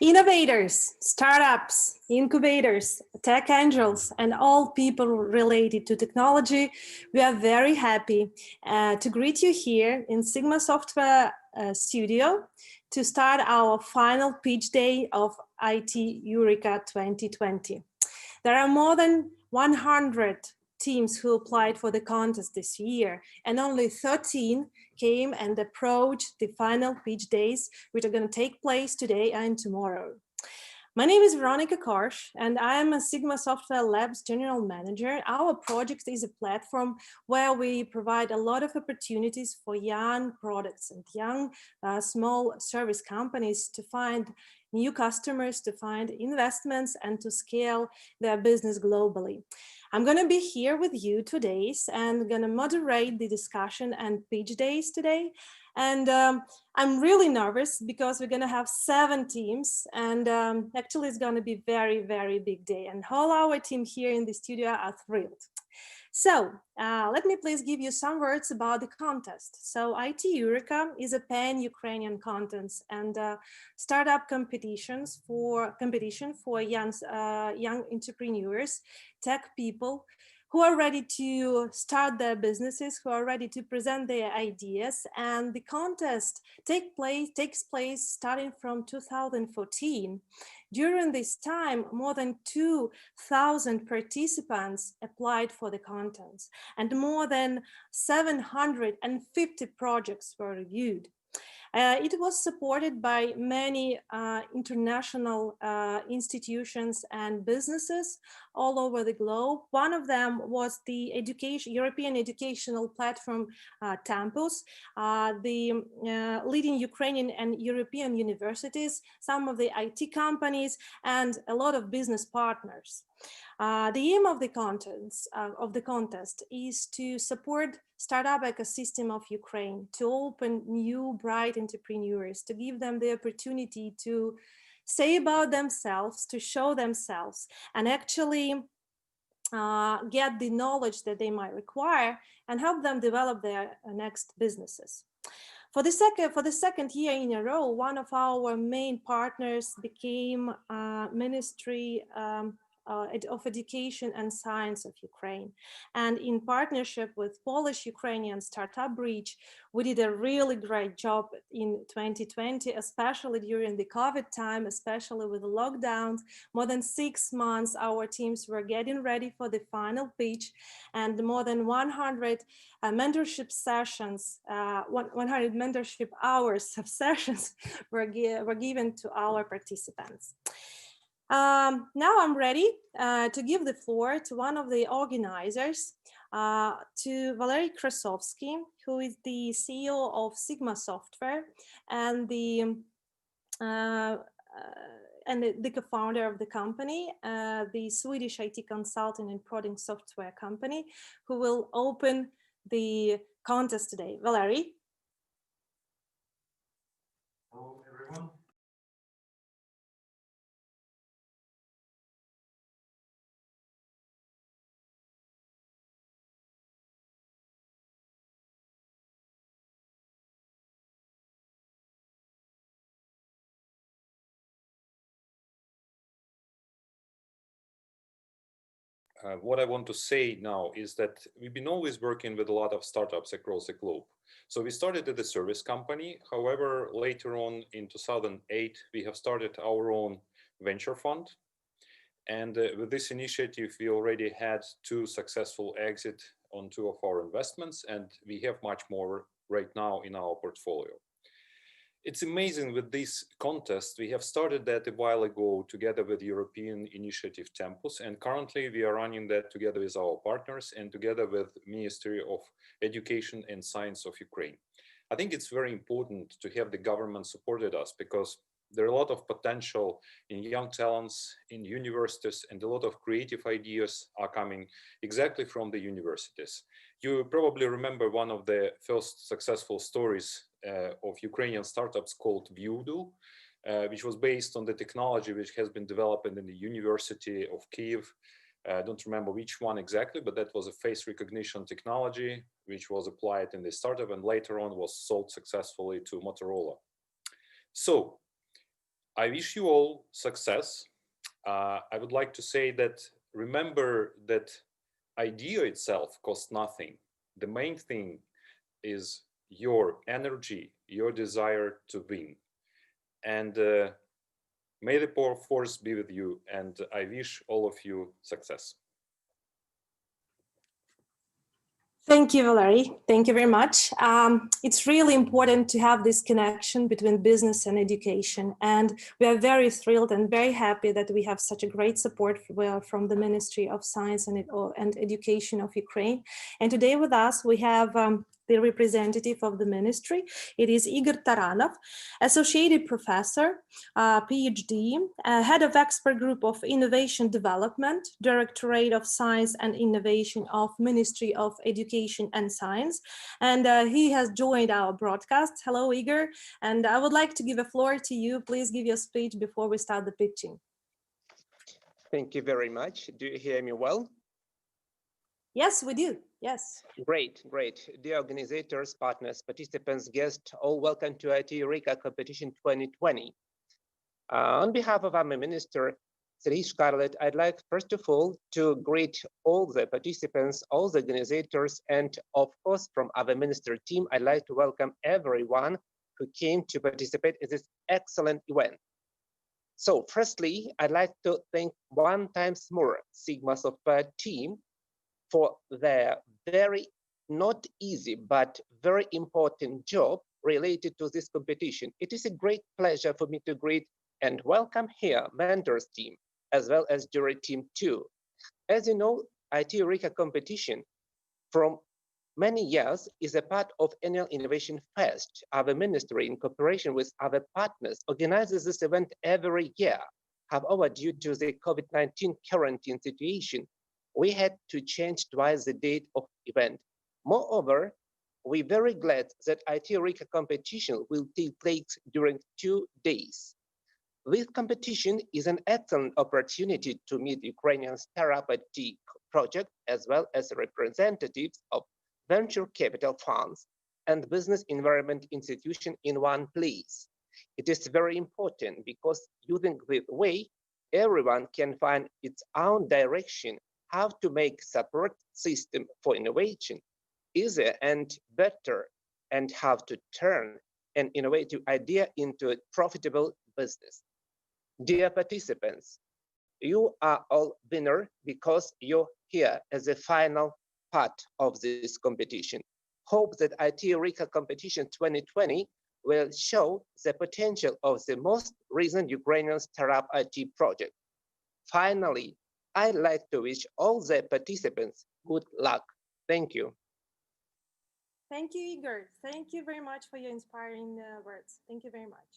Innovators, startups, incubators, tech angels, and all people related to technology, we are very happy to greet you here in Sigma Software Studio to start our final pitch day of IT Eureka 2020. There are more than 100 teams who applied for the contest this year, and only 13 came and approached the final pitch days, which are going to take place today and tomorrow. My name is Veronica Korzh, and I am a Sigma Software Labs General Manager. Our project is a platform where we provide a lot of opportunities for young products and young small service companies to find new customers, to find investments, and to scale their business globally. I'm going to be here with you today and going to moderate the discussion and pitch days today. And I'm really nervous because we're going to have 7 teams, and actually it's going to be very, very big day. And all our team here in the studio are thrilled. So let me please give you some words about the contest. So IT Eureka is a pan-Ukrainian contest and startup competition for young entrepreneurs, tech people who are ready to start their businesses, who are ready to present their ideas. And the contest takes place starting from 2014. During this time, more than 2,000 participants applied for the contest, and more than 750 projects were reviewed. It was supported by many international institutions and businesses all over the globe. One of them was the European educational platform Tempus, the leading Ukrainian and European universities, some of the IT companies, and a lot of business partners. The aim of the contest is to support startup ecosystem of Ukraine, to open new bright entrepreneurs, to give them the opportunity to say about themselves, to show themselves, and actually get the knowledge that they might require and help them develop their next businesses. For the second year in a row, one of our main partners became Ministry of Education and Science of Ukraine. And in partnership with Polish-Ukrainian Startup Bridge, we did a really great job in 2020, especially during the COVID time, especially with the lockdowns. More than 6 months, our teams were getting ready for the final pitch, and more than 100 mentorship sessions, 100 mentorship hours of sessions were given to our participants. Now I'm ready to give the floor to one of the organizers, to Valery Krasovsky, who is the CEO of Sigma Software and the co-founder of the company, the Swedish IT consulting and product software company, who will open the contest today. Valery. Hello, everyone. What I want to say now is that we've been always working with a lot of startups across the globe. So we started as a service company. However, later on in 2008, we have started our own venture fund. And with this initiative, we already had 2 successful exits on 2 of our investments, and we have much more right now in our portfolio. It's amazing with this contest. We have started that a while ago together with European initiative Tempus, and currently we are running that together with our partners and together with Ministry of Education and Science of Ukraine. I think it's very important to have the government supported us because there are a lot of potential in young talents in universities, and a lot of creative ideas are coming exactly from the universities. You probably remember one of the first successful stories of Ukrainian startups called Vyudu, which was based on the technology which has been developed in the University of Kyiv. I don't remember which one exactly, but that was a face recognition technology which was applied in the startup and later on was sold successfully to Motorola So I wish you all success. I would like to say that remember that idea itself costs nothing. The main thing is your energy, your desire to win. And may the force be with you. And I wish all of you success. Thank you, Valery. Thank you very much. It's really important to have this connection between business and education. And we are very thrilled and very happy that we have such a great support from the Ministry of Science and Education of Ukraine. And today with us, we have the representative of the ministry. It is Igor Taranov, Associated Professor, P.AID, Head of Expert Group of Innovation Development, Directorate of Science and Innovation of Ministry of Education and Science. And he has joined our broadcast. Hello, Igor. And I would like to give a floor to you. Please give your speech before we start the pitching. Thank you very much. Do you hear me well? Yes, we do. Yes. Great, great. Dear organizers, partners, participants, guests, all welcome to IT Eureka Competition 2020. On behalf of our Minister, Serhiy Shkarlet, I'd like first of all to greet all the participants, all the organizers, and of course from our Minister team, I'd like to welcome everyone who came to participate in this excellent event. So firstly, I'd like to thank one times more Sigma Software team for their very not easy, but very important job related to this competition. It is a great pleasure for me to greet and welcome here mentors team, as well as jury team too. As you know, IT Eureka competition from many years is a part of annual Innovation Fest. Our ministry, in cooperation with other partners, organizes this event every year. However, due to the COVID-19 quarantine situation, we had to change twice the date of event. Moreover, we're very glad that IT Eureka competition will take place during 2 days. This competition is an excellent opportunity to meet Ukrainian startup IT project, as well as representatives of venture capital funds and business environment institution in one place. It is very important because using this way, everyone can find its own direction, how to make support system for innovation easier and better, and how to turn an innovative idea into a profitable business. Dear participants, you are all winners because you're here as a final part of this competition. Hope that IT Eureka Competition 2020 will show the potential of the most recent Ukrainian startup IT project. Finally, I'd like to wish all the participants good luck. Thank you. Thank you, Igor. Thank you very much for your inspiring words. Thank you very much.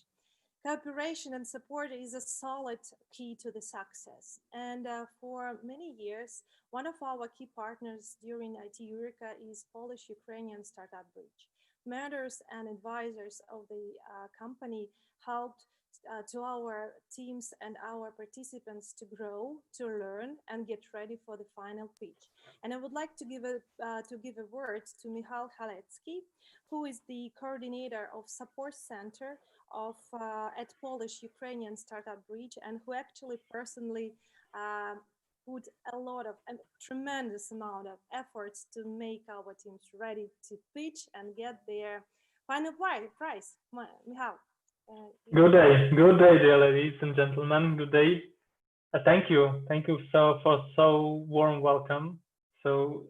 Cooperation and support is a solid key to the success. And for many years, one of our key partners during IT Eureka is Polish-Ukrainian Startup Bridge. Mentors and advisors of the company helped to our teams and our participants to grow, to learn, and get ready for the final pitch. And I would like to give a word to Michal Halecki, who is the coordinator of support center at Polish-Ukrainian Startup Bridge, and who actually personally put a tremendous amount of efforts to make our teams ready to pitch and get their final prize. Michal. Good day, dear ladies and gentlemen. Good day. Thank you for so warm welcome. So,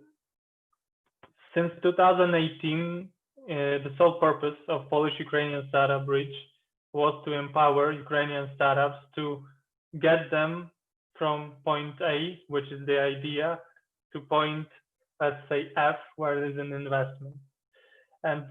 since 2018, the sole purpose of Polish-Ukrainian Startup Bridge was to empower Ukrainian startups to get them from point A, which is the idea, to point, let's say, F, where there is an investment. And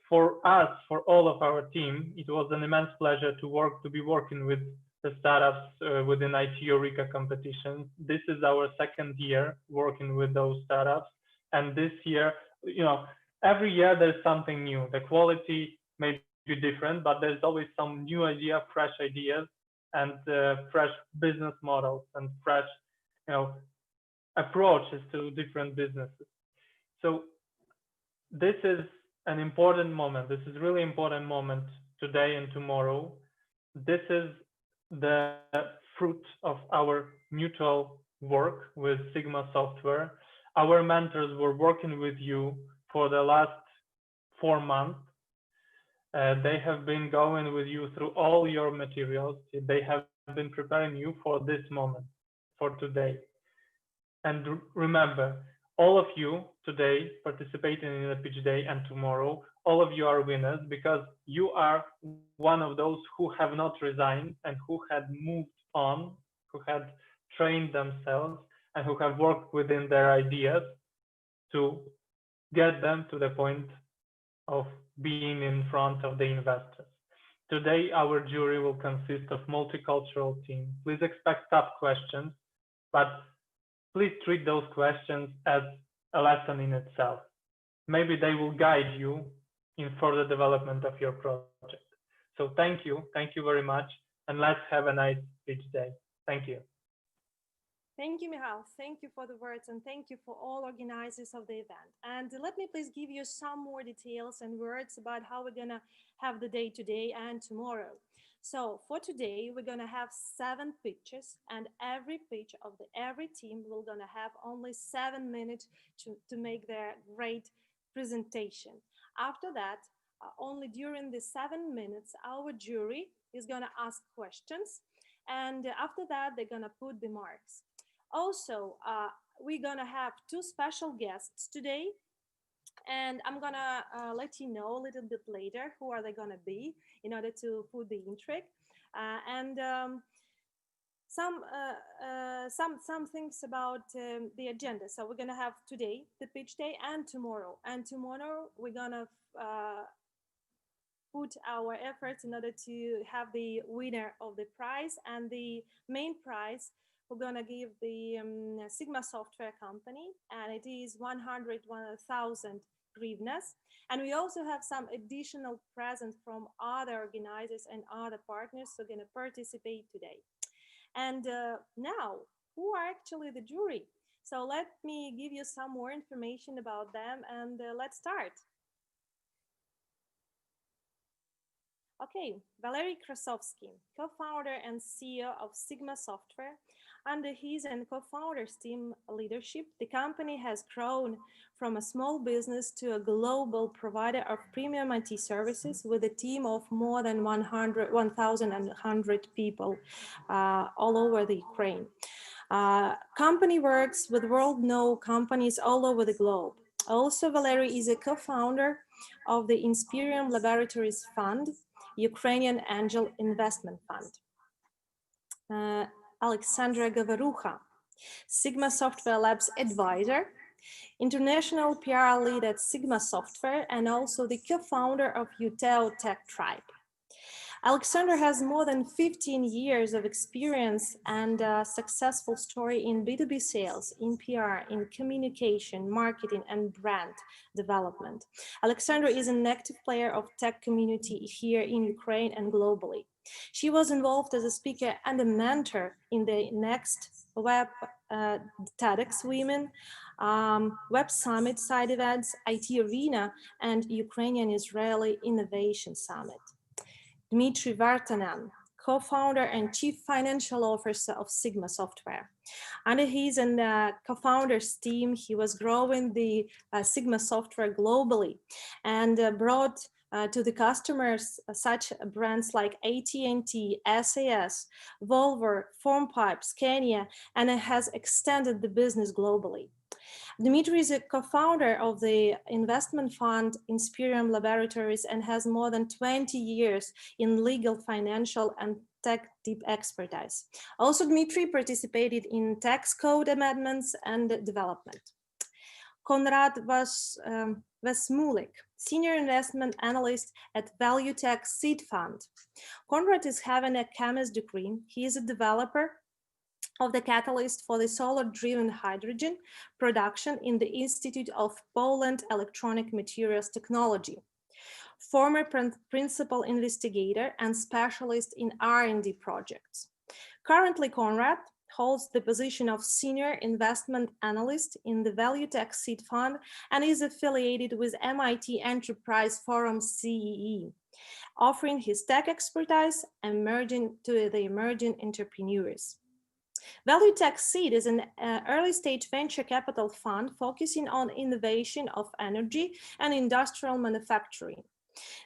for us, for all of our team, it was an immense pleasure to be working with the startups within IT Eureka competition. This is our second year working with those startups. And this year, every year there's something new. The quality may be different, but there's always some new idea, fresh ideas, and fresh business models and fresh, approaches to different businesses. So this is an important moment. This is really important moment today and tomorrow, this is the fruit of our mutual work with Sigma Software. Our mentors were working with you for the last 4 months. They have been going with you through all your materials. They have been preparing you for this moment, for today. And remember, all of you today participating in the pitch day and tomorrow, all of you are winners because you are one of those who have not resigned and who had moved on, who had trained themselves and who have worked within their ideas to get them to the point of being in front of the investors. Today, our jury will consist of multicultural team. Please expect tough questions, but please treat those questions as a lesson in itself. Maybe they will guide you in further development of your project. So thank you very much, and let's have a nice pitch day. Thank you. Thank you, Michal. Thank you for the words, and thank you for all organizers of the event. And let me please give you some more details and words about how we're gonna have the day today and tomorrow. So for today, we're gonna have 7 pitches, and every pitch of every team will gonna have only 7 minutes to make their great presentation. After that, only during the 7 minutes, our jury is gonna ask questions, and after that, they're gonna put the marks. Also, we're gonna have 2 special guests today, and I'm gonna let you know a little bit later who are they gonna be in order to put the intrigue, and some things about the agenda. So we're gonna have today the pitch day and tomorrow. And tomorrow we're gonna put our efforts in order to have the winner of the prize, and the main prize we're gonna give the Sigma Software company, and it is 101,000 hryvnias. And we also have some additional presents from other organizers and other partners who are gonna participate today. And now, who are actually the jury? So let me give you some more information about them, and let's start. Okay, Valery Krasovsky, co-founder and CEO of Sigma Software. Under his and co-founders team leadership, the company has grown from a small business to a global provider of premium IT services with a team of more than 1,100 people all over the Ukraine. Company works with world-known companies all over the globe. Also, Valery is a co-founder of the Inspirium Laboratories Fund, Ukrainian Angel Investment Fund. Alexandra Gavarucha, Sigma Software Labs advisor, international PR lead at Sigma Software, and also the co-founder of Uteo Tech Tribe. Alexander has more than 15 years of experience and a successful story in B2B sales, in PR, in communication, marketing, and brand development. Alexander is an active player of tech community here in Ukraine and globally. She was involved as a speaker and a mentor in the Next Web TEDx Women, Web Summit side events, IT Arena, and Ukrainian-Israeli Innovation Summit. Dmitry Vartanen, co-founder and chief financial officer of Sigma Software. Under his and co-founders team, he was growing the Sigma Software globally and brought to the customers such brands like AT&T, SAS, Volvo, Formpipe, Scania, and it has extended the business globally. Dmitry is a co-founder of the investment fund Inspirium Laboratories and has more than 20 years in legal, financial, and tech deep expertise. Also, Dmitry participated in tax code amendments and development. Konrad Vesmulik, Senior Investment Analyst at Value Tech Seed Fund. Konrad is having a chemist degree. He is a developer of the catalyst for the solar-driven hydrogen production in the Institute of Poland Electronic Materials Technology. Former principal investigator and specialist in R&D projects. Currently, Konrad holds the position of Senior Investment Analyst in the Value Tech Seed Fund and is affiliated with MIT Enterprise Forum CEE. offering his tech expertise to the emerging entrepreneurs. Value Tech Seed is an early-stage venture capital fund focusing on innovation of energy and industrial manufacturing.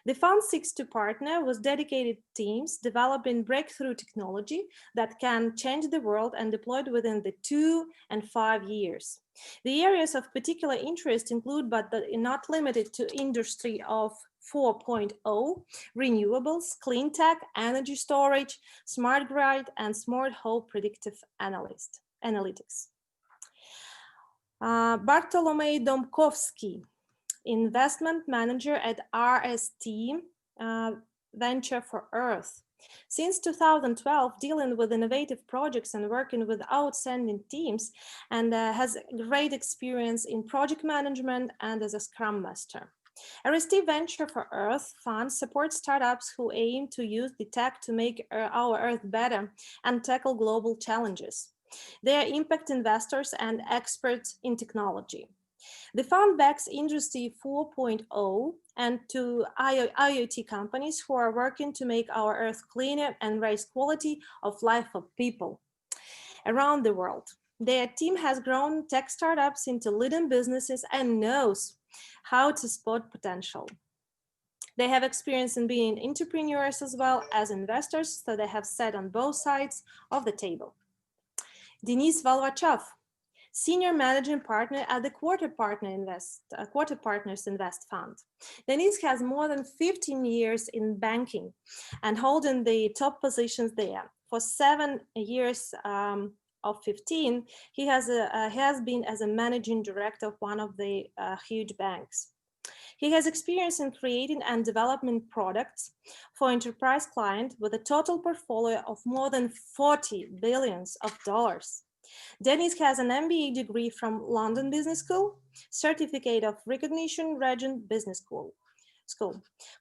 The fund seeks to partner with dedicated teams developing breakthrough technology that can change the world and deployed within the 2 and 5 years. The areas of particular interest include, but not limited to, industry of 4.0, renewables, clean tech, energy storage, smart grid, and smart home predictive analytics. Bartolomei Domkovsky, investment manager at RST Venture for Earth. Since 2012, dealing with innovative projects and working with outstanding teams, and has great experience in project management and as a Scrum Master. RST Venture for Earth Fund supports startups who aim to use the tech to make our Earth better and tackle global challenges. They are impact investors and experts in technology. The fund backs Industry 4.0 and to IoT companies who are working to make our Earth cleaner and raise quality of life of people around the world. Their team has grown tech startups into leading businesses and knows how to spot potential. They have experience in being entrepreneurs as well as investors, so they have sat on both sides of the table. Denis Valvachov, Senior Managing Partner at the Quarter Partners Invest Fund. Denis has more than 15 years in banking and holding the top positions there. For 7 years of 15, he has been as a managing director of one of the huge banks. He has experience in creating and developing products for enterprise clients with a total portfolio of more than $40 billion. Denis has an MBA degree from London Business School, Certificate of Recognition, Regent Business School.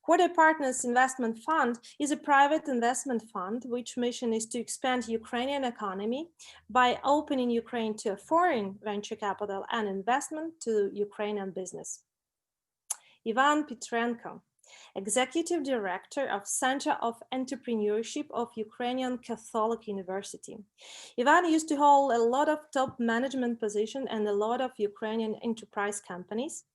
Quarter Partners Investment Fund is a private investment fund which mission is to expand Ukrainian economy by opening Ukraine to foreign venture capital and investment to Ukrainian business. Ivan Petrenko, Executive Director of Center of Entrepreneurship of Ukrainian Catholic University. Ivan used to hold a lot of top management positions and a lot of Ukrainian enterprise companies,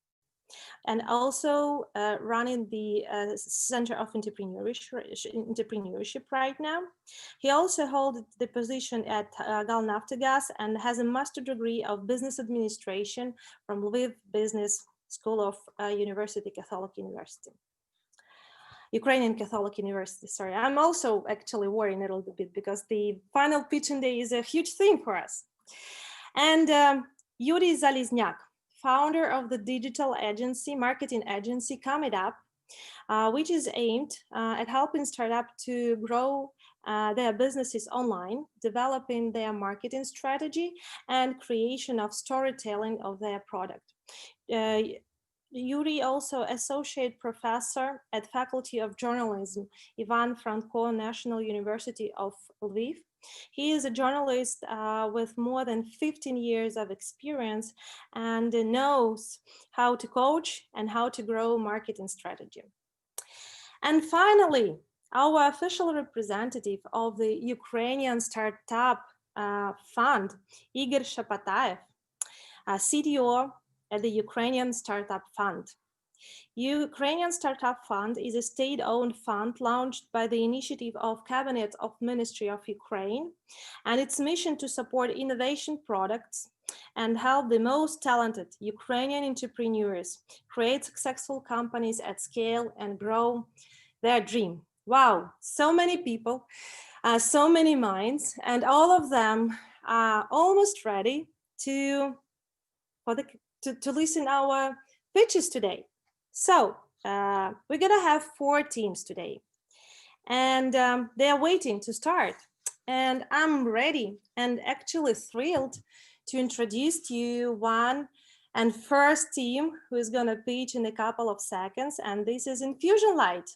and also running the Center of Entrepreneurship right now. He also holds the position at Galnaftogaz and has a master's degree of business administration from Lviv Business School of Ukrainian Catholic University, sorry. I'm also actually worrying a little bit because the final pitching day is a huge thing for us. And Yuri Zalizniak, founder of the digital agency, marketing agency, Coming Up, which is aimed at helping startups to grow their businesses online, developing their marketing strategy and creation of storytelling of their product. Yuri also associate professor at Faculty of Journalism, Ivan Franko National University of Lviv. He is a journalist with more than 15 years of experience and knows how to coach and how to grow marketing strategy. And finally, our official representative of the Ukrainian Startup Fund, Igor Shapatayev, CTO at the Ukrainian Startup Fund. Ukrainian Startup Fund is a state-owned fund launched by the initiative of Cabinet of Ministry of Ukraine, and its mission to support innovation products and help the most talented Ukrainian entrepreneurs create successful companies at scale and grow their dream. Wow, so many people, so many minds, and all of them are almost ready to listen our pitches today. So we're gonna have 4 teams today, and they are waiting to start. And I'm ready and actually thrilled to introduce to you one and first team who is gonna pitch in a couple of seconds, and this is Infusion Light.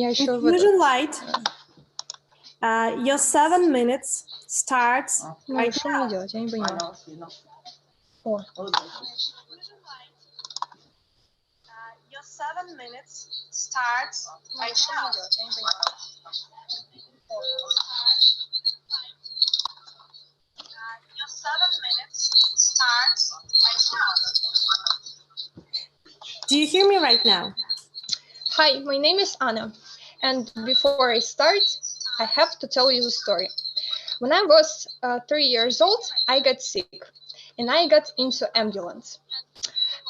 Infusion Light, your 7 minutes starts right now. Your 7 minutes starts right now. Your 7 minutes starts right now. Do you hear me right now? Hi, my name is Anna, and before I start, I have to tell you the story. When I was 3 years old, I got sick, and I got into ambulance.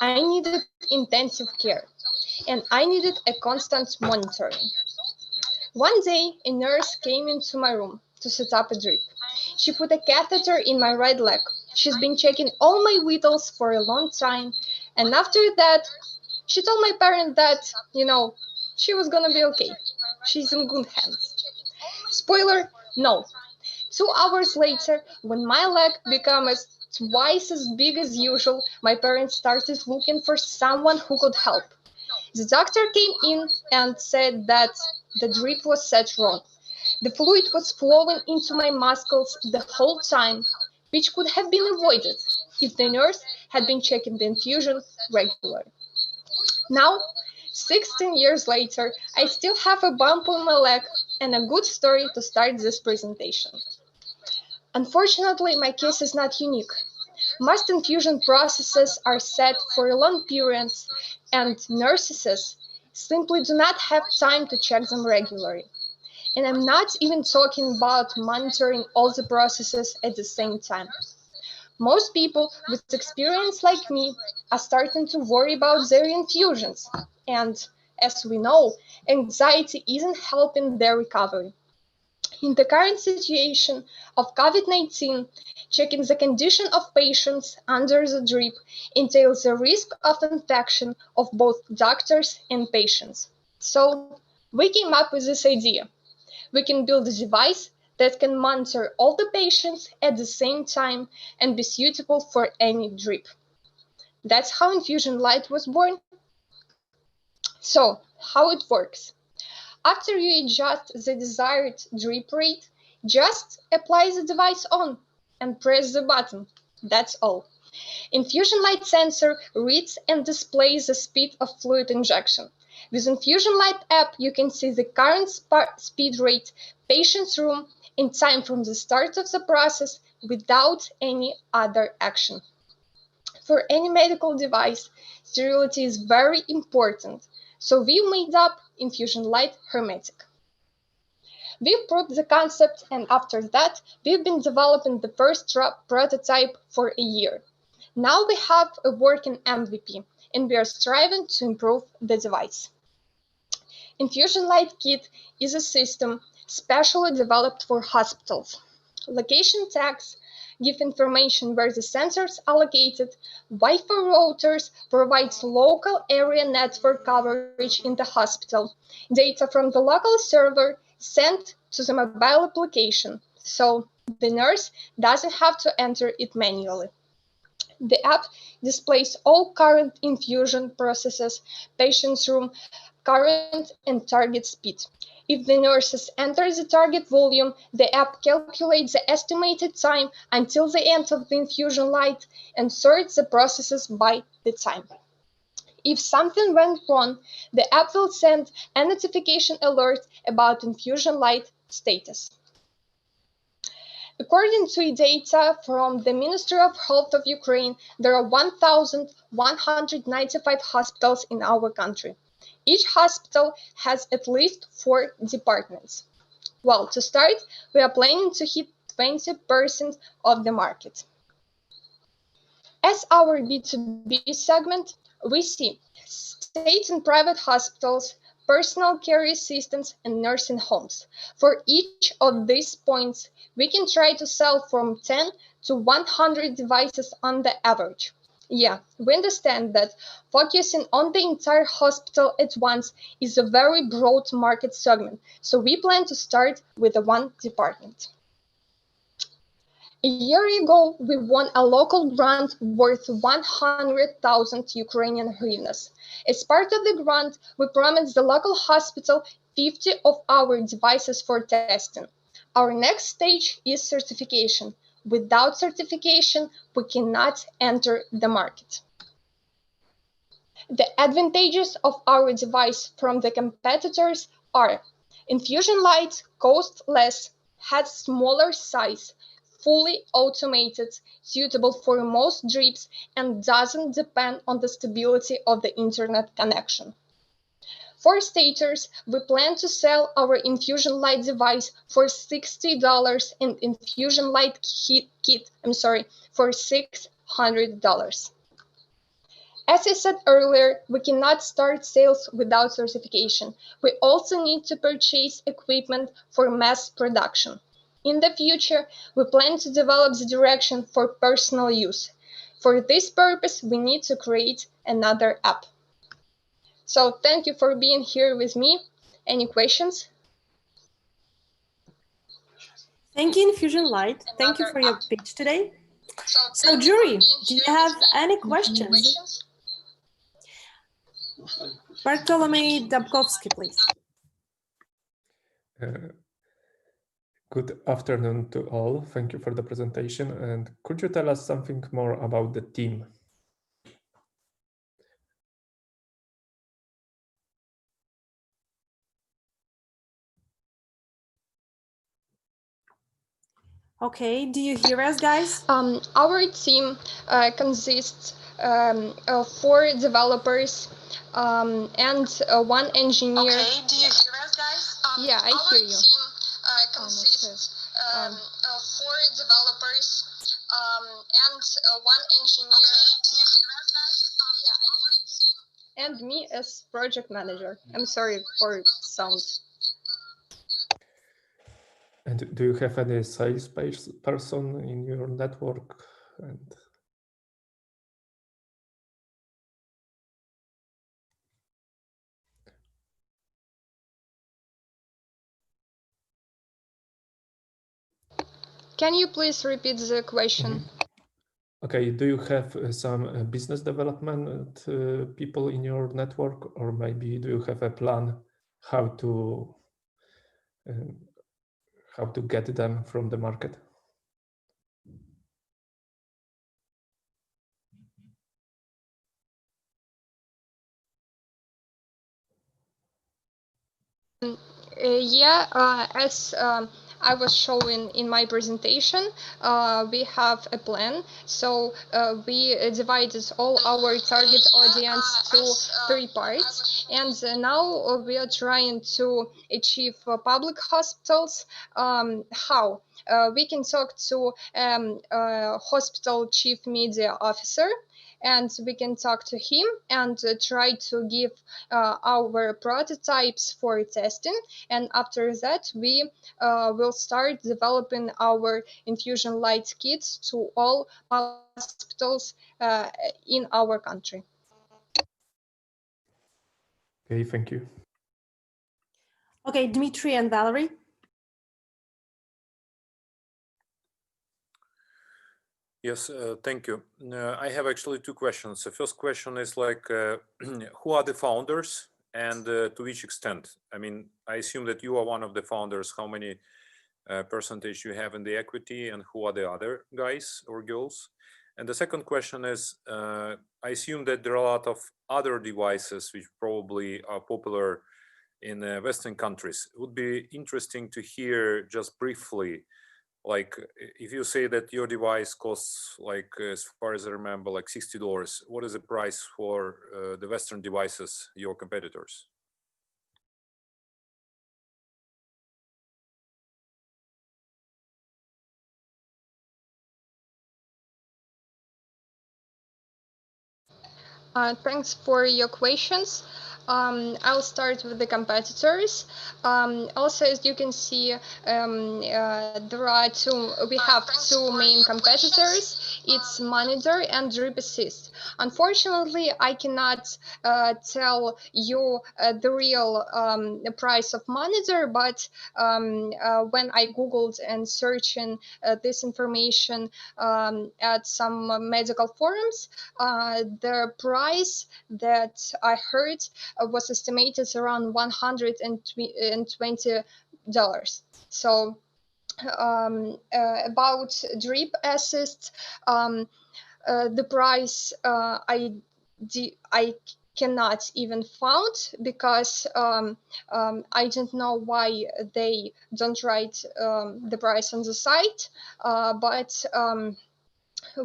I needed intensive care, and I needed a constant monitoring. One day, a nurse came into my room to set up a drip. She put a catheter in my right leg. She's been checking all my vitals for a long time, and after that, she told my parents that, she was gonna be okay. She's in good hands. Spoiler, no. 2 hours later, when my leg became twice as big as usual, my parents started looking for someone who could help. The doctor came in and said that the drip was set wrong. The fluid was flowing into my muscles the whole time, which could have been avoided if the nurse had been checking the infusion regularly. Now, 16 years later, I still have a bump on my leg and a good story to start this presentation. Unfortunately, my case is not unique. Most infusion processes are set for long periods, and nurses simply do not have time to check them regularly. And I'm not even talking about monitoring all the processes at the same time. Most people with experience like me are starting to worry about their infusions. And as we know, anxiety isn't helping their recovery. In the current situation of COVID-19, checking the condition of patients under the drip entails the risk of infection of both doctors and patients. So we came up with this idea. We can build a device that can monitor all the patients at the same time and be suitable for any drip. That's how Infusion Light was born. So, how it works. After you adjust the desired drip rate, just apply the device on and press the button. That's all. Infusion Light sensor reads and displays the speed of fluid injection. With Infusion Light app, you can see the current speed rate, patient's room, in time from the start of the process without any other action. For any medical device, sterility is very important, so we made up Infusion Light Hermetic. We proved the concept, and after that, we've been developing the first prototype for a year. Now we have a working MVP, and we are striving to improve the device. Infusion Light Kit is a system specially developed for hospitals. Location tags give information where the sensors are located. Wi-Fi routers provides local area network coverage in the hospital. Data from the local server sent to the mobile application, so the nurse doesn't have to enter it manually. The app displays all current infusion processes, patient's room, current and target speed. If the nurses enter the target volume, the app calculates the estimated time until the end of the infusion light and sorts the processes by the time. If something went wrong, the app will send a notification alert about infusion light status. According to data from the Ministry of Health of Ukraine, there are 1,195 hospitals in our country. Each hospital has at least 4 departments. Well, to start, we are planning to hit 20% of the market. As our B2B segment, we see state and private hospitals, personal care assistants, and nursing homes. For each of these points, we can try to sell from 10 to 100 devices on the average. Yeah, we understand that focusing on the entire hospital at once is a very broad market segment, so we plan to start with one department. A year ago, we won a local grant worth 100,000 Ukrainian hryvnias. As part of the grant, we promised the local hospital 50 of our devices for testing. Our next stage is certification. Without certification, we cannot enter the market. The advantages of our device from the competitors are: Infusion Light costs less, has smaller size, fully automated, suitable for most drips, and doesn't depend on the stability of the internet connection. For starters, we plan to sell our Infusion Light device for $60 and Infusion Light kit for $600. As I said earlier, we cannot start sales without certification. We also need to purchase equipment for mass production. In the future, we plan to develop the direction for personal use. For this purpose, we need to create another app. So thank you for being here with me. Any questions? Thank you, Infusion Light. Thank you for your pitch today. So jury, do you have any questions? Bartolomew Dabkowski, please. Good afternoon to all. Thank you for the presentation. And could you tell us something more about the team? Okay, do you hear us, guys? Our team consists of 4 developers and 1 engineer. Okay, do you hear us, guys? Yeah, I hear you. Our team consists of 4 developers and 1 engineer. Okay, do you hear us, guys? Yeah, I hear you. And me as project manager. I'm sorry for sound. And do you have any sales person in your network? And Can you please repeat the question? Okay, do you have some business development people in your network, or maybe do you have a plan how to get them from the market? As I was showing in my presentation, we have a plan. So we divided all our target audience to 3 parts. And now we are trying to achieve public hospitals. How? We can talk to hospital chief media officer, and we can talk to him and try to give our prototypes for testing. And after that, we will start developing our Infusion Light kits to all hospitals in our country. Okay, thank you. Okay, Dmitry and Valerie. Yes, thank you. I have actually 2 questions. The first question is like, who are the founders and to which extent? I mean, I assume that you are one of the founders. How many percentage you have in the equity, and who are the other guys or girls? And the second question is, I assume that there are a lot of other devices which probably are popular in Western countries. It would be interesting to hear just briefly, like if you say that your device costs, like as far as I remember, like $60, what is the price for the Western devices, your competitors? Thanks for your questions. I'll start with the competitors. Also, as you can see, we have 2 main competitors, It's monitor and drip assist. Unfortunately, I cannot tell you the real price of monitor, but when I googled and searching this information at some medical forums, the price that I heard was estimated around $120. So about drip assist, the price I cannot even found, because I don't know why they don't write the price on the site, but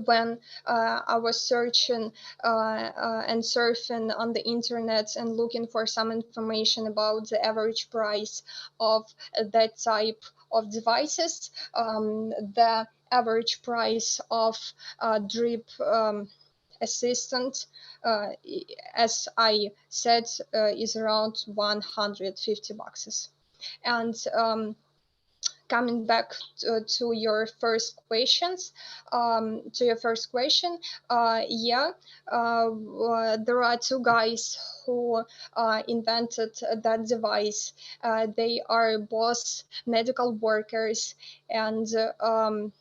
when I was searching and surfing on the internet and looking for some information about the average price of that type of devices, the average price of drip assistant, as I said, is around $150. And coming back to your first questions, there are two guys who invented that device. They are both medical workers, and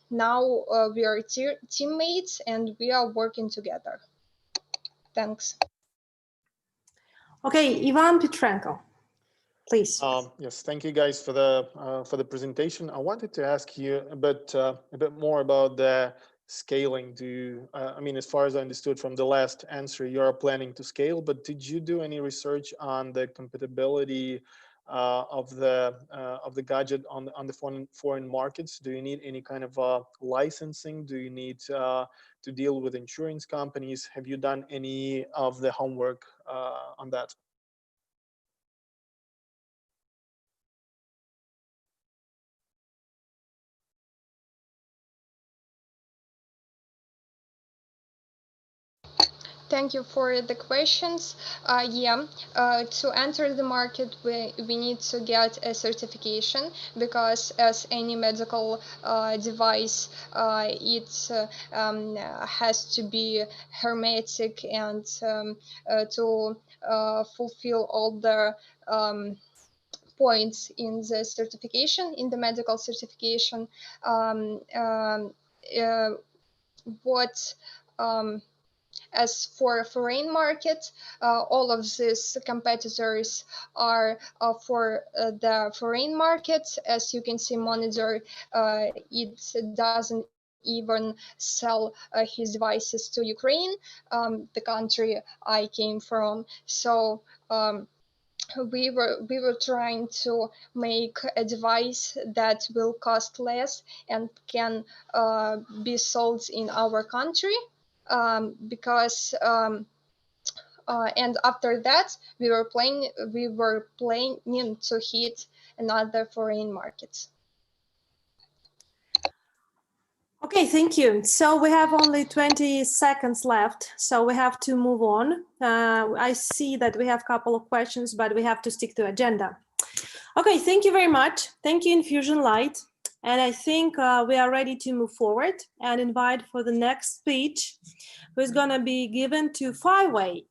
now we are teammates and we are working together. Thanks. Okay, Ivan Petrenko, please. Yes, thank you guys for the presentation. I wanted to ask you a bit more about the scaling. I mean, as far as I understood from the last answer, you are planning to scale, but did you do any research on the compatibility of the gadget on the foreign markets? Do you need any kind of licensing? Do you need to deal with insurance companies? Have you done any of the homework on that? Thank you for the questions. To enter the market, we need to get a certification, because as any medical device, it has to be hermetic and to fulfill all the points in the certification, in the medical certification. As for foreign market, all of these competitors are for the foreign market. As you can see, Monitor, it doesn't even sell his devices to Ukraine, the country I came from. So we were trying to make a device that will cost less and can be sold in our country. Because and after that we were planning to hit another foreign markets. Okay, thank you. So we have only 20 seconds left, so we have to move on. I see that we have a couple of questions, but we have to stick to agenda. Okay, thank you very much. Thank you, Infusion Light. And I think we are ready to move forward and invite for the next speech, who is going to be given to Fiway.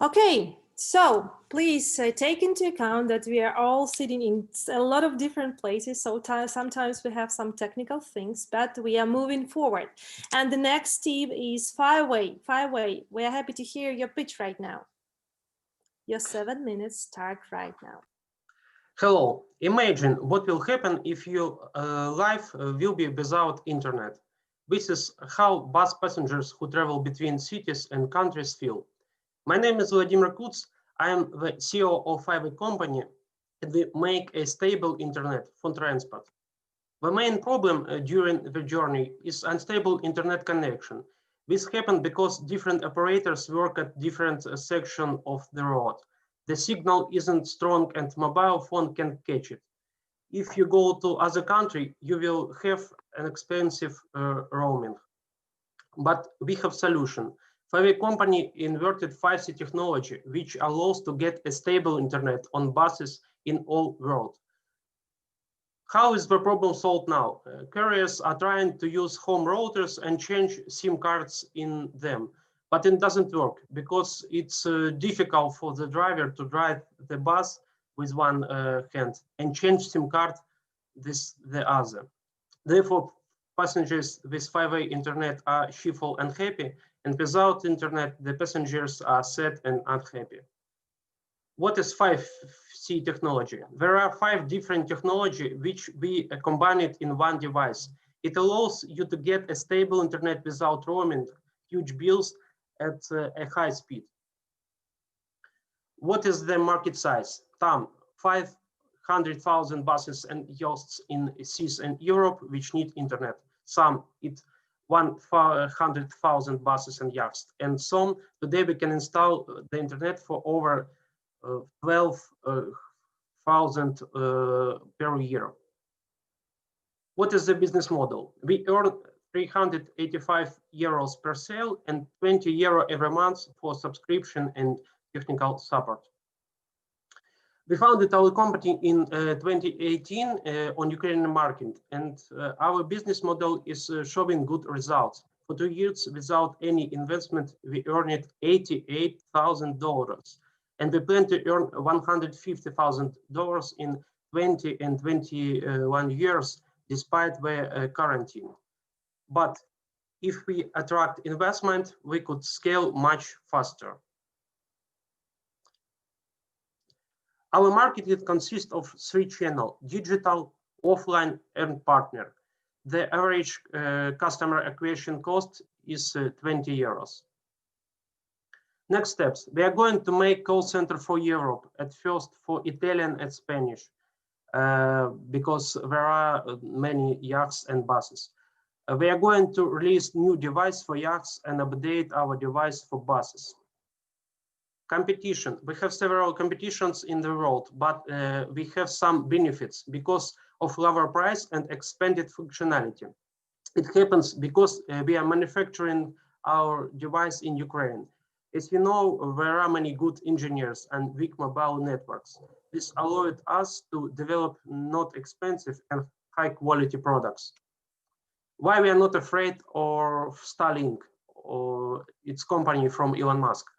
Okay, so please take into account that we are all sitting in a lot of different places. So sometimes we have some technical things, but we are moving forward. And the next team is Fiway. Fiway, we are happy to hear your pitch right now. Your 7 minutes start right now. Hello, imagine what will happen if your life will be without internet. This is how bus passengers who travel between cities and countries feel. My name is Vladimir Korzh. I am the CEO of Fiway company, and we make a stable internet for transport. The main problem during the journey is unstable internet connection. This happened because different operators work at different sections of the road. The signal isn't strong and mobile phone can catch it. If you go to other country, you will have an expensive roaming. But we have solution. Fiway company inverted 5G technology, which allows to get a stable internet on buses in all world. How is the problem solved now? Carriers are trying to use home routers and change SIM cards in them, but it doesn't work because it's difficult for the driver to drive the bus with one hand and change SIM card with the other. Therefore, passengers with Fiway internet are cheerful and happy, and without internet, the passengers are sad and unhappy. What is 5C technology? There are 5 different technology which we combined in one device. It allows you to get a stable internet without roaming, huge bills at a high speed. What is the market size? TAM, 500,000 buses and yachts in CIS and Europe which need internet. Some, it 100,000 buses and yachts. And some, today we can install the internet for over 12,000 per year. What is the business model? We earn 385 euros per sale and 20 euro every month for subscription and technical support. We founded our company in 2018 on Ukrainian market, and our business model is showing good results. For 2 years, without any investment, we earned $88,000. And we plan to earn $150,000 in 20 and 21 years, despite the quarantine. But if we attract investment, we could scale much faster. Our market consists of 3 channels: digital, offline, and partner. The average customer acquisition cost is 20 euros. Next steps, we are going to make call center for Europe, at first for Italian and Spanish, because there are many yachts and buses. We are going to release new device for yachts and update our device for buses. Competition, we have several competitions in the world, but we have some benefits because of lower price and expanded functionality. It happens because we are manufacturing our device in Ukraine. As you know, there are many good engineers and weak mobile networks. This allowed us to develop not expensive and high quality products. Why we are not afraid of Starlink or its company from Elon Musk?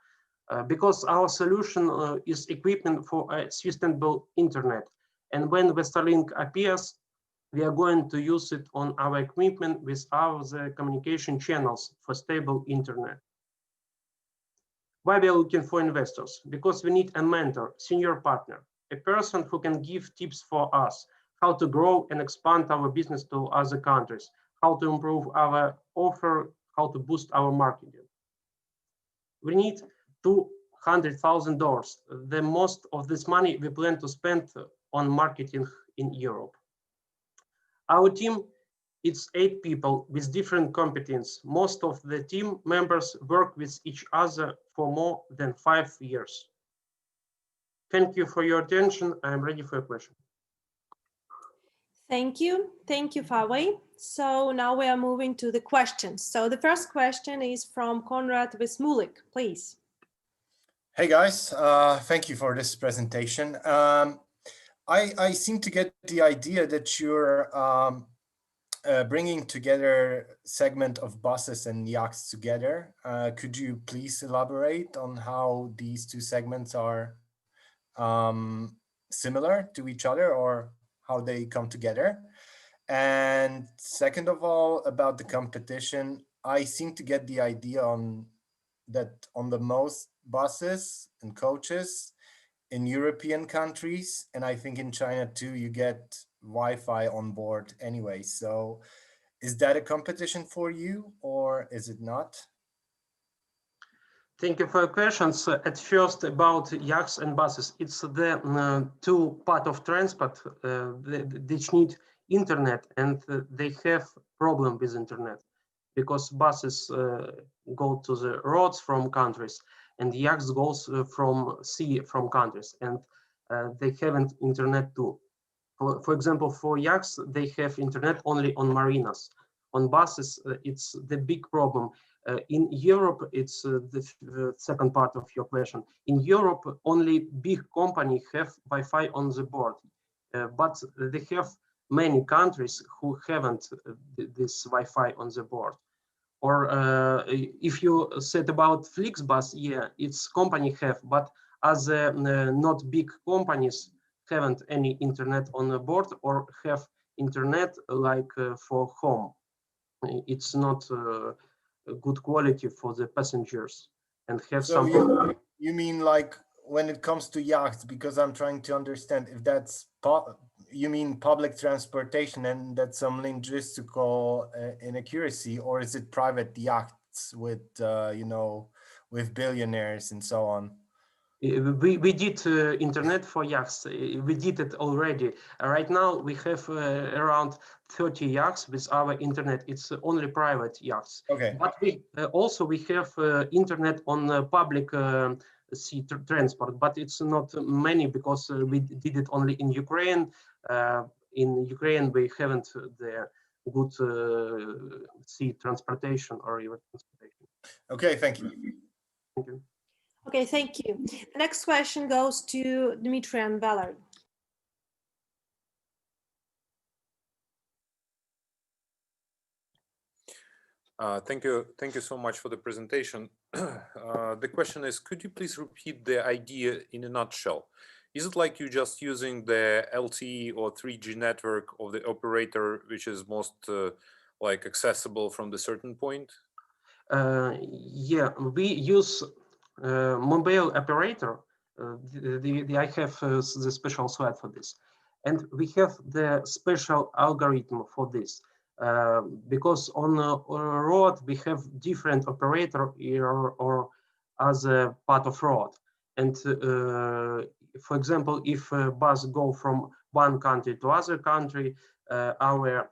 Because our solution is equipment for a sustainable internet. And when the Starlink appears, we are going to use it on our equipment with our communication channels for stable internet. Why we are looking for investors? Because we need a mentor, senior partner, a person who can give tips for us, how to grow and expand our business to other countries, how to improve our offer, how to boost our marketing. We need $200,000. The most of this money we plan to spend on marketing in Europe. Our team, it's 8 people with different competence. Most of the team members work with each other for more than 5 years. Thank you for your attention. I'm ready for a question. Thank you, Fiway. So now we are moving to the questions. So the first question is from Konrad Wismulik, please. Hey guys, thank you for this presentation. I seem to get the idea that you're bringing together segment of buses and yachts together. Could you please elaborate on how these two segments are similar to each other or how they come together? And second of all, about the competition, I seem to get the idea on the most buses and coaches in European countries, and I think in China too, you get Wi-Fi on board anyway. So is that a competition for you or is it not? Thank you for your questions. At first, about yachts and buses, it's the two part of transport which need internet, and they have problem with internet because buses go to the roads from countries and yachts goes from sea from countries, and they haven't internet too. For example, for yachts, they have internet only on marinas. On buses, it's the big problem. In Europe, it's the second part of your question. In Europe, only big companies have Wi-Fi on the board, but they have many countries who haven't this Wi-Fi on the board. Or if you said about Flixbus, yeah, its company have, but as not big companies haven't any internet on the board or have internet like for home. It's not good quality for the passengers and have so some. You mean like when it comes to yachts, because I'm trying to understand if that's you mean public transportation and that's some linguistical inaccuracy, or is it private yachts with you know, with billionaires and so on? We did internet for yachts. We did it already. Right now we have around 30 yachts with our internet. It's only private yachts. Okay. But we also we have internet on public sea transport, but it's not many because we did it only in Ukraine. In Ukraine we haven't the good sea transportation or river transportation. Okay, thank you. Thank you. Okay, thank you. The next question goes to Dmitry and Valerie. Thank you so much for the presentation. The question is, could you please repeat the idea in a nutshell? Is it like you just using the LTE or 3G network of the operator, which is most like accessible from the certain point? Yeah, we use mobile operator. I have the special slide for this, and we have the special algorithm for this because on a road we have different operator or as a part of road. And for example, if a bus go from one country to other country, our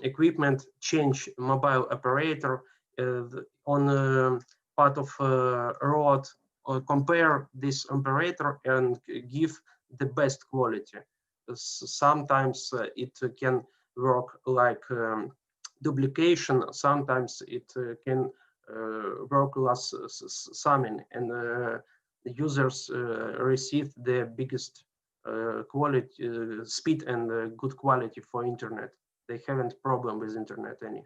equipment change mobile operator on part of road, or compare this operator and give the best quality. Sometimes it can work like duplication, sometimes it can work as summing, and the users receive the biggest quality, speed and good quality for internet. They haven't problem with internet any.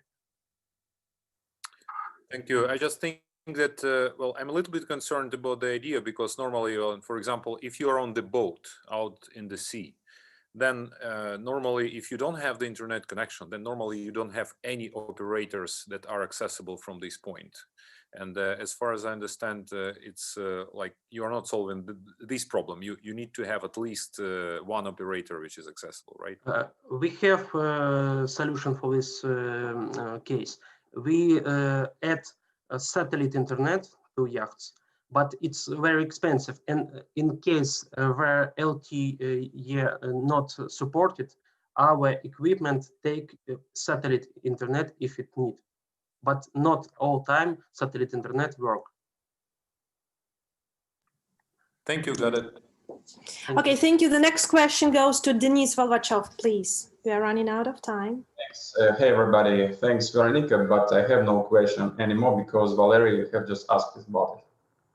Thank you. I just think that, well, I'm a little bit concerned about the idea because normally, for example, if you are on the boat out in the sea, then normally if you don't have the internet connection, then normally you don't have any operators that are accessible from this point. And as far as I understand, it's like you are not solving this problem. You need to have at least one operator which is accessible, right? We have a solution for this case. We add a satellite internet to yachts, but it's very expensive. And in case where LTE not supported, our equipment take satellite internet if it need, but not all time satellite internet work. Thank you, got it. Okay, thank you. The next question goes to Denis Volvachov, please. We are running out of time. Thanks. Hey, everybody. Thanks, Veronica, but I have no question anymore because Valerie, you have just asked about it.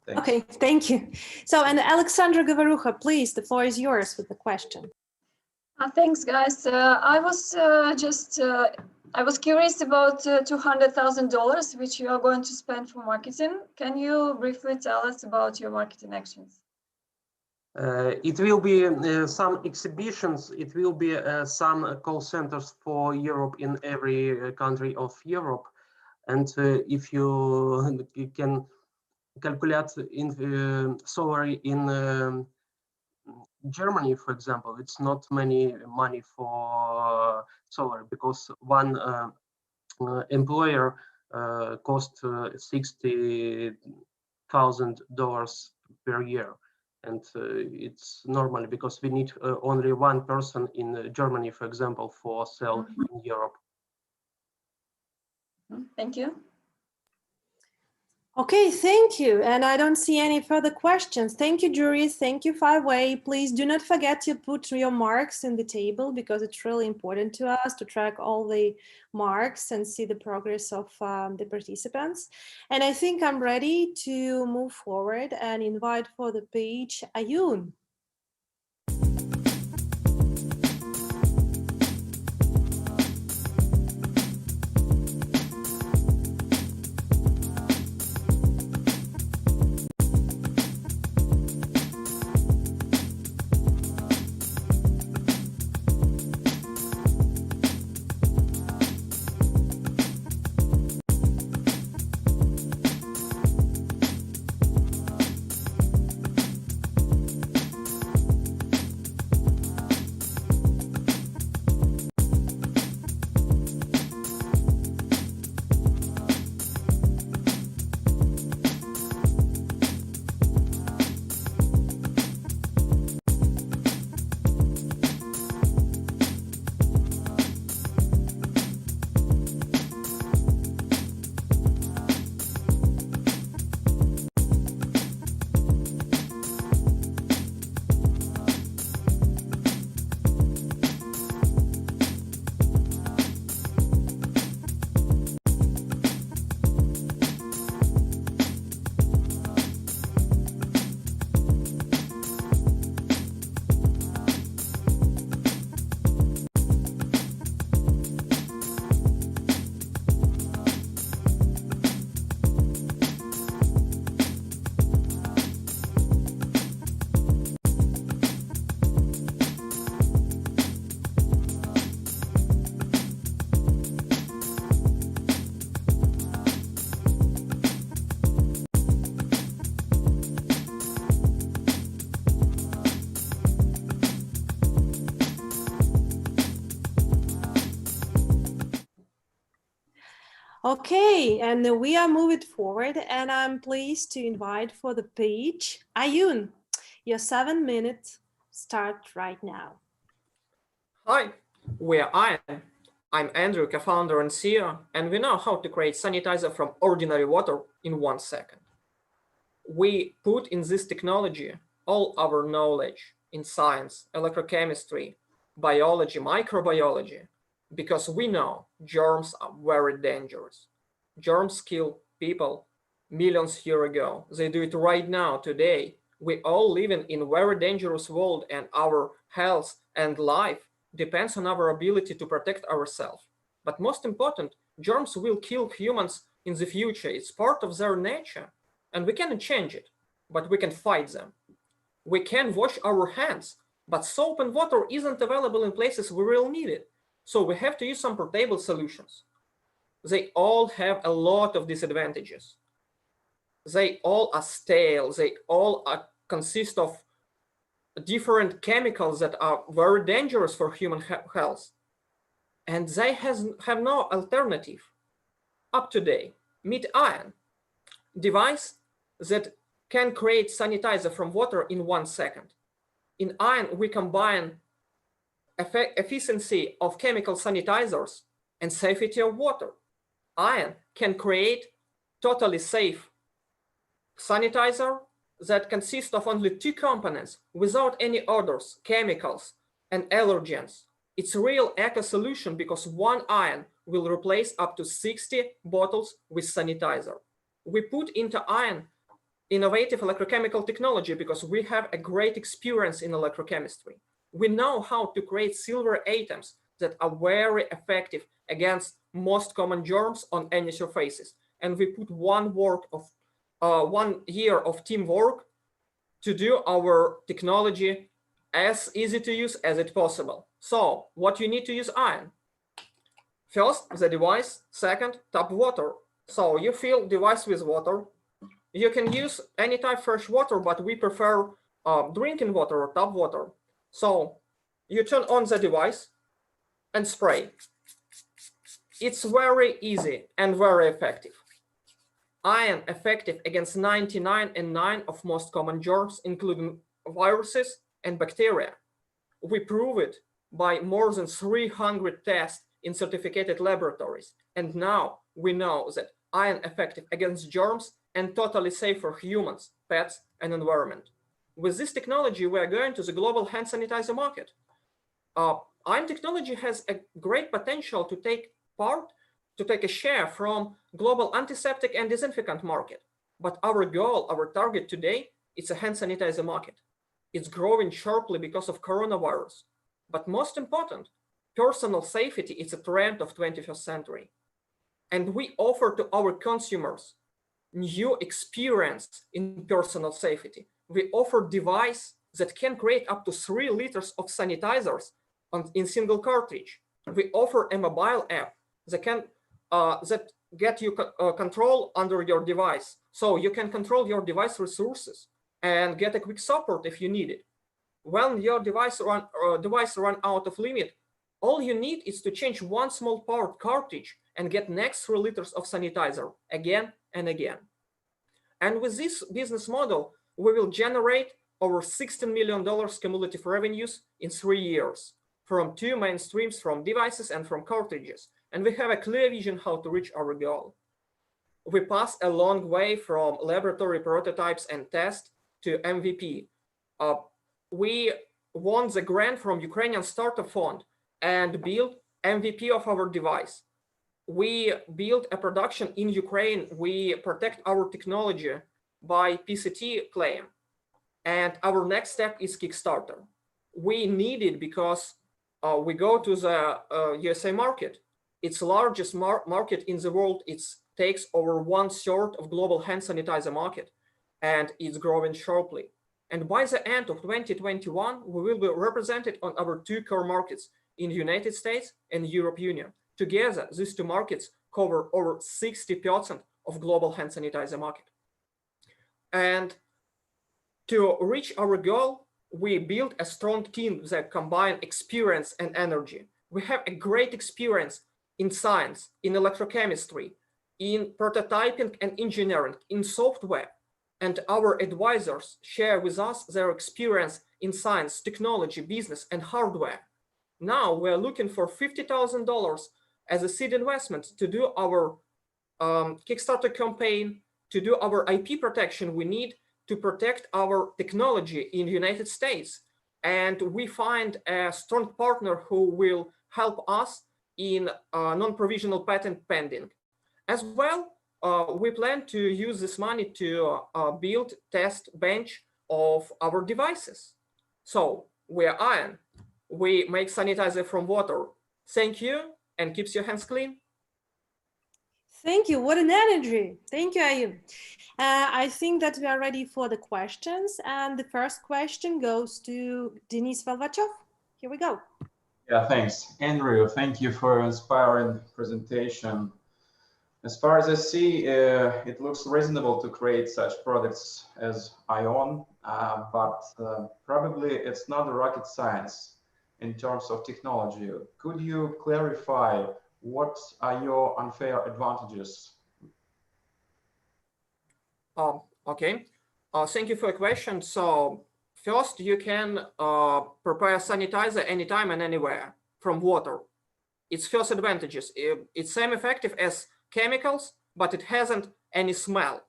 Thanks. Okay, thank you. So, and Alexandra Govarucha, please, the floor is yours with the question. Thanks, guys. I was just I was curious about $200,000 which you are going to spend for marketing. Can you briefly tell us about your marketing actions? It will be some exhibitions. It will be some call centers for Europe in every country of Europe. And if you can calculate in salary in Germany, for example, it's not many money for salary because one employer costs $60,000 per year. And it's normally because we need only one person in Germany, for example, for sale in Europe. Thank you. Okay, thank you. And I don't see any further questions. Thank you, juries. Thank you, Fiway. Please do not forget to put your marks in the table because it's really important to us to track all the marks and see the progress of the participants. And I think I'm ready to move forward and invite for the page Ioon. Okay, and we are moving forward, and I'm pleased to invite for the page Ioon. Your 7 minutes start right now. Hi, we are Ioon. I'm Andrew, co-founder and CEO, and we know how to create sanitizer from ordinary water in 1 second. We put in this technology all our knowledge in science, electrochemistry, biology, microbiology, because we know germs are very dangerous. Germs kill people millions years ago. They do it right now, today. We all live in a very dangerous world, and our health and life depends on our ability to protect ourselves. But most important, germs will kill humans in the future. It's part of their nature, and we cannot change it, but we can fight them. We can wash our hands, but soap and water isn't available in places we really need it. So we have to use some portable solutions. They all have a lot of disadvantages. They all are stale. They all consist of different chemicals that are very dangerous for human health. And they have no alternative. Up today, meet Ioon, device that can create sanitizer from water in 1 second. In Ioon, we combine efficiency of chemical sanitizers and safety of water. Ioon can create totally safe sanitizer that consists of only 2 components without any odors, chemicals, and allergens. It's a real eco solution because 1 Ioon will replace up to 60 bottles with sanitizer. We put into Ioon innovative electrochemical technology because we have a great experience in electrochemistry. We know how to create silver atoms that are very effective against most common germs on any surfaces. And we put 1 year of teamwork to do our technology as easy to use as it possible. So what you need to use Ioon? First, the device. Second, tap water. So you fill device with water. You can use any type fresh water, but we prefer drinking water or tap water. So you turn on the device and spray. It's very easy and very effective. Ioon effective against 99.9% of most common germs, including viruses and bacteria. We prove it by more than 300 tests in certificated laboratories. And now we know that Ioon effective against germs and totally safe for humans, pets, and environment. With this technology, we are going to the global hand sanitizer market. Ioon technology has a great potential to take a share from global antiseptic and disinfectant market. But our goal, our target today, it's a hand sanitizer market. It's growing sharply because of coronavirus. But most important, personal safety is a trend of 21st century. And we offer to our consumers new experience in personal safety. We offer device that can create up to 3 liters of sanitizers in single cartridge. We offer a mobile app that can get you control under your device. So you can control your device resources and get a quick support if you need it. When your device run out of limit, all you need is to change 1 small part cartridge and get next 3 liters of sanitizer again and again. And with this business model, we will generate over $16 million cumulative revenues in 3 years from 2 main streams, from devices and from cartridges. And we have a clear vision how to reach our goal. We passed a long way from laboratory prototypes and tests to MVP. We won the grant from Ukrainian Startup Fund and built MVP of our device. We built a production in Ukraine. We protect our technology by PCT claim. And our next step is Kickstarter. We need it because we go to the USA market. It's the largest market in the world. It takes over 1/3 of global hand sanitizer market, and it's growing sharply. And by the end of 2021, we will be represented on our 2 core markets in the United States and Europe Union. Together, these 2 markets cover over 60% of global hand sanitizer market. And to reach our goal, we built a strong team that combine experience and energy. We have a great experience in science, in electrochemistry, in prototyping and engineering, in software. And our advisors share with us their experience in science, technology, business, and hardware. Now we're looking for $50,000 as a seed investment to do our Kickstarter campaign, to do our IP protection we need to protect our technology in the United States. And we find a strong partner who will help us in non-provisional patent pending. As well, we plan to use this money to build test bench of our devices. So we're Ioon. We make sanitizer from water. Thank you, and keeps your hands clean. Thank you. What an energy. Thank you, Ioon. I think that we are ready for the questions. And the first question goes to Denis Velvachov. Here we go. Yeah, thanks. Andrew, thank you for an inspiring presentation. As far as I see, it looks reasonable to create such products as Ioon, but probably it's not a rocket science in terms of technology. Could you clarify what are your unfair advantages? Okay, thank you for your question. So first, you can prepare sanitizer anytime and anywhere from water. Its first advantages. It's same effective as chemicals, but it hasn't any smell.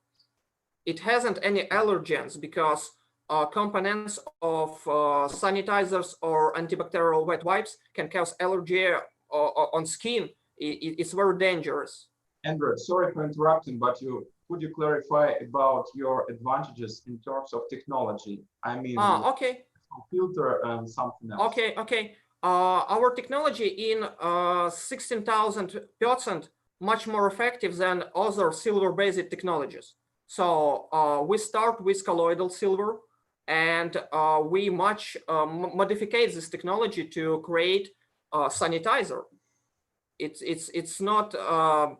It hasn't any allergens because components of sanitizers or antibacterial wet wipes can cause allergy on skin. It's very dangerous. Andrew, sorry for interrupting, but could you clarify about your advantages in terms of technology? I mean, okay. Filter and something else. Okay. our technology in 16,000% much more effective than other silver-based technologies. So we start with colloidal silver, and we modify this technology to create sanitizer. It's not 5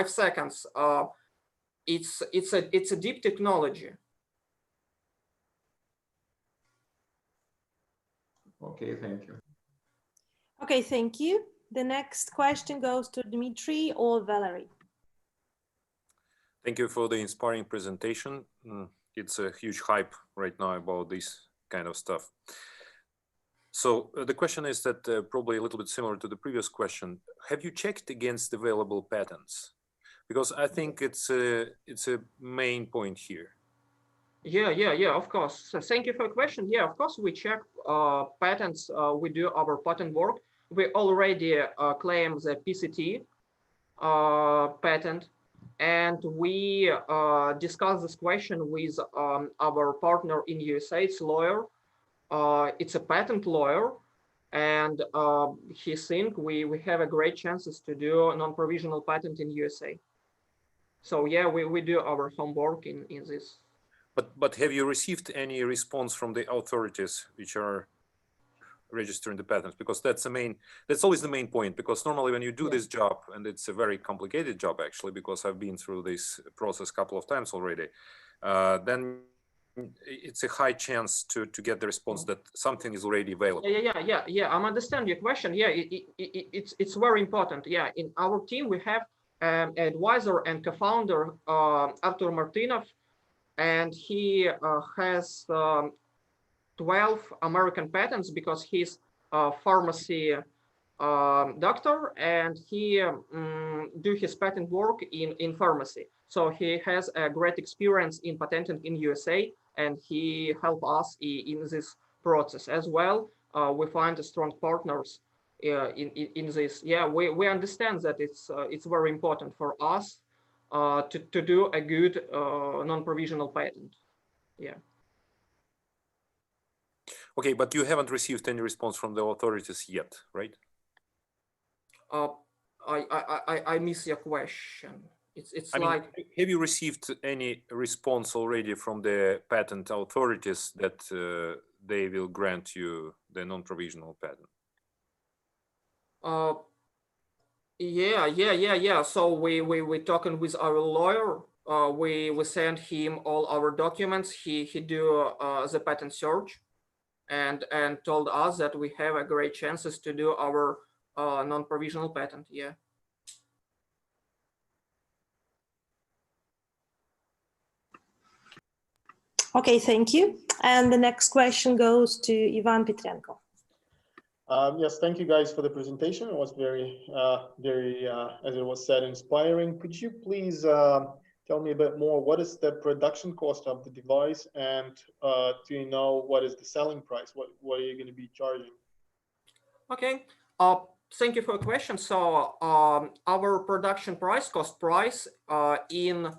seconds. It's a deep technology. Okay, thank you. Okay, thank you. The next question goes to Dmitry or Valerie. Thank you for the inspiring presentation. It's a huge hype right now about this kind of stuff. So the question is that probably a little bit similar to the previous question. Have you checked against available patents? Because I think it's a main point here. Yeah, of course. So thank you for the question. Yeah, of course, we check patents. We do our patent work. We already claim the PCT patent, and we discuss this question with our partner in USA. It's lawyer. It's a patent lawyer, and he think we have a great chances to do a non-provisional patent in USA. So yeah, we do our homework in this. But have you received any response from the authorities which are registering the patents? Because that's always the main point, because normally when you do this job, and it's a very complicated job actually, because I've been through this process a couple of times already, then it's a high chance to get the response that something is already available. Yeah. I understand your question. Yeah, it's very important. Yeah, in our team we have an advisor and co-founder, Artur Martinov, and he has 12 American patents because he's a pharmacy doctor, and he do his patent work in pharmacy. So he has a great experience in patenting in USA, and he helped us in this process as well. We find strong partners in this. Yeah, we understand that it's very important for us to do a good non-provisional patent. Yeah. Okay, but you haven't received any response from the authorities yet, right? I miss your question. It's I mean, like, have you received any response already from the patent authorities that they will grant you the non-provisional patent? Yeah. So we talking with our lawyer. We send him all our documents. He do the patent search, and told us that we have a great chances to do our non-provisional patent. Yeah. Okay, thank you. And the next question goes to Ivan Petrenko. Yes, thank you guys for the presentation. It was very, as it was said, inspiring. Could you please tell me a bit more? What is the production cost of the device, and do you know what is the selling price? What are you going to be charging? Okay. Thank you for the question. So our production cost price in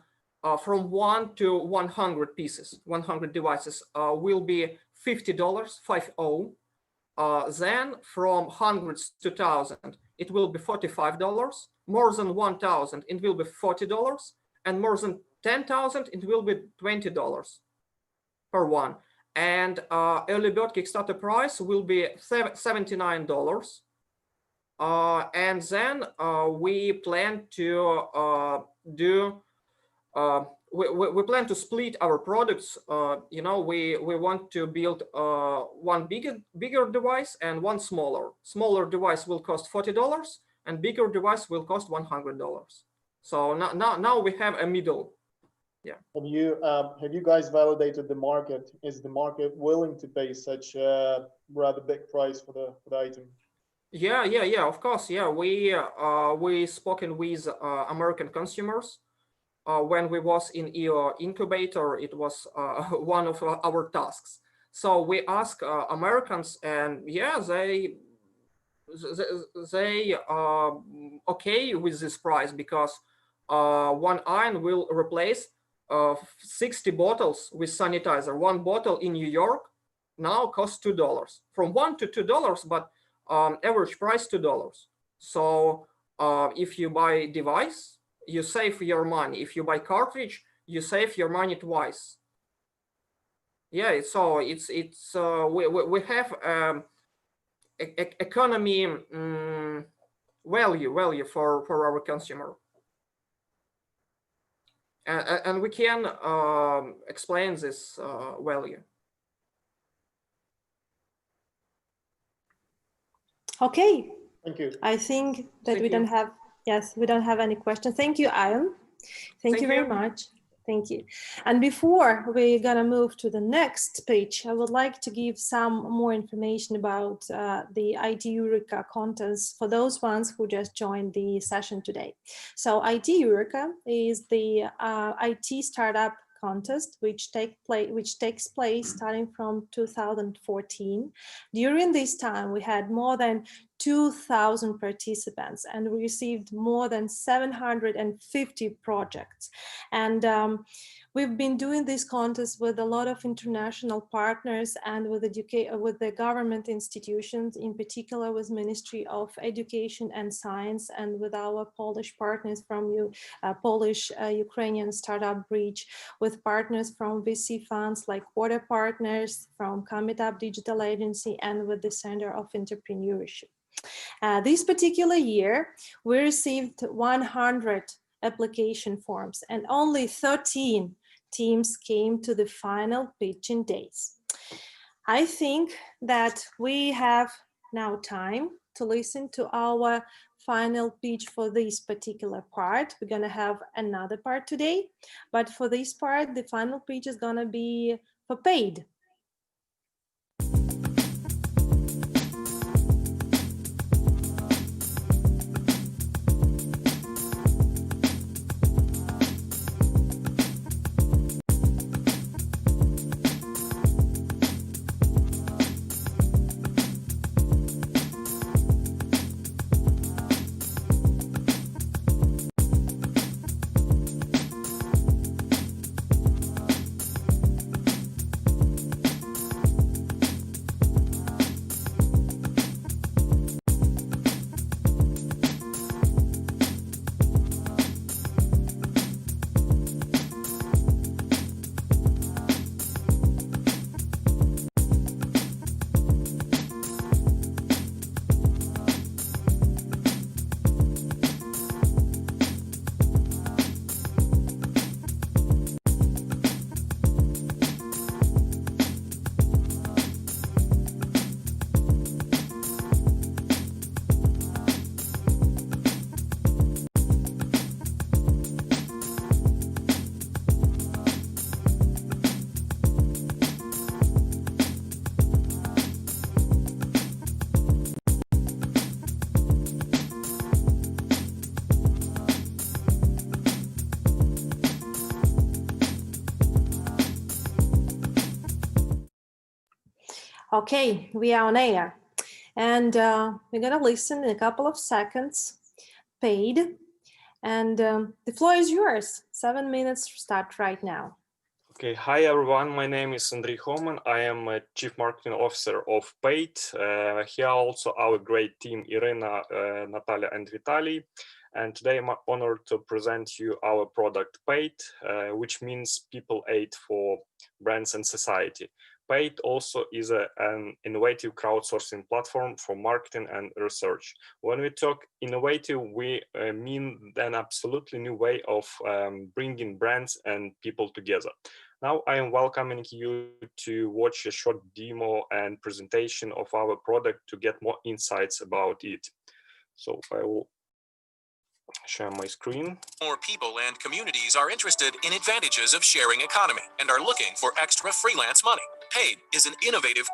from 1 to 100 pieces, 100 devices will be $50, 50. Then from hundreds to 1,000, it will be $45. More than 1,000, it will be $40, and more than 10,000, it will be $20 per one. And early bird Kickstarter price will be $79. And then we plan to we plan to split our products. We want to build one bigger device and one smaller. Smaller device will cost $40, and bigger device will cost $100. So now we have a middle. Yeah. Have you guys validated the market? Is the market willing to pay such a rather big price for the item? Yeah. Of course. Yeah, we spoken with American consumers. When we was in EO incubator, it was one of our tasks. So we ask Americans, and yeah, they okay with this price, because one Ioon will replace 60 bottles with sanitizer. One bottle in New York now costs $2, from $1 to $2, but average price $2. So if you buy device, you save your money. If you buy cartridge, you save your money twice. Yeah, so we have economy value for our consumer, and we can explain this value. Okay. Thank you. I think that Thank we don't you. have, yes, we don't have any questions. Thank you, Ioon. Thank you very you. much. Thank you. And before we're gonna move to the next page, I would like to give some more information about the IT Eureka contest for those ones who just joined the session today. So IT Eureka is the IT startup contest which takes place starting from 2014. During this time, we had more than 2,000 participants and we received more than 750 projects. And we've been doing this contest with a lot of international partners and with the government institutions, in particular with Ministry of Education and Science, and with our Polish partners from Polish-Ukrainian Startup Bridge, with partners from VC funds like Water Partners, from Commit-Up Digital Agency, and with the Center of Entrepreneurship. This particular year, we received 100 application forms and only 13 teams came to the final pitching days. I think that we have now time to listen to our final pitch for this particular part. We're gonna have another part today, but for this part, the final pitch is gonna be for P.AID. Okay, we are on air, and we're gonna listen in a couple of seconds. P.AID, and the floor is yours. 7 minutes start right now. Okay, hi everyone. My name is Andrei Homan. I am a Chief Marketing Officer of P.AID. Here are also our great team, Irina, Natalia, and Vitaly. And today I'm honored to present you our product P.AID, which means People Aid for Brands and Society. P.AID also is an innovative crowdsourcing platform for marketing and research. When we talk innovative, we mean an absolutely new way of bringing brands and people together. Now I am welcoming you to watch a short demo and presentation of our product to get more insights about it. So I will share my screen. More people and communities are interested in advantages of sharing economy and are looking for extra freelance money. P.AID is an innovative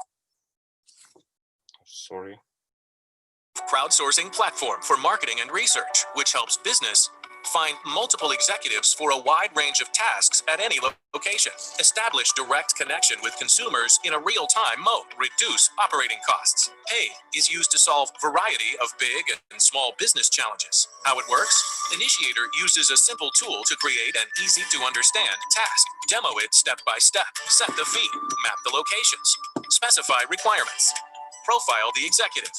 crowdsourcing platform for marketing and research, which helps business find multiple executives for a wide range of tasks at any location, establish direct connection with consumers in a real-time mode, reduce operating costs. P.AID is used to solve a variety of big and small business challenges. How it works? Initiator uses a simple tool to create an easy-to-understand task. Demo it step by step. Set the fee. Map the locations. Specify requirements. Profile the executive.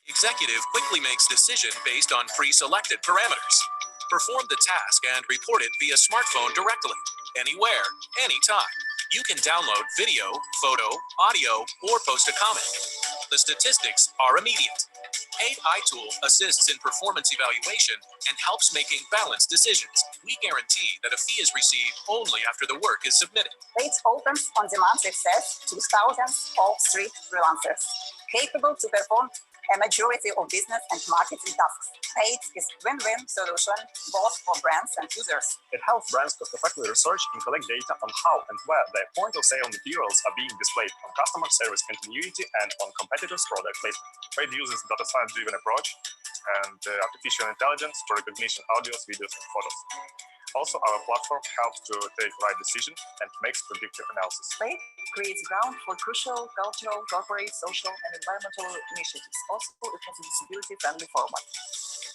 Executive quickly makes decision based on pre-selected parameters. Perform the task and report it via smartphone directly, anywhere, anytime. You can download video, photo, audio, or post a comment. The statistics are immediate. P.AID tool assists in performance evaluation and helps making balanced decisions. We guarantee that a fee is received only after the work is submitted. P.AID opens on-demand access to thousands of street freelancers, capable to perform a majority of business and marketing tasks. P.AID is a win-win solution both for brands and users. It helps brands cost-effectively research and collect data on how and where their point-of-sale materials are being displayed, on customer service continuity and on competitors' product placement. P.AID uses data science-driven approach and artificial intelligence for recognition audios, videos, and photos. Also, our platform helps to take right decision and makes predictive analysis. P.AID creates ground for crucial cultural, corporate, social, and environmental initiatives. Also, it has a disability-friendly format.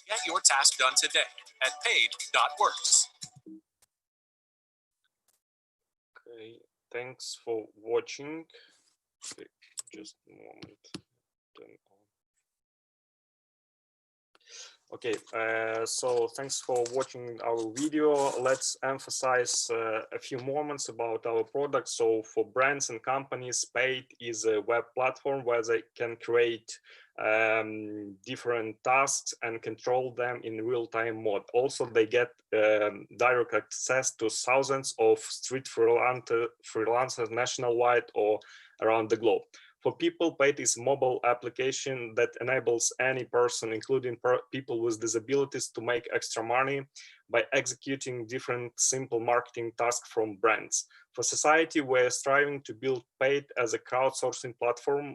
Get your task done today at P.AID.works. Okay, thanks for watching. Okay, just a moment. Okay, so thanks for watching our video. Let's emphasize a few moments about our product. So for brands and companies, P.AID is a web platform where they can create different tasks and control them in real-time mode. Also, they get direct access to thousands of street freelancers nationwide or around the globe. For people, P.AID is a mobile application that enables any person, including people with disabilities, to make extra money by executing different simple marketing tasks from brands. For society, we're striving to build P.AID as a crowdsourcing platform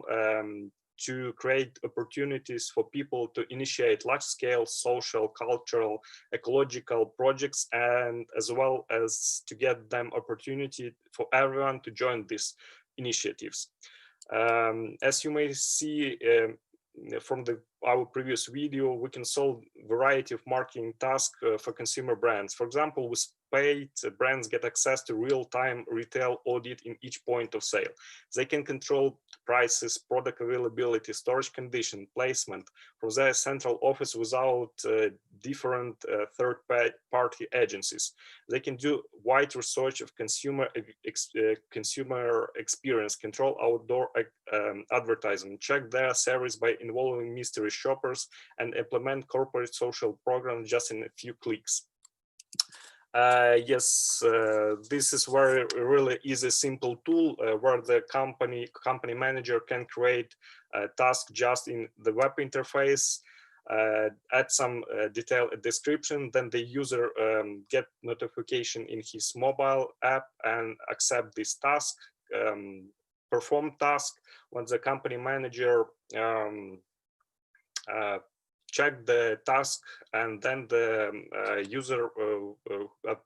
to create opportunities for people to initiate large-scale social, cultural, ecological projects, and as well as to get them opportunity for everyone to join these initiatives. As you may see from our previous video, we can solve a variety of marketing tasks for consumer brands. For example, with P.AID, brands get access to real-time retail audit in each point of sale. They can control prices, product availability, storage condition, placement from their central office without different third-party agencies. They can do wide research of consumer experience, control outdoor advertising, check their service by involving mystery shoppers, and implement corporate social programs just in a few clicks. Yes, this is where really is a simple tool where the company manager can create a task just in the web interface, add some detailed description, then the user get notification in his mobile app and accept this task, perform task. When the company manager check the task, and then the user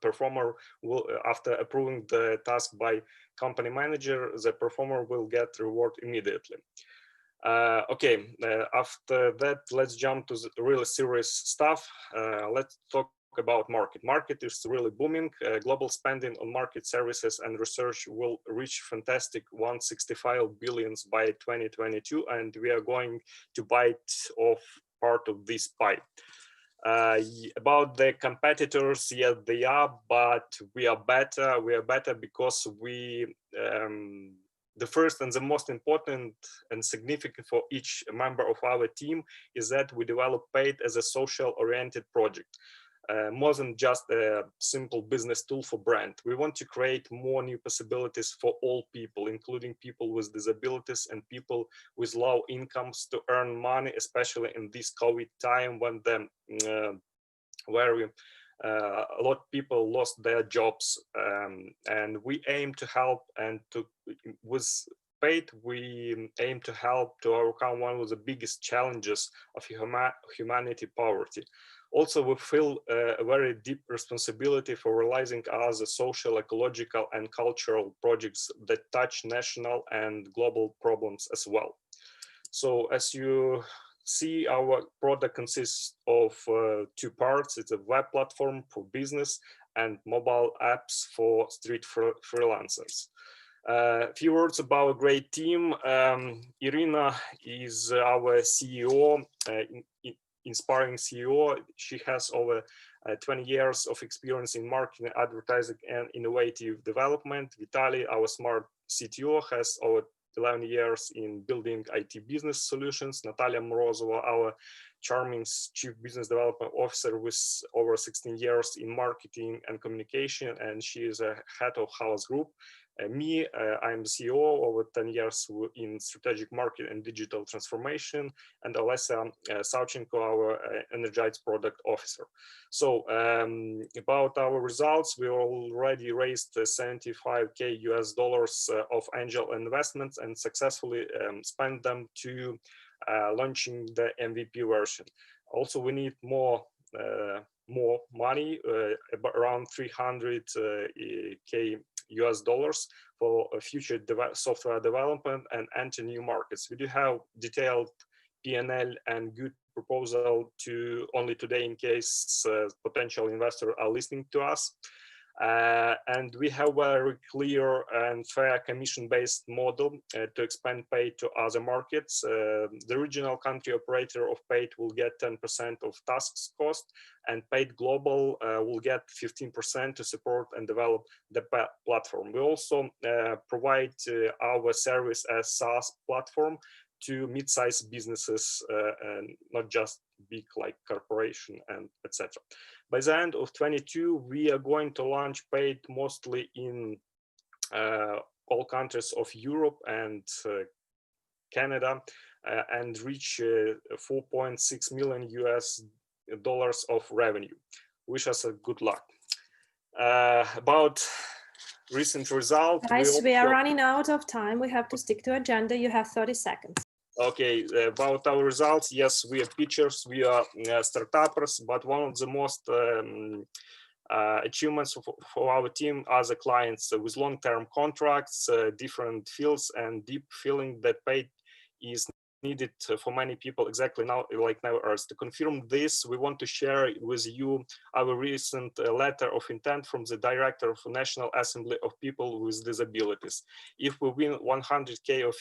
performer will, after approving the task by company manager, the performer will get reward immediately. Okay, after that, let's jump to the really serious stuff. Let's talk about market. Market is really booming. Global spending on market services and research will reach fantastic 165 billions by 2022, and we are going to bite off part of this pie. About the competitors, yes, they are, but we are better. We are better because we the first and the most important and significant for each member of our team is that we develop P.AID as a social-oriented project. More than just a simple business tool for brand. We want to create more new possibilities for all people, including people with disabilities and people with low incomes to earn money, especially in this COVID time when a lot of people lost their jobs. And we aim to help, and with P.AID, we aim to help to overcome one of the biggest challenges of humanity, poverty. Also, we feel a very deep responsibility for realizing other social, ecological, and cultural projects that touch national and global problems as well. So as you see, our product consists of two parts. It's a web platform for business and mobile apps for street freelancers. A few words about a great team. Irina is our CEO, inspiring CEO. She has over 20 years of experience in marketing, advertising, and innovative development. Vitaly, our smart CTO, has over 11 years in building IT business solutions. Natalia Morozova, our charming Chief Business Development Officer with over 16 years in marketing and communication, and she is a head of House Group. Me, I'm the CEO over 10 years in strategic market and digital transformation, and Olesa Savchenko, our Energized Product Officer. So about our results, we already raised $75K US of angel investments and successfully spent them to launching the MVP version. Also, we need more money, around 300K US dollars for future software development and enter new markets. We do have detailed P&L and good proposal to only today in case potential investors are listening to us. And we have a very clear and fair commission-based model to expand P.AID to other markets. The regional country operator of P.AID will get 10% of tasks cost, and P.AID Global will get 15% to support and develop the platform. We also provide our service as SaaS platform to mid-sized businesses and not just big like corporation and etc. By the end of 22, we are going to launch P.AID mostly in all countries of Europe and Canada and reach 4.6 million US dollars of revenue. Wish us a good luck. About recent results. Guys, we are running out of time. We have to stick to agenda. You have 30 seconds. Okay, about our results, yes, we are pitchers, we are startuppers, but one of the most achievements for our team are the clients with long-term contracts, different fields, and deep feeling that P.AID is needed for many people exactly now, like now. To confirm this, we want to share with you our recent letter of intent from the Director of National Assembly of People with Disabilities. If we win 100K of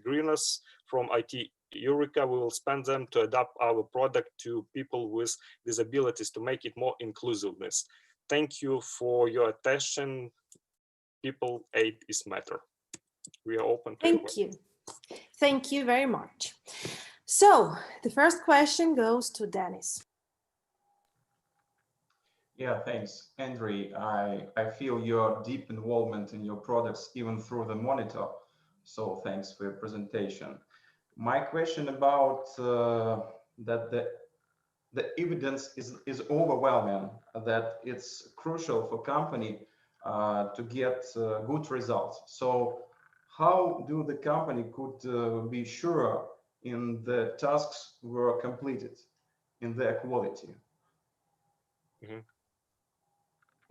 greeners from IT Eureka, we will spend them to adapt our product to people with disabilities to make it more inclusiveness. Thank you for your attention. People, P.AID is matter. We are open to Thank you. Thank you very much. So the first question goes to Dennis. Yeah, thanks, Andrew. I feel your deep involvement in your products even through the monitor. So thanks for your presentation. My question about that the evidence is overwhelming that it's crucial for company to get good results. So how do the company could be sure in the tasks were completed in their quality? Mm-hmm.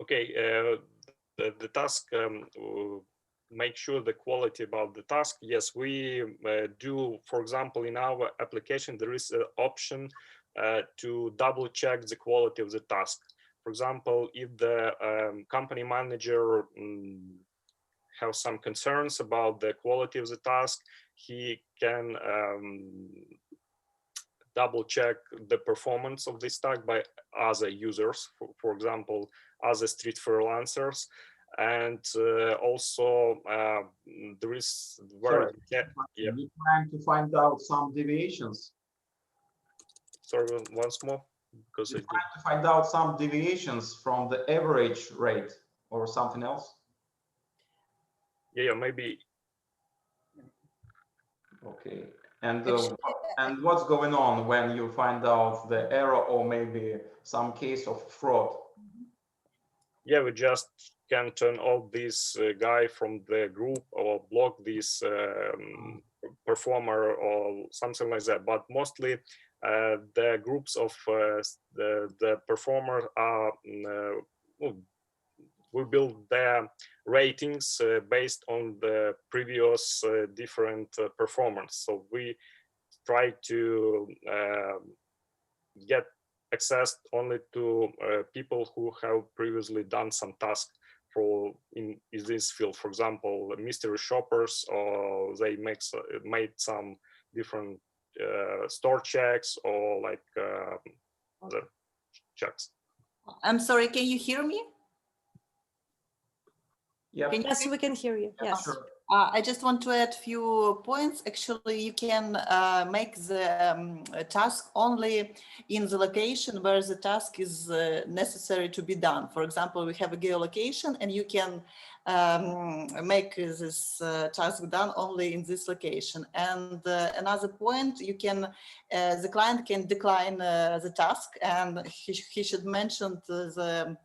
Okay, the task, make sure the quality about the task. Yes, we do, for example, in our application, there is an option to double check the quality of the task. For example, if the company manager have some concerns about the quality of the task, he can double check the performance of this task by other users, for example, other street freelancers. And also there is very We're trying to find out some deviations. Sorry, once more, because we're trying to find out some deviations from the average rate or something else. Yeah, maybe. Okay, and what's going on when you find out the error or maybe some case of fraud? Yeah, we just can turn off this guy from the group or block this performer or something like that. But mostly the groups of the performer are we build their ratings based on the previous different performance. So we try to get access only to people who have previously done some task in this field. For example, mystery shoppers, or they made some different store checks or like other checks. I'm sorry, can you hear me? Yeah. Yes, we can hear you. Yes. Sure. I just want to add a few points. Actually, you can make the task only in the location where the task is necessary to be done. For example, we have a geolocation and you can make this task done only in this location. And another point, you can, the client can decline the task, and he should mention the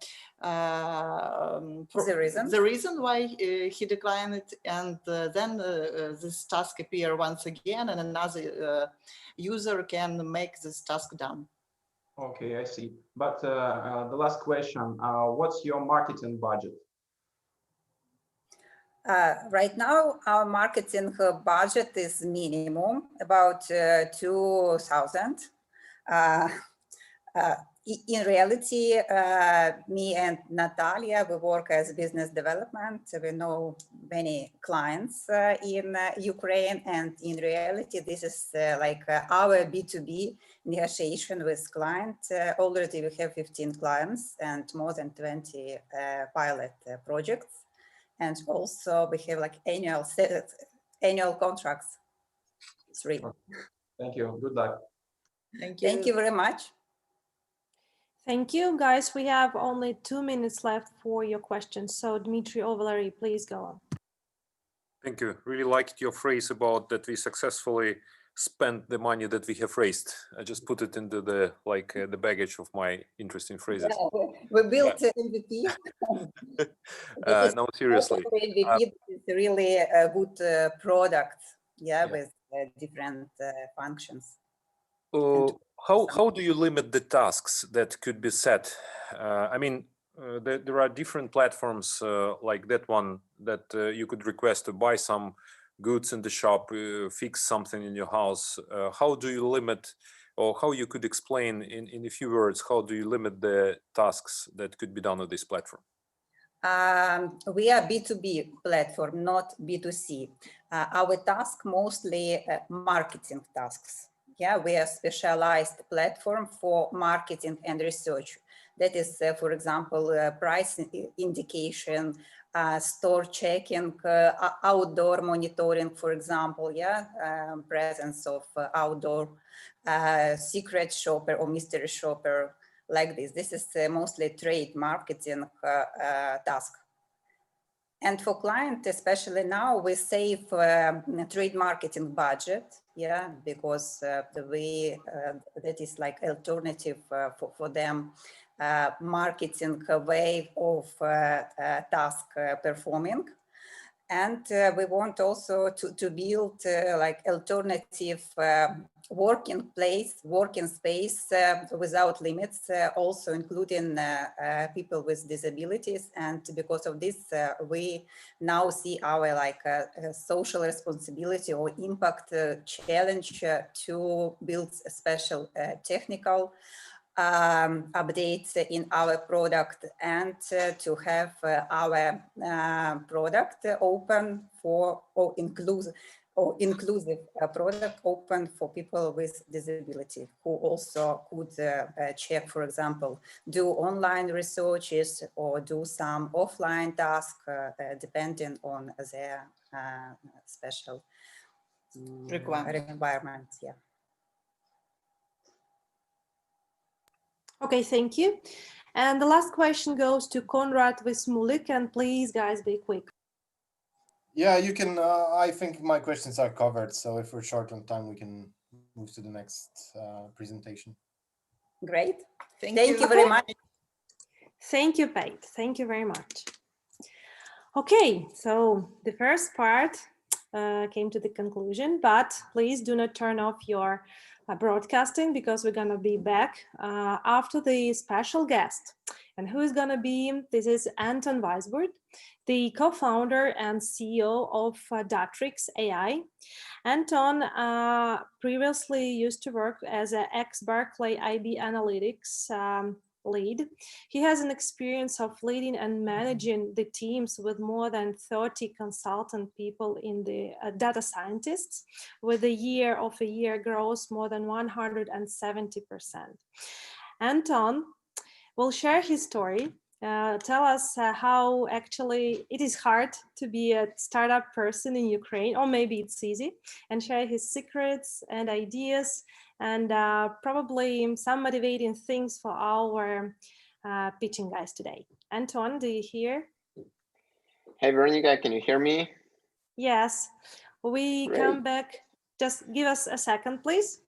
reason why he declined it, and then this task appear once again, and another user can make this task done. Okay, I see. But the last question, what's your marketing budget? Right now, our marketing budget is minimum, about 2,000. In reality, me and Natalia, we work as business development. We know many clients in Ukraine, and in reality, this is like our B2B negotiation with clients. Already we have 15 clients and more than 20 pilot projects. And also we have like annual contracts. 3. Thank you. Good luck. Thank you. Thank you very much. Thank you, guys. We have only 2 minutes left for your questions. So Dmitry or Valery, please go on. Thank you. Really liked your phrase about that we successfully spent the money that we have raised. I just put it into the the baggage of my interesting phrases. Yeah, we built MVP. No, seriously. MVP is really a good product, with different functions. How do you limit the tasks that could be set? I mean, there are different platforms like that one that you could request to buy some goods in the shop, fix something in your house. How do you limit, or how you could explain in a few words, how do you limit the tasks that could be done on this platform? We are B2B platform, not B2C. Our task mostly marketing tasks. Yeah, we are specialized platform for marketing and research. That is, for example, price indication, store checking, outdoor monitoring, for example, presence of outdoor secret shopper or mystery shopper like this. This is mostly trade marketing task. And for client, especially now, we save trade marketing budget, because the way that is like alternative for them, marketing way of task performing. And we want also to build like alternative working space without limits, also including people with disabilities. And because of this, we now see our social responsibility or impact challenge to build a special technical updates in our product, and to have our product open for inclusive product open for people with disability who also could check, for example, do online researches or do some offline tasks depending on their special requirements. Yeah. Okay, thank you. And the last question goes to Konrad Vismulik, and please, guys, be quick. Yeah, you can. I think my questions are covered. So if we're short on time, we can move to the next presentation. Great. Thank you very much. Thank you, P.AID. Thank you very much. Okay, so the first part came to the conclusion, but please do not turn off your broadcasting, because we're going to be back after the special guest. And who is going to be? This is Anton Vaisburd, the co-founder and CEO of Datrics AI. Anton previously used to work as an ex-Berkeley IB Analytics lead. He has an experience of leading and managing the teams with more than 30 consultant people in the data scientists, with a year-over-year growth more than 170%. Anton will share his story, tell us how actually it is hard to be a startup person in Ukraine, or maybe it's easy, and share his secrets and ideas, and probably some motivating things for our pitching guys today. Anton, do you hear? Hey, Veronica, can you hear me? Yes, we Great. come back. Just give us a second, please.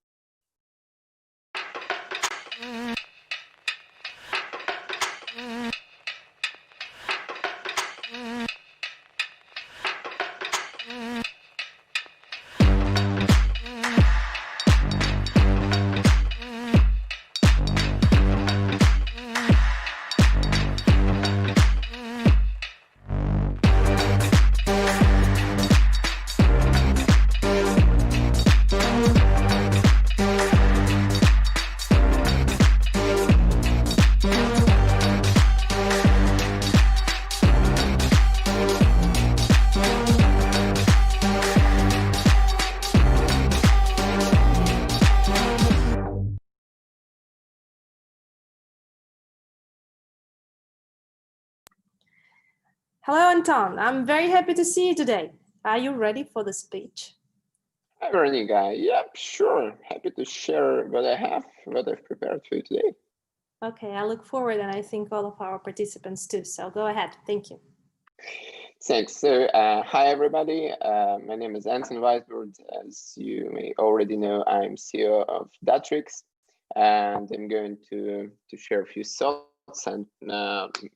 Hello, Anton. I'm very happy to see you today. Are you ready for the speech? Hi, Veronica. Yep, sure. Happy to share what I've prepared for you today. Okay, I look forward, and I think all of our participants too. So go ahead. Thank you. Thanks. So, hi, everybody. My name is Anton Vaisburd. As you may already know, I'm CEO of Datrics, and I'm going to share a few thoughts and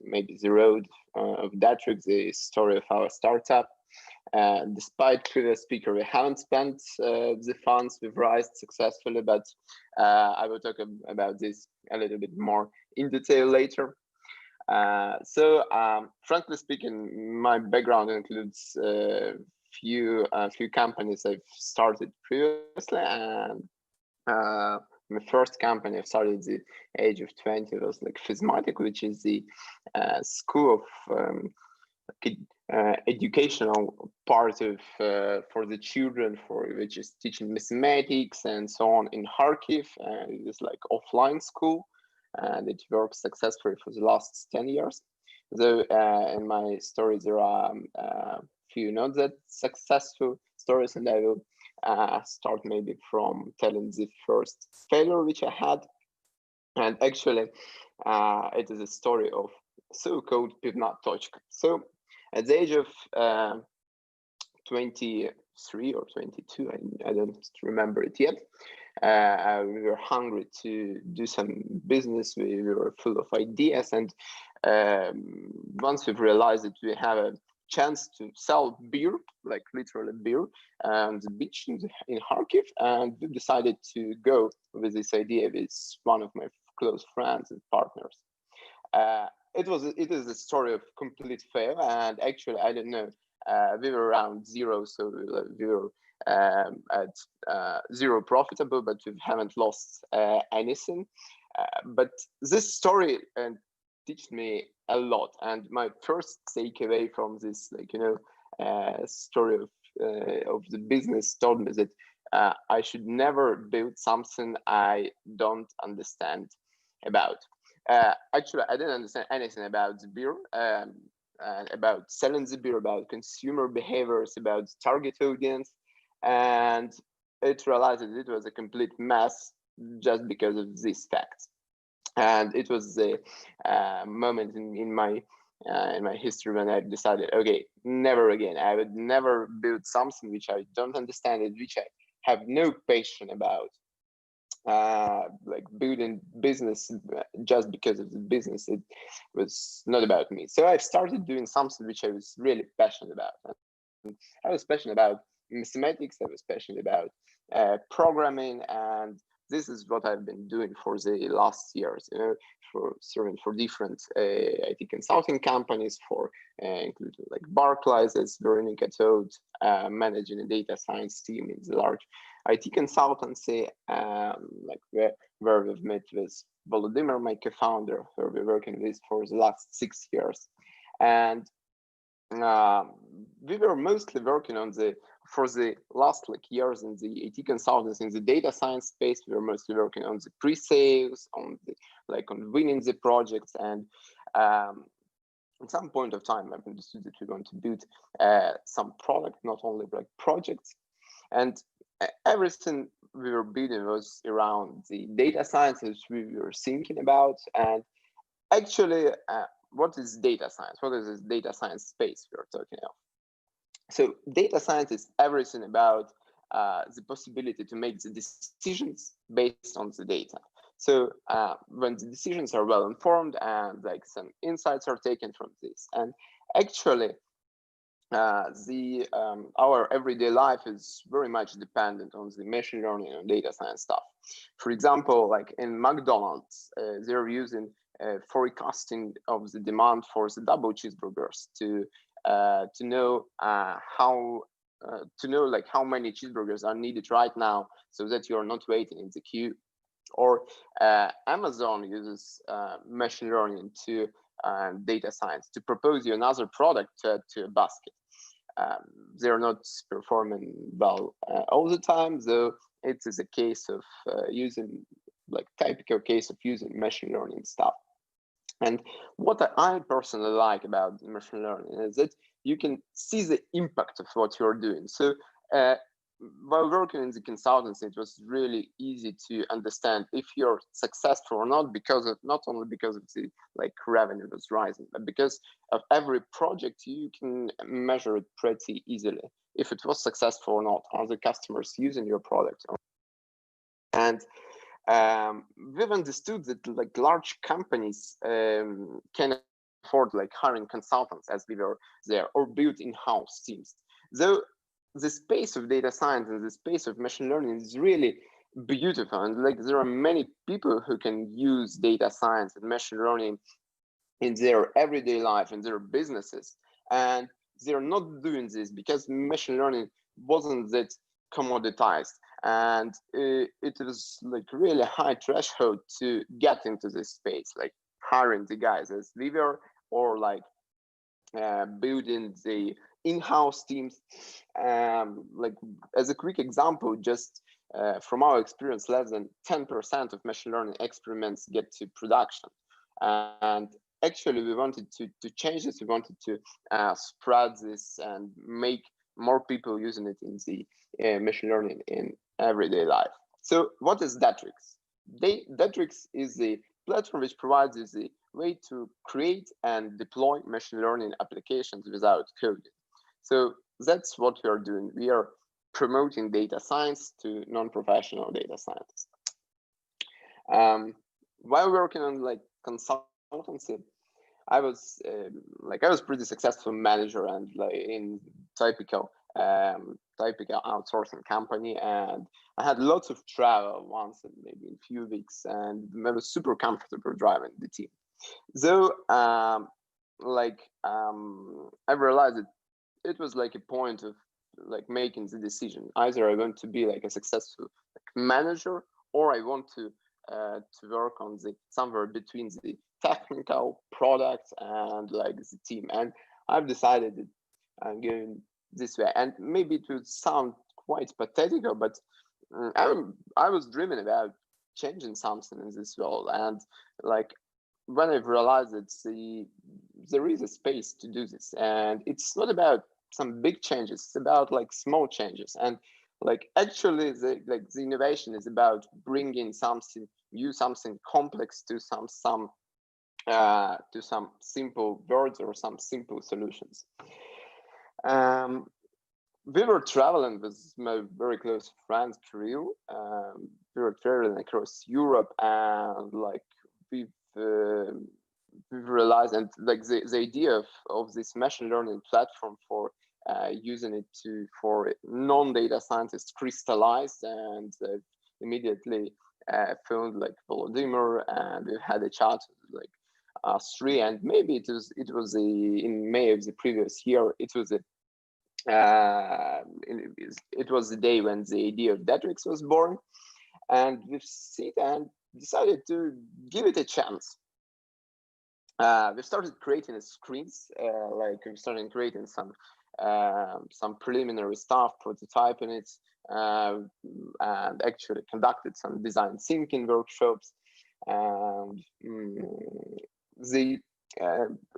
maybe the road of Datrics, the story of our startup. Despite previous speaker, we haven't spent the funds we've raised successfully, but I will talk about this a little bit more in detail later. Frankly speaking, my background includes few companies I've started previously, and my first company I started at the age of 20 was like charismatic, which is the school of educational part of for the children, which is teaching mathematics and so on in Kharkiv. It is like offline school, and it works successfully for the last 10 years. Though in my story there are few not that successful stories, and I will start maybe from telling the first failure which I had. And actually it is a story of so-called pivnat точка. So at the age of 23 or 22, I don't remember it yet, we were hungry to do some business. We were full of ideas, and once we've realized that we have a chance to sell beer, like literally beer, on the beach in Kharkiv, and we decided to go with this idea with one of my close friends and partners. It is a story of complete fail, and actually I don't know, we were around zero, so we were at zero profitable, but we haven't lost anything. But this story teach me a lot, and my first takeaway from this, like, you know, story of the business told me that I should never build something I don't understand about. Actually, I didn't understand anything about the beer, about selling the beer, about consumer behaviors, about target audience, and it realized that it was a complete mess just because of these facts. And it was the moment in my history when I decided, okay, never again. I would never build something which I don't understand, and which I have no passion about. Like building business just because of the business, it was not about me. So I started doing something which I was really passionate about. And I was passionate about mathematics. I was passionate about programming, and this is what I've been doing for the last years. You know, for serving for different IT consulting companies, for including like Barclays, as Veronica told, managing a data science team in the large IT consultancy, like where we've met with Volodymyr, my co-founder, who we're working with for the last 6 years. And we were mostly working on for the last years in the IT consultants in the data science space. We were mostly working on the pre-sales, on winning the projects, and at some point of time, I've understood that we want to build some product, not only projects, and everything we were building was around the data science which we were thinking about. And actually, what is data science? What is this data science space we're talking about? So data science is everything about the possibility to make the decisions based on the data. So when the decisions are well informed and some insights are taken from this, and actually our everyday life is very much dependent on the machine learning and data science stuff. For example, in McDonald's, they're using forecasting of the demand for the double cheeseburgers to know how many cheeseburgers are needed right now, so that you're not waiting in the queue. Or Amazon uses machine learning to data science to propose you another product to a basket. They're not performing well all the time, though it is a case of typical case of using machine learning stuff. And what I personally like about machine learning is that you can see the impact of what you're doing. So while working in the consultancy, it was really easy to understand if you're successful or not, not only because of the revenue was rising, but because of every project you can measure it pretty easily. If it was successful or not, are the customers using your product? And we've understood that large companies can afford hiring consultants, as we were there, or build in-house teams. Though the space of data science and the space of machine learning is really beautiful, and there are many people who can use data science and machine learning in their everyday life, in their businesses, and they're not doing this because machine learning wasn't that commoditized, and it was really high threshold to get into this space, hiring the guys as we were, or building the in-house teams. As a quick example, just from our experience, less than 10% of machine learning experiments get to production. And actually, we wanted to change this. We wanted to spread this and make more people using it in the machine learning in everyday life. So what is Datrics? Datrics is the platform which provides us the way to create and deploy machine learning applications without coding. So that's what we are doing. We are promoting data science to non-professional data scientists. While working on consultancy, I was pretty successful manager and in typical outsourcing company, and I had lots of travel once and maybe in a few weeks, and I was super comfortable driving the team. Though I realized that it was a point of making the decision. Either I want to be a successful manager, or I want to work on somewhere between the technical product and the team. And I've decided that I'm going this way. And maybe it would sound quite pathetic, but I was dreaming about changing something in this world. And when I've realized that there is a space to do this, and it's not about some big changes, it's about small changes. And actually the innovation is about bringing something new, something complex to some simple words or some simple solutions. We were traveling with my very close friend Kirill. We were traveling across Europe, and we've realized, and the idea of this machine learning platform for using it for non-data scientists crystallized, and immediately phoned Volodymyr, and we had a chat with us three, and maybe it was in May of the previous year. It was a it was the day when the idea of Datrics was born, and we've seen and decided to give it a chance. We started creating screens, like we started creating some preliminary stuff, prototyping it, and actually conducted some design thinking workshops. And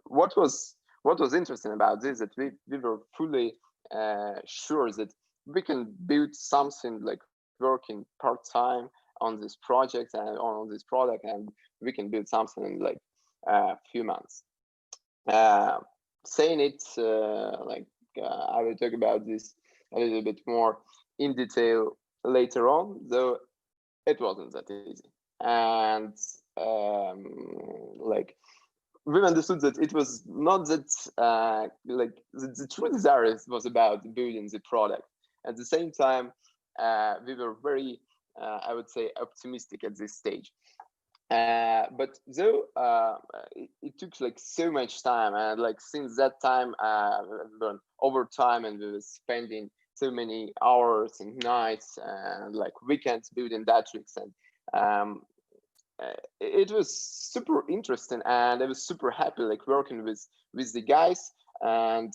what was interesting about this, that we were fully sure that we can build something like working part-time on this project and on this product, and we can build something in like a few months. Saying it, I will talk about this a little bit more in detail later on, though it wasn't that easy. And we understood that it was not that the true desire was about building the product. At the same time, we were very, I would say, optimistic at this stage. But though it took like so much time, and like since that time, over time, and we were spending so many hours and nights and like weekends building Datrics, and it was super interesting, and I was super happy like working with the guys. And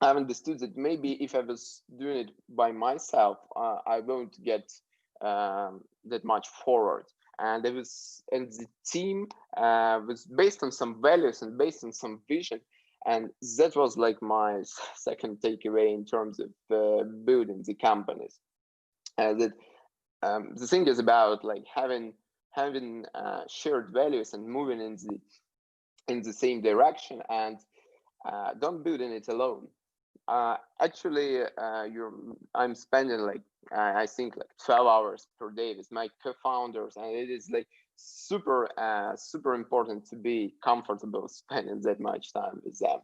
I understood that maybe if I was doing it by myself, I won't get that much forward. And the team was based on some values and based on some vision, and that was like my second takeaway in terms of building the companies. The thing is about like having shared values and moving in the same direction, and don't building it alone. Actually, I'm spending like I think like 12 hours per day with my co-founders, and it is like super important to be comfortable spending that much time with them.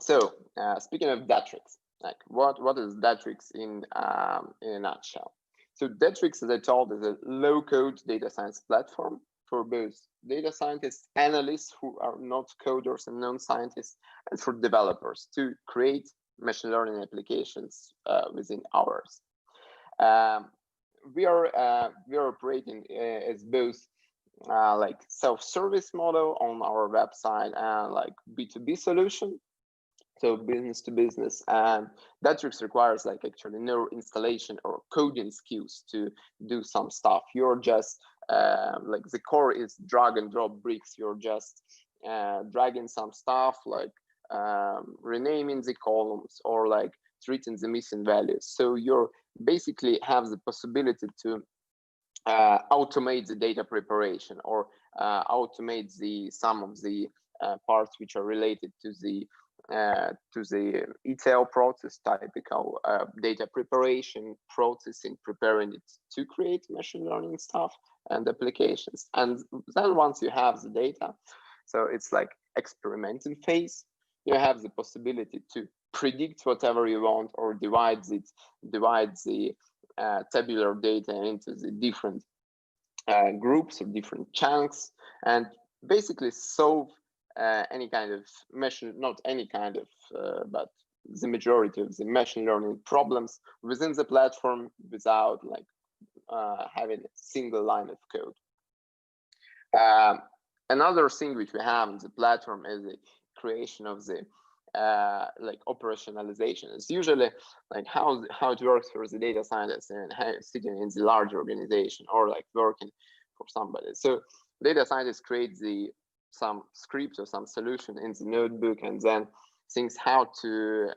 So speaking of Datrics, like what is Datrics in a nutshell? So Datrics, as I told, is a low-code data science platform for both data scientists, analysts who are not coders and non-scientists, and for developers to create machine learning applications within hours. We are operating as both like self-service model on our website and like B2B solution, so business to business. And Datrics requires like actually no installation or coding skills to do some stuff. You're just like the core is drag and drop bricks. You're just dragging some stuff like renaming the columns or like treating the missing values. So you're basically have the possibility to automate the data preparation or automate some of the parts which are related to the ETL process, typical data preparation process in preparing it to create machine learning stuff and applications. And then once you have the data, so it's like experimenting phase, you have the possibility to predict whatever you want or divide the tabular data into the different groups or different chunks, and basically solve any kind of not any kind of, but the majority of the machine learning problems within the platform without like having a single line of code. Another thing which we have in the platform is the creation of the like operationalization. It's usually like how it works for the data scientist and sitting in the large organization or like working for somebody. So data scientists create some script or some solution in the notebook, and then thinks how to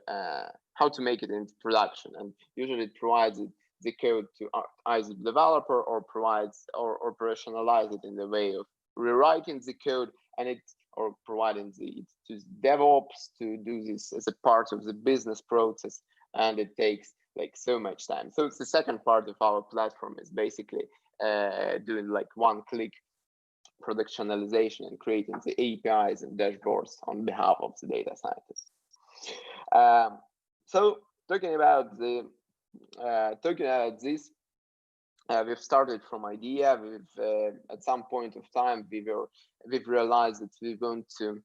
make it into production, and usually it provides the code to either the developer or provides or operationalize it in the way of rewriting the code and or providing it to DevOps to do this as a part of the business process, and it takes like so much time. So it's the second part of our platform is basically doing like one-click productionalization and creating the APIs and dashboards on behalf of the data scientists. So talking about this, we've started from idea. We've at some point of time we've realized that we want to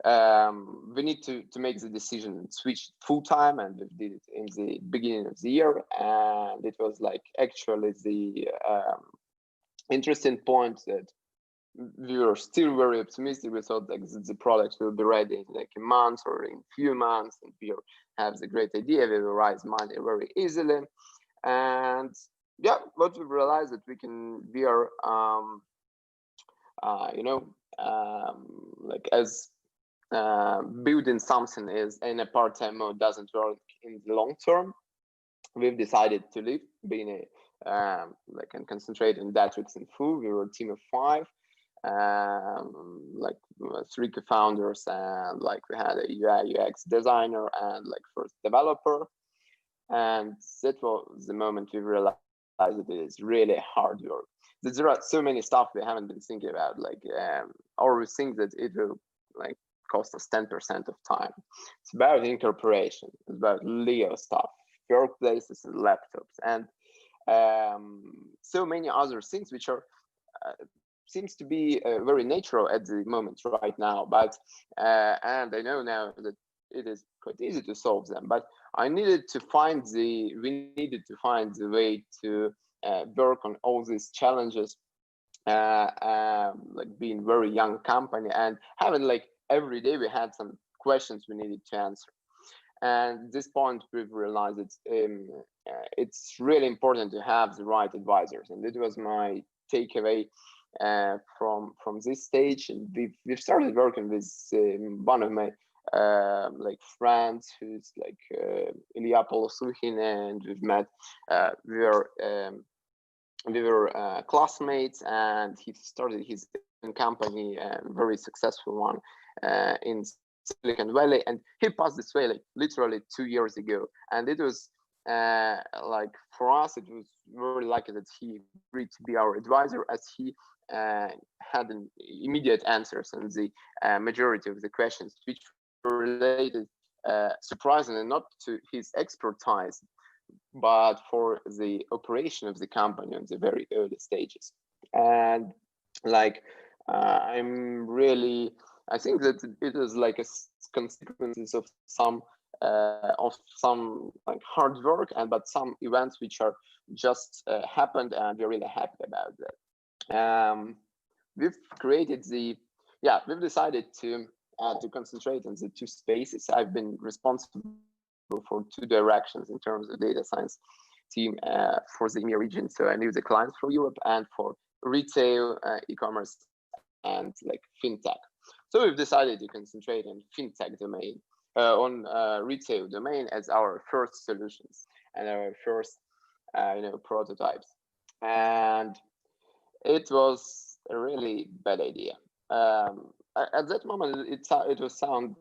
we need to make the decision and switch full time, and we did it in the beginning of the year. And it was like actually the interesting point that we were still very optimistic. We thought like the product will be ready in like a month or in a few months, and we have the great idea. We will raise money very easily. And yeah, what we realized that we are like as building something is in a part-time mode doesn't work in the long term. We've decided to leave, being a like and concentrate on Datrics and full. We were a team of 5, like 3 co-founders, and like we had a UI UX designer and like first developer. And that was the moment we realized that it is really hard work. There are so many stuff we haven't been thinking about, like or we think that it will like cost us 10% of time. It's about incorporation, it's about legal stuff, workplaces and laptops, and so many other things which are seems to be very natural at the moment right now. But and I know now that it is quite easy to solve them, but we needed to find the way to work on all these challenges, like being very young company and having like every day we had some questions we needed to answer. And at this point we've realized it's really important to have the right advisors, and it was my takeaway from this stage. And we've started working with one of my like friends who's like Ilya Polosuhin, and we've met. We were classmates, and he started his own company, a very successful one in Silicon Valley, and he passed this way like literally 2 years ago. And it was like for us, it was very lucky that he agreed to be our advisor, as he had an immediate answers on the majority of the questions, which were related surprisingly not to his expertise, but for the operation of the company on the very early stages. And like I think that it is like a consequences of some like hard work, but some events which are just happened, and we're really happy about that. We've decided to concentrate on the 2 spaces. I've been responsible for 2 directions in terms of data science team for the EMEA region. So I knew the clients for Europe and for retail, e-commerce, and like fintech. So we've decided to concentrate on fintech domain, on retail domain as our first solutions and our first prototypes. And it was a really bad idea. At that moment, it was sounds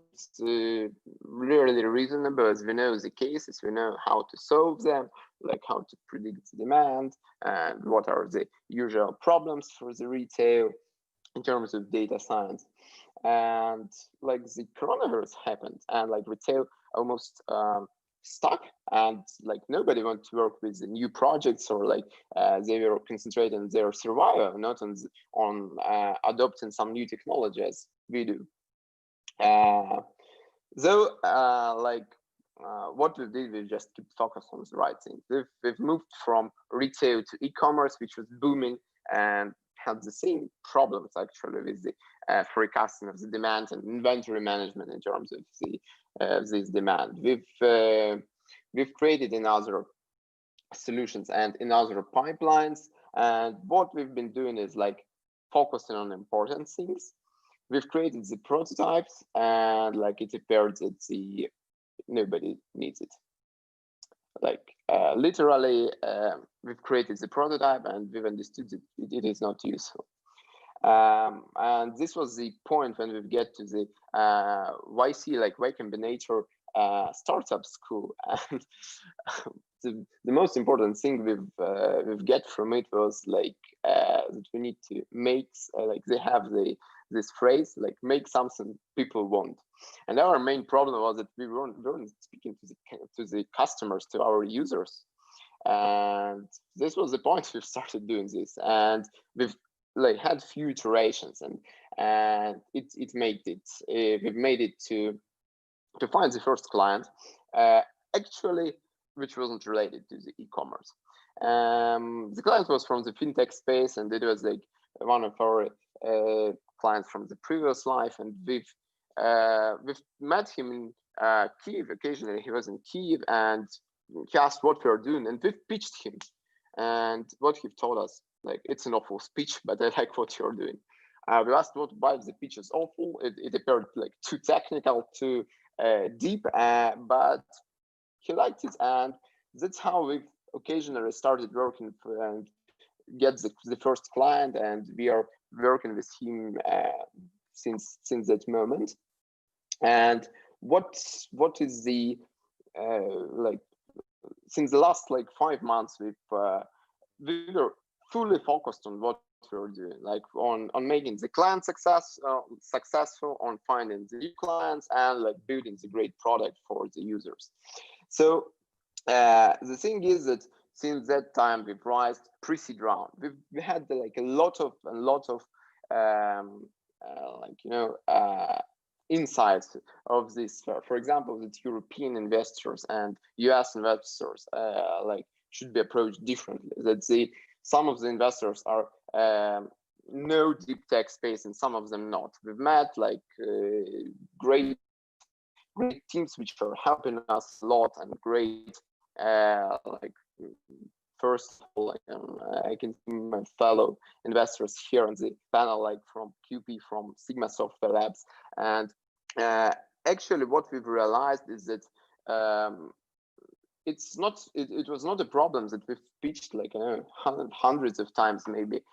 really reasonable, as we know the cases, we know how to solve them, like how to predict the demand and what are the usual problems for the retail in terms of data science. And like the coronavirus happened, and like retail almost stuck, and like nobody wanted to work with the new projects, or like they were concentrating on their survival, not on adopting some new technology as we do. What we did, we just keep focused on the right thing. We've moved from retail to e-commerce, which was booming and had the same problems actually with the forecasting of the demand and inventory management in terms of this demand. We've created another solutions and in other pipelines, and what we've been doing is like focusing on important things. We've created the prototypes, and like it appeared that nobody needs it. Like literally, we've created the prototype and we've understood that it is not useful. And this was the point when we get to the YC, like Y Combinator startup school. And the most important thing we've get from it was like that we need to make like they have this phrase like make something people want. And our main problem was that we weren't speaking to the customers, to our users. And this was the point we started doing this, and we've like had few iterations, and we've made it to find the first client, actually, which wasn't related to the e-commerce. The client was from the fintech space, and it was like one of our clients from the previous life, and we've met him in Kyiv. Occasionally, he was in Kyiv, and he asked what we are doing, and we've pitched him. And what he told us, like, it's an awful speech, but I like what you're doing. We asked why the pitch is awful. It appeared like too technical, too deep, but he liked it, and that's how we've occasionally started working and get the first client, and we are working with him since that moment. And what is the like, since the last like 5 months, we were fully focused on what we were doing, like on making the client successful, on finding the new clients, and like building the great product for the users. So the thing is that since that time we've raised pre-seed round. We had like a lot of like, you know, insights of this. For example, that European investors and US investors like should be approached differently. That some of the investors are know deep tech space and some of them not. We've met like great teams which are helping us a lot, and great like, first of all, like, I can see my fellow investors here on the panel, like from QP, from Sigma Software Labs. And actually what we've realized is that it was not a problem that we've pitched like, you know, hundreds of times maybe.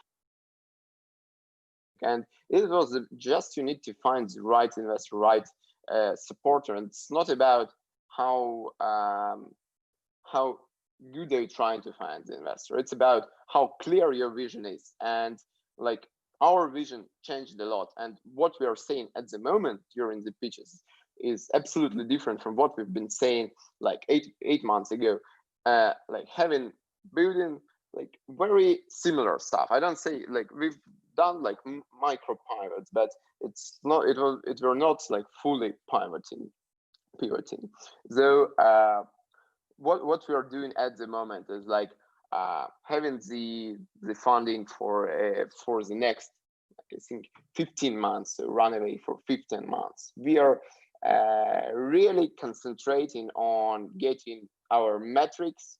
And it was just, you need to find the right investor, right supporter. And it's not about how good are you trying to find the investor. It's about how clear your vision is. And like, our vision changed a lot. And what we are saying at the moment during the pitches is absolutely different from what we've been saying like eight months ago. Like building like very similar stuff. I don't say like we've done like micro pivots, but it were not like fully pivoting. So what we are doing at the moment is like having the funding for the next, I think, 15 months, so runway for 15 months. We are really concentrating on getting our metrics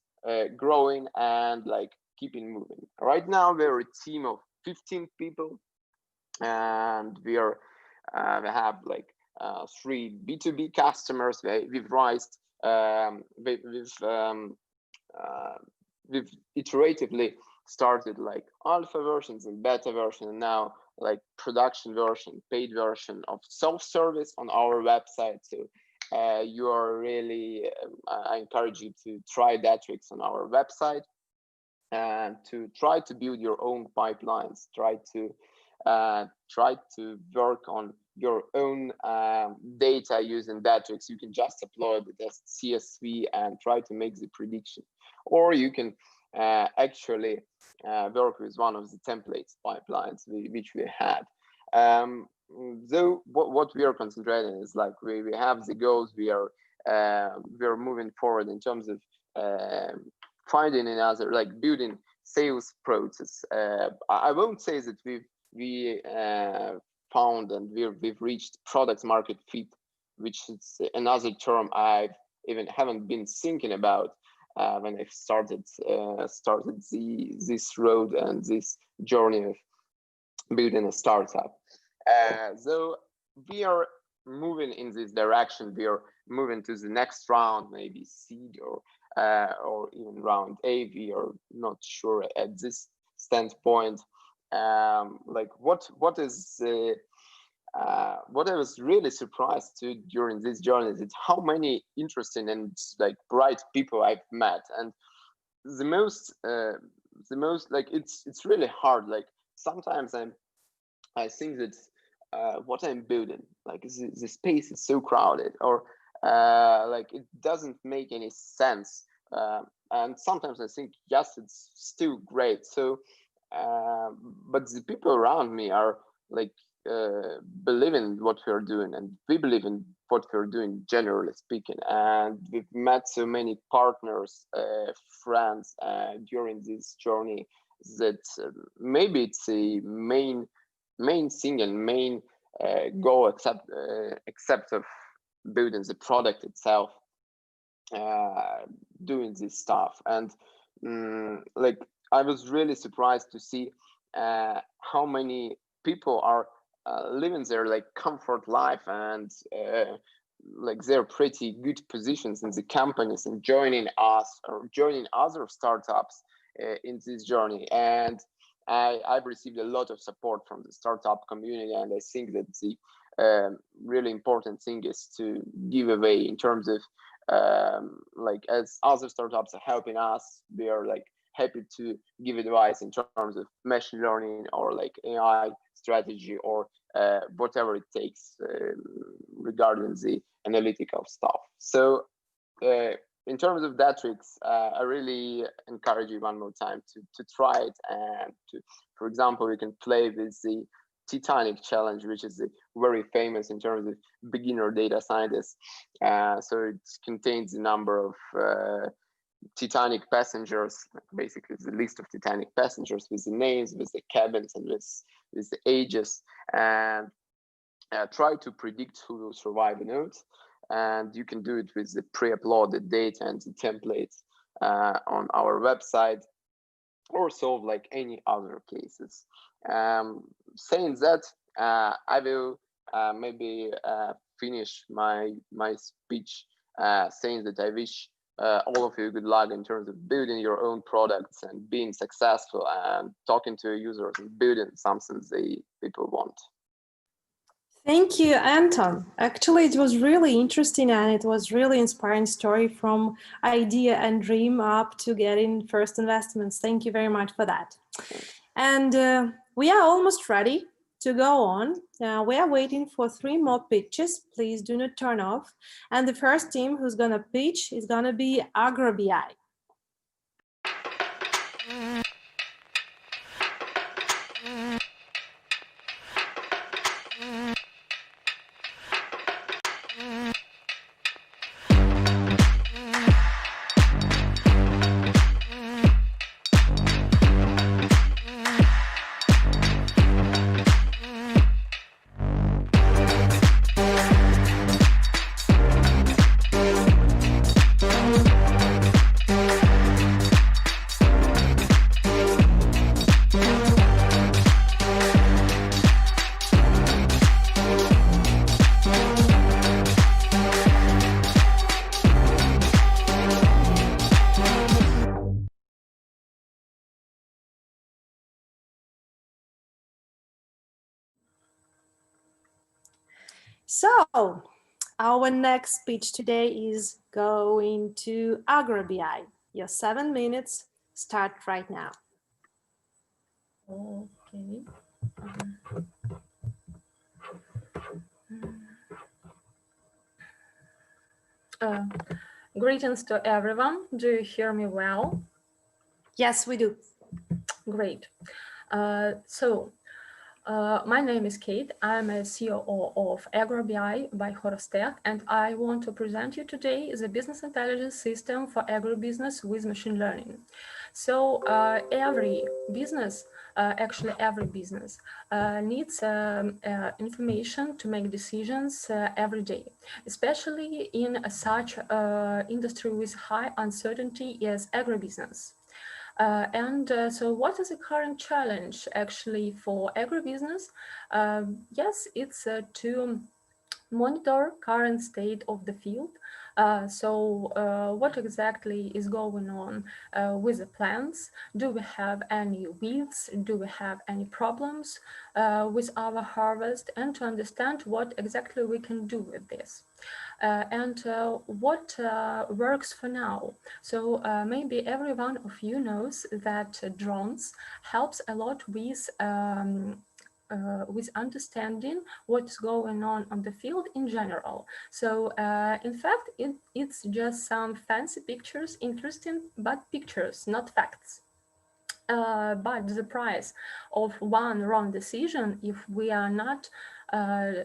growing and like keeping moving. Right now we're a team of 15 people, and we have like 3 B2B customers. We've raised we've iteratively started like alpha versions and beta version, and now like production version, paid version of self-service on our website. So you are really, I encourage you to try Datrics on our website and to try to build your own pipelines, try to work on your own data using Datrics. You can just upload it as CSV and try to make the prediction, or you can actually work with one of the templates pipelines which we had. Though what we are concentrating is like we have the goals. We are moving forward in terms of finding another, like building sales process. I won't say that we found and we've reached product market fit, which is another term I haven't been thinking about when I started this road and this journey of building a startup. So we are moving in this direction. We are moving to the next round, maybe seed or even round A. We are not sure at this standpoint. Like what I was really surprised to during this journey is how many interesting and like bright people I've met. And the most like it's really hard. Like sometimes I think that what I'm building, like the space is so crowded, or like it doesn't make any sense. And sometimes I think, yes, it's still great. So but the people around me are like believe in what we are doing, and we believe in what we're doing, generally speaking. And we've met so many partners, friends during this journey that maybe it's a main thing and main goal, except of building the product itself, doing this stuff. And like, I was really surprised to see how many people are living their like comfort life, and like they're pretty good positions in the companies, and joining us or joining other startups in this journey. And I've received a lot of support from the startup community, and I think that the really important thing is to give away in terms of like, as other startups are helping us, we are like happy to give advice in terms of machine learning or like AI strategy, or whatever it takes regarding the analytical stuff. So in terms of Datrics, I really encourage you one more time to try it. And for example, you can play with the Titanic challenge, which is very famous in terms of beginner data scientists. So it contains a number of Titanic passengers, basically the list of Titanic passengers with the names, with the cabins, and with the ages, and try to predict who will survive or not. And you can do it with the pre-uploaded data and the templates on our website, or solve like any other cases. Saying that, I will maybe finish my speech saying that I wish all of you good luck in terms of building your own products and being successful and talking to your users and building something people want. Thank you, Anton. Actually, it was really interesting, and it was really inspiring story from idea and dream up to getting first investments. Thank you very much for that. And we are almost ready to go on. We are waiting for 3 more pitches. Please do not turn off. And the first team who's going to pitch is going to be Agro BI. So our next speech today is going to Agro BI. Your 7 minutes start right now. Okay. Greetings to everyone. Do you hear me well? Yes, we do. Great. My name is Kate. I'm a CEO of Agro BI by Horostech, and I want to present you today the business intelligence system for agribusiness with machine learning. So every business needs information to make decisions every day, especially in such industry with high uncertainty as agribusiness. So what is the current challenge actually for agribusiness? Yes, it's to monitor current state of the field. What exactly is going on with the plants? Do we have any weeds? Do we have any problems with our harvest? And to understand what exactly we can do with this. What works for now. So maybe every one of you knows that drones helps a lot with understanding what's going on the field in general. So in fact, it's just some fancy pictures, interesting, but pictures, not facts. But the price of one wrong decision, if we are not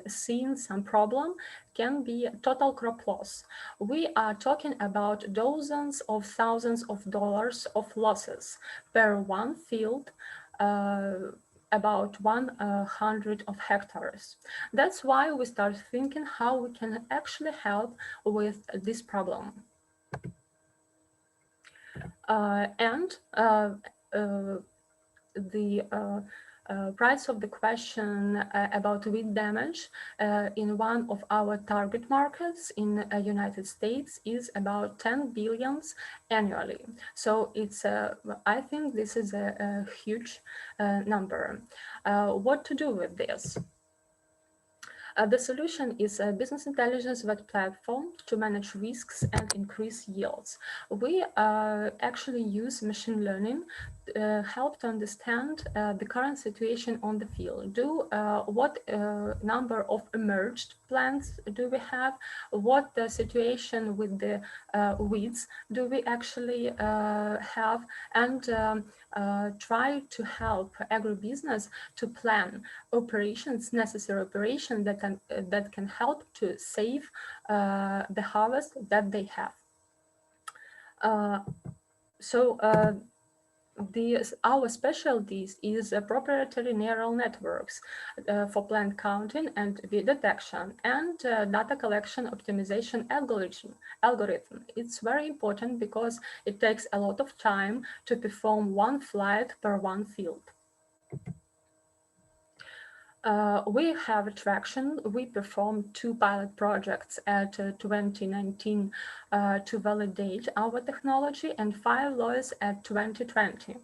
seeing some problem, can be total crop loss. We are talking about dozens of thousands of dollars of losses per one field, about 100 of hectares. That's why we start thinking how we can actually help with this problem. The price of the question about wheat damage in one of our target markets in United States is about 10 billions annually. So it's I think this is a huge number. What to do with this? The solution is a business intelligence web platform to manage risks and increase yields. We actually use machine learning to help to understand the current situation on the field. What number of emerged plants do we have? What the situation with the weeds do we actually have? And try to help agribusiness to plan operations, necessary operations that can help to save the harvest that they have. Our specialties is proprietary neural networks for plant counting and weed detection, and data collection optimization algorithm. It's very important because it takes a lot of time to perform one flight per one field. We have traction. We performed 2 pilot projects at 2019 to validate our technology, and 5 lawyers at 2020.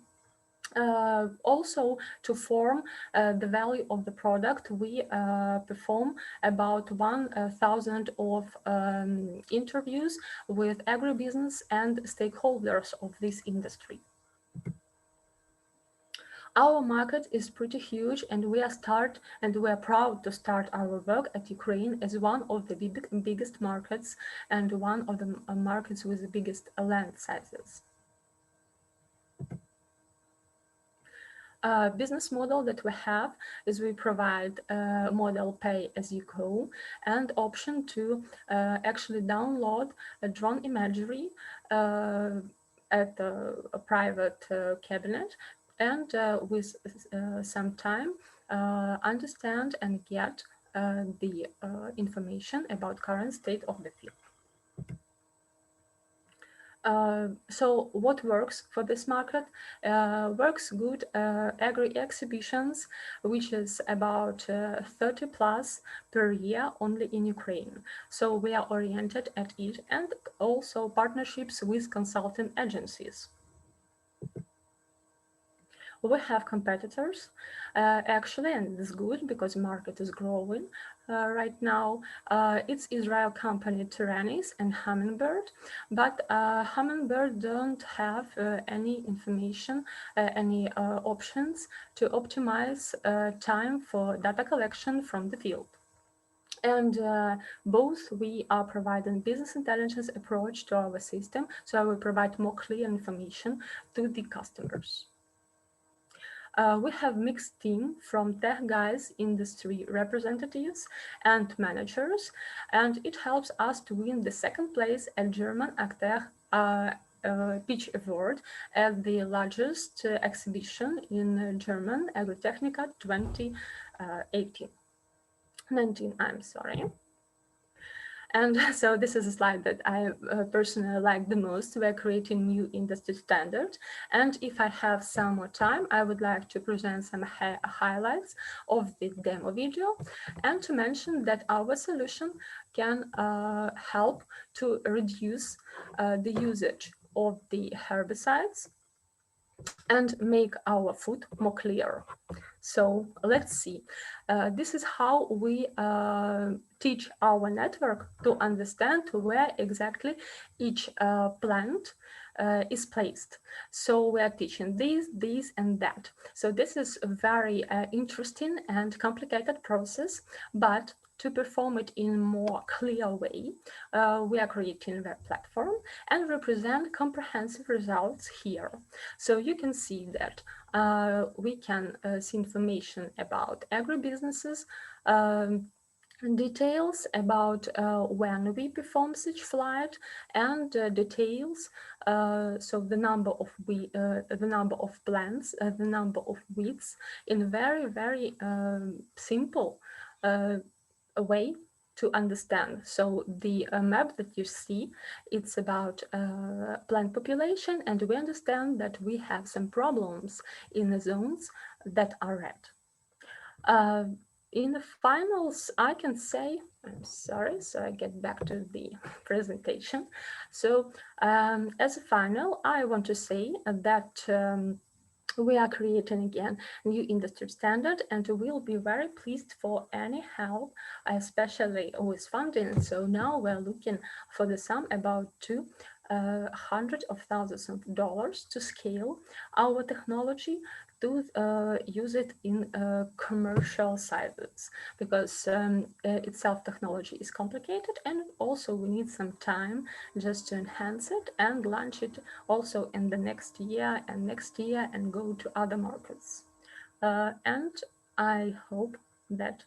Also, to form the value of the product, we perform about 1,000 of interviews with agribusiness and stakeholders of this industry. Our market is pretty huge, and we are proud to start our work at Ukraine as one of the biggest markets and one of the markets with the biggest land sizes. Business model that we have is we provide model pay as you go and option to actually download a drone imagery at a private cabinet, and with some time understand and get the information about current state of the field. So what works for this market? Works good agri exhibitions, which is about 30 plus per year only in Ukraine. So we are oriented at it, and also partnerships with consulting agencies. We have competitors, actually, and it's good because the market is growing right now. It's Israel company Tyrannis and Hummingbird, but Hummingbird don't have any information, any options to optimize time for data collection from the field. And both we are providing business intelligence approach to our system, so I will provide more clear information to the customers. We have mixed team from tech guys, industry representatives, and managers, and it helps us to win the 2nd place at German Acteur Pitch Award at the largest exhibition in German, Agrotechnica 2019, I'm sorry. And so this is a slide that I personally like the most. We're creating new industry standard. And if I have some more time, I would like to present some highlights of the demo video and to mention that our solution can help to reduce the usage of the herbicides and make our food more clear. So let's see. This is how we teach our network to understand where exactly each plant is placed. So we are teaching this, and that. So this is a very interesting and complicated process, but to perform it in a more clear way, we are creating a web platform and represent comprehensive results here. So you can see that we can see information about agribusinesses, details about when we perform such flight, and details, so the number of plants, the number of weeds, in a very simple way to understand. So the map that you see, it's about plant population, and we understand that we have some problems in the zones that are red. In the finals, I can say, I'm sorry, so I get back to the presentation. So as a final, I want to say that we are creating again new industry standard, and we'll be very pleased for any help, especially with funding. So now we're looking for the sum about $200,000 to scale our technology to use it in commercial sizes, because itself technology is complicated, and also we need some time just to enhance it and launch it also in the next year and go to other markets. And I hope that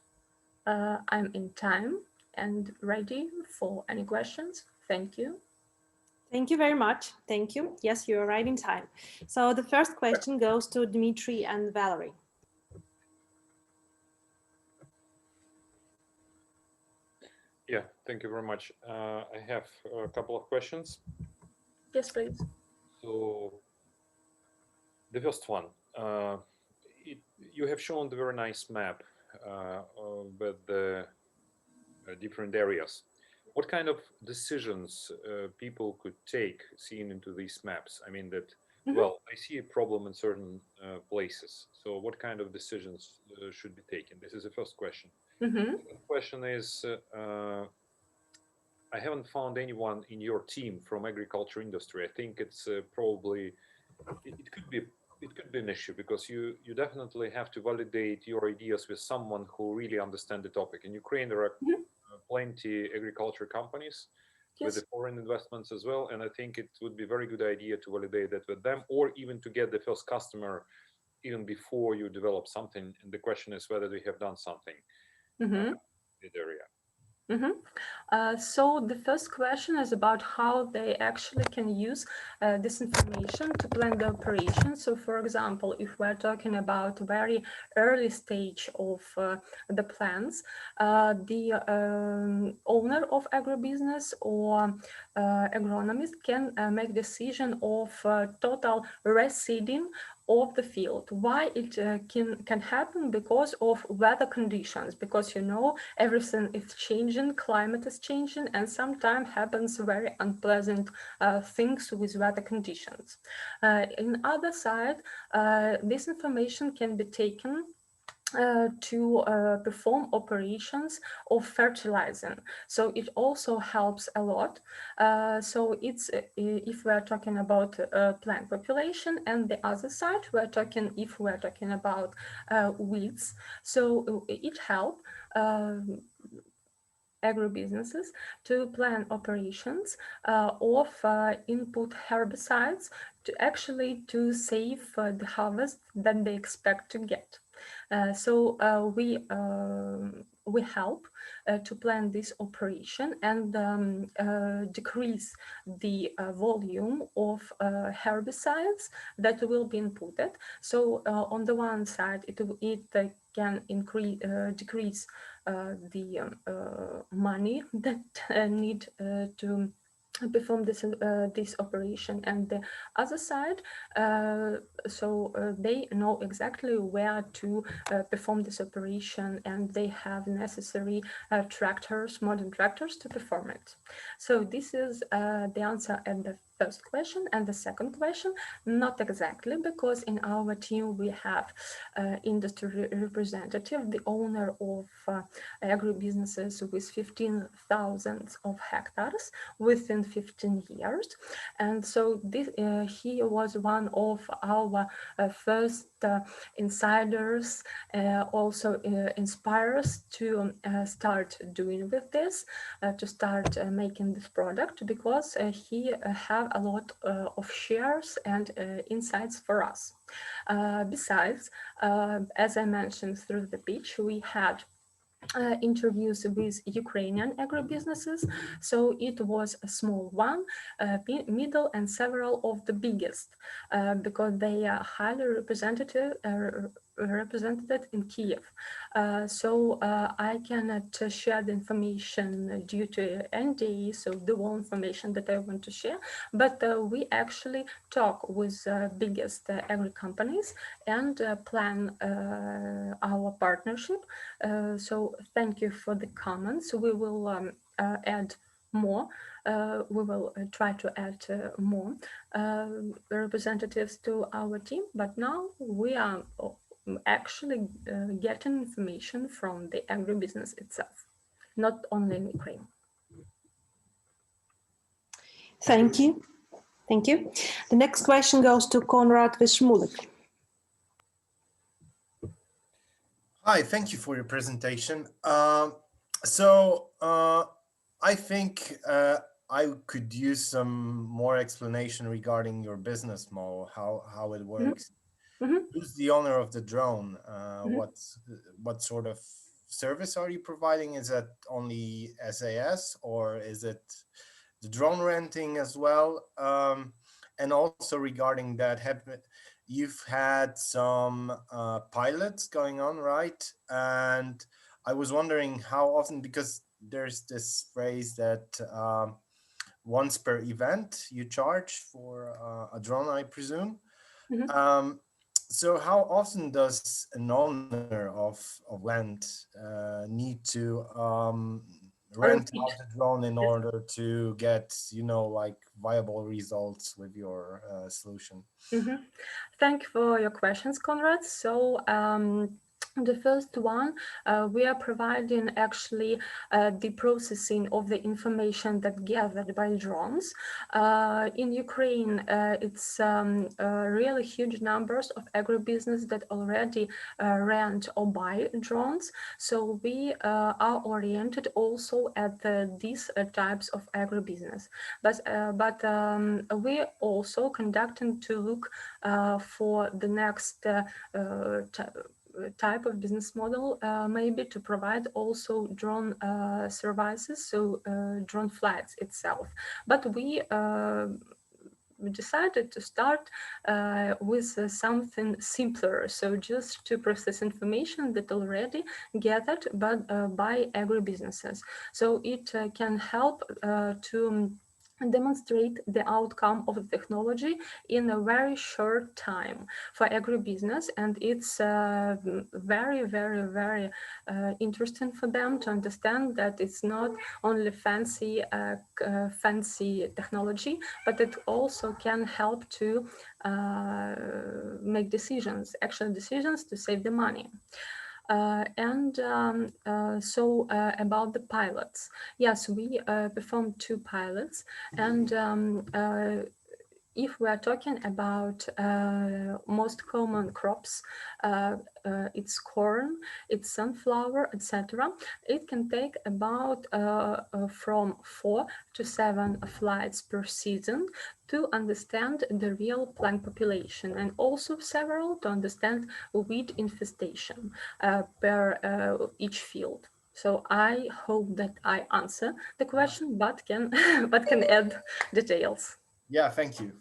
I'm in time and ready for any questions. Thank you. Thank you very much. Thank you. Yes, you are right in time. So the first question goes to Dmitry and Valerie. Yeah, thank you very much. I have a couple of questions. Yes, please. So the first one, you have shown the very nice map with the different areas. What kind of decisions people could take seeing into these maps? I mean that, well, I see a problem in certain places. So what kind of decisions should be taken? This is the first question. The second question is, I haven't found anyone in your team from agriculture industry. I think it's probably, it could be an issue, because you definitely have to validate your ideas with someone who really understands the topic. In Ukraine, there are plenty agriculture companies with the foreign investments as well, and I think it would be a very good idea to validate that with them, or even to get the first customer even before you develop something. And the question is whether they have done something in that area. So the first question is about how they actually can use this information to plan the operation. So for example, if we're talking about very early stage of the plans, the owner of agribusiness or agronomist can make decision of total reseeding of the field. Why it can happen? Because of weather conditions, because you know everything is changing, climate is changing, and sometimes happens very unpleasant things with weather conditions. In other side, this information can be taken to perform operations of fertilizing. So it also helps a lot. So it's if we're talking about plant population, and the other side if we're talking about weeds. So it helps agribusinesses to plan operations of input herbicides to save the harvest that they expect to get. So we help to plan this operation and decrease the volume of herbicides that will be inputted. So on the one side, it can decrease the money that need to perform this operation, and the other side, so they know exactly where to perform this operation, and they have necessary tractors, modern tractors, to perform it. So this is the answer at the first question. And the second question, not exactly, because in our team we have industry representative, the owner of agri businesses with 15,000 of hectares within 15 years. And so this, he was one of our first insiders, also inspires to start doing with this, to start making this product, because he have a lot of shares and insights for us. Besides, as I mentioned through the pitch, we had interviews with Ukrainian agribusinesses. So it was a small one, middle, and several of the biggest, because they are highly represented in Kiev. So I cannot share the information due to NDA, so the one information that I want to share, but we actually talk with biggest agri companies and plan our partnership. So thank you for the comments. We will add more. We will try to add more representatives to our team, but now we are actually getting information from the agribusiness itself, not only in Ukraine. Thank you. Thank you. The next question goes to Konrad Vishmulik. Hi, thank you for your presentation. I think I could use some more explanation regarding your business model, how it works. Who's the owner of the drone? What sort of service are you providing? Is that only SAS, or is it the drone renting as well? And also regarding that, you've had some pilots going on, right? And I was wondering how often, because there's this phrase that once per event you charge for a drone, I presume. So how often does an owner of land need to rent out the drone in order to get, like viable results with your solution? Thank you for your questions, Konrad. So the first one, we are providing actually the processing of the information that gathered by drones. In Ukraine, it's really huge numbers of agribusiness that already rent or buy drones. So we are oriented also at these types of agribusiness. But we also conducting to look for the next type of business model, maybe to provide also drone services, so drone flights itself. But we decided to start with something simpler, so just to process information that already gathered by agribusinesses. So it can help to demonstrate the outcome of the technology in a very short time for agribusiness, and it's very, very, very interesting for them to understand that it's not only fancy technology, but it also can help to make decisions, actual decisions to save the money. So about the pilots, yes, we performed 2 pilots, and if we are talking about most common crops, it's corn, it's sunflower, etc. It can take about from 4 to 7 flights per season to understand the real plant population, and also several to understand weed infestation per each field. So I hope that I answer the question, but can add details. Yeah, thank you.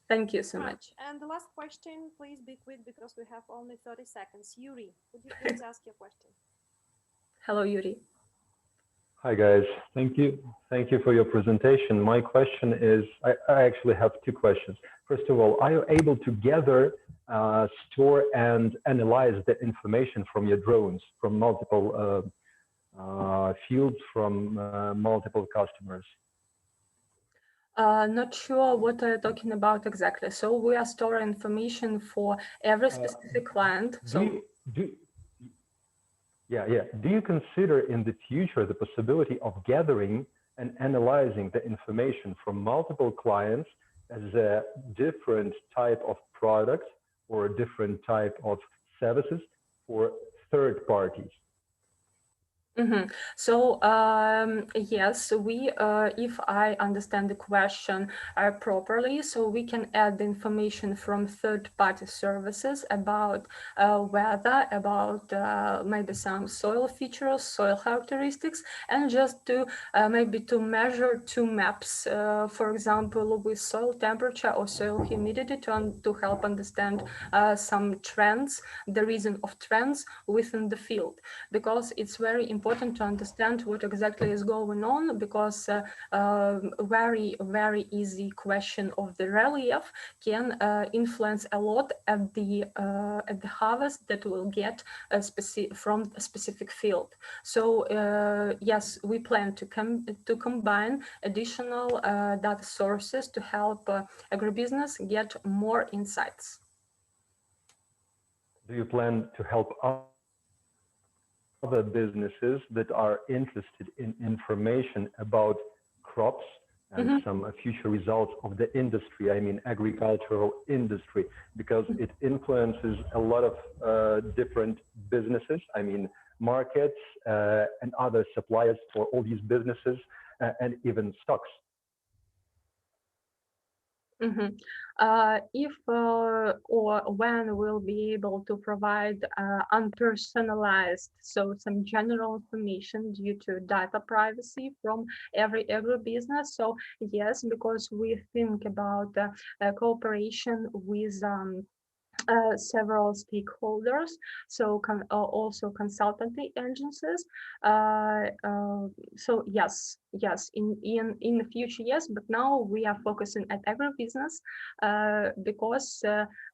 Thank you so much. And the last question, please be quick because we have only 30 seconds. Yuri, would you please ask your question? Hello, Yuri. Hi, guys. Thank you. Thank you for your presentation. My question is, I actually have 2 questions. First of all, are you able to gather, store, and analyze the information from your drones, from multiple fields, from multiple customers? Not sure what you're talking about exactly. So we are storing information for every specific client. Do you consider in the future the possibility of gathering and analyzing the information from multiple clients as a different type of product or a different type of services for third parties? Mm-hmm. So yes, we, if I understand the question properly, so we can add the information from third-party services about weather, about maybe some soil features, soil characteristics, and just to maybe to measure two maps, for example, with soil temperature or soil humidity to help understand some trends, the reason of trends within the field, because it's very important to understand what exactly is going on, because very easy question of the relief can influence a lot at the harvest that we'll get from a specific field. So yes, we plan to combine additional data sources to help agribusiness get more insights. Do you plan to help other businesses that are interested in information about crops and some future results of the industry, I mean agricultural industry, because it influences a lot of different businesses, I mean markets and other suppliers for all these businesses and even stocks? If or when we'll be able to provide unpersonalized, so some general information due to data privacy from every agribusiness. So yes, because we think about cooperation with several stakeholders, so also consultancy agencies. So yes, in the future, yes, but now we are focusing at agribusiness because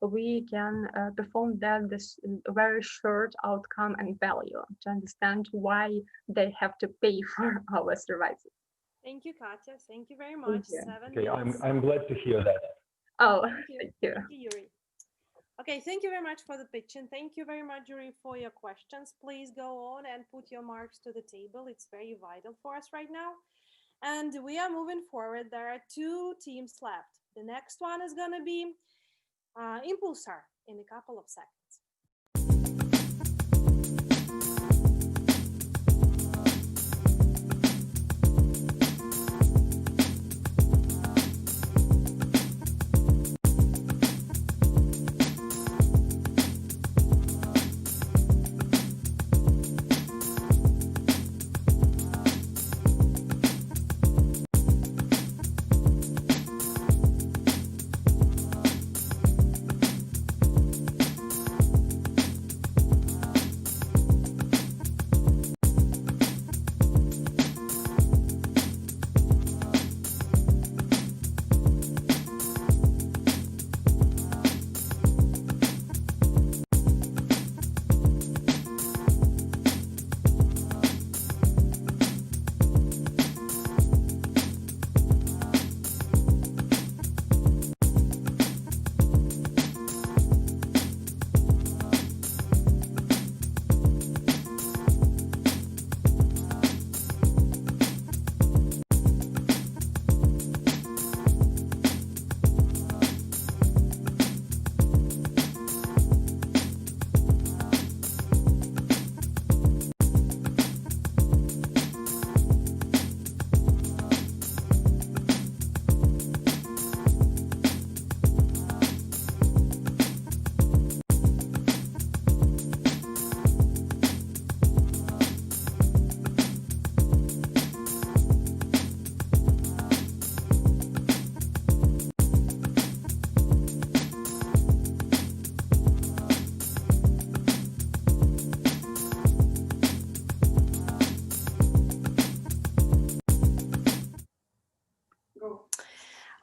we can perform that this very short outcome and value to understand why they have to pay for our services. Thank you, Katya. Thank you very much. Okay, I'm glad to hear that. Oh, thank you, Yuri. Okay, thank you very much for the pitch, and thank you very much, Yuri, for your questions. Please go on and put your marks to the table. It's very vital for us right now. And we are moving forward. There are two teams left. The next one is going to be Impulsar in a couple of seconds.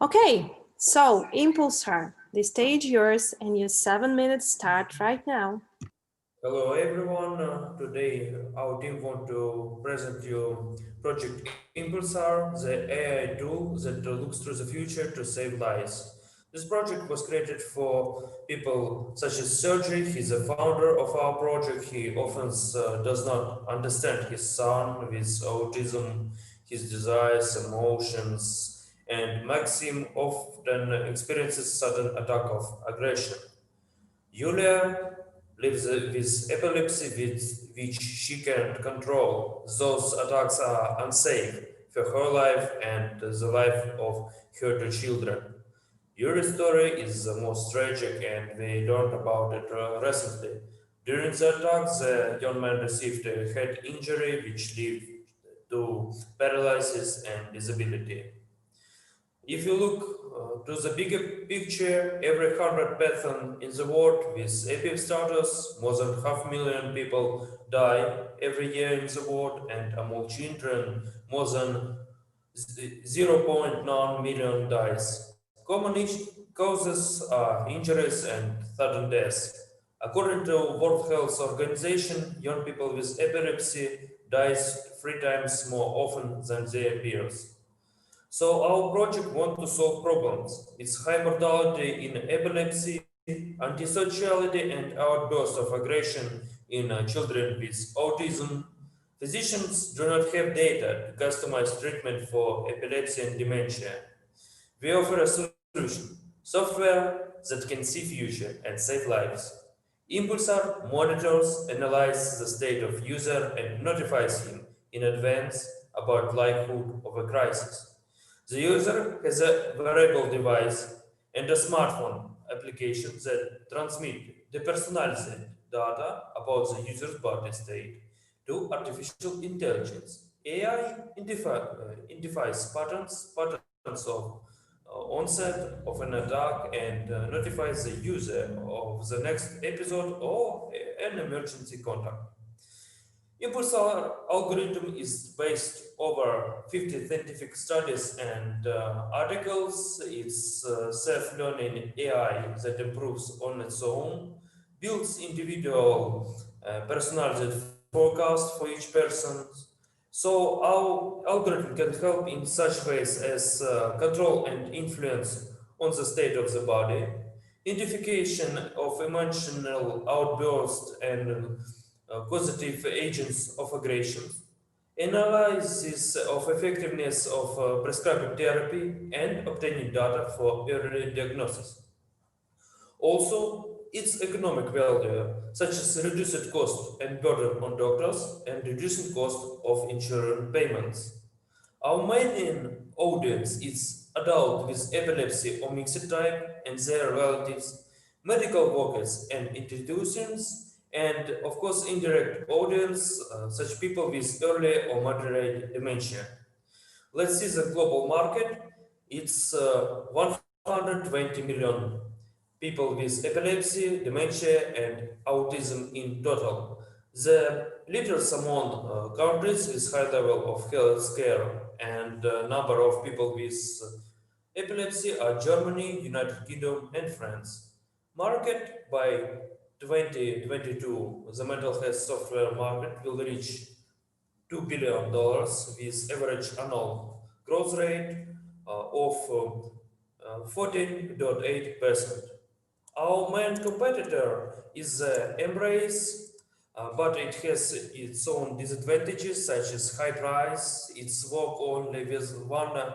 Okay, so Impulsar, the stage yours and your 7 minutes start right now. Hello everyone. Today our team want to present you project Impulsar, the AI tool that looks to the future to save lives. This project was created for people such as Sergey. He's the founder of our project. He often does not understand his son with autism, his desires, emotions, and Maxim often experiences sudden attack of aggression. Yulia lives with epilepsy which she can't control. Those attacks are unsafe for her life and the life of her two children. Yuri's story is the most tragic and we learned about it recently. During the attack, the young man received a head injury which led to paralysis and disability. If you look to the bigger picture, every 100 person in the world with APIP status, more than 500,000 people die every year in the world, and among children, more than 0.9 million dies. Common causes are injuries and sudden deaths. According to World Health Organization, young people with epilepsy dies 3 times more often than their peers. So our project wants to solve problems. It's high mortality in epilepsy, antisociality, and outbursts of aggression in children with autism. Physicians do not have data to customize treatment for epilepsy and dementia. We offer a solution, software that can see future and save lives. Impulsar monitors, analyzes the state of user and notifies him in advance about likelihood of a crisis. The user has a wearable device and a smartphone application that transmit depersonalized data about the user's body state to artificial intelligence. AI identifies patterns of onset of an attack and notifies the user of the next episode or an emergency contact. Impulsar algorithm is based over 50 scientific studies and articles. It's self-learning AI that improves on its own, builds individual personalized forecast for each person. So our algorithm can help in such ways as control and influence on the state of the body, identification of emotional outbursts and causative agents of aggression, analysis of effectiveness of prescribing therapy, and obtaining data for early diagnosis. Also, its economic value, such as reduced cost and burden on doctors and reducing cost of insurance payments. Our main audience is adults with epilepsy or mixed type and their relatives, medical workers and institutions, and of course indirect audience, such people with early or moderate dementia. Let's see the global market. It's 120 million people with epilepsy, dementia, and autism in total. The leaders among countries with high level of health care and number of people with epilepsy are Germany, United Kingdom, and France. Market by 2022, the mental health software market will reach $2 billion with average annual growth rate of 14.8%. Our main competitor is Embrace, but it has its own disadvantages such as high price, its work only with one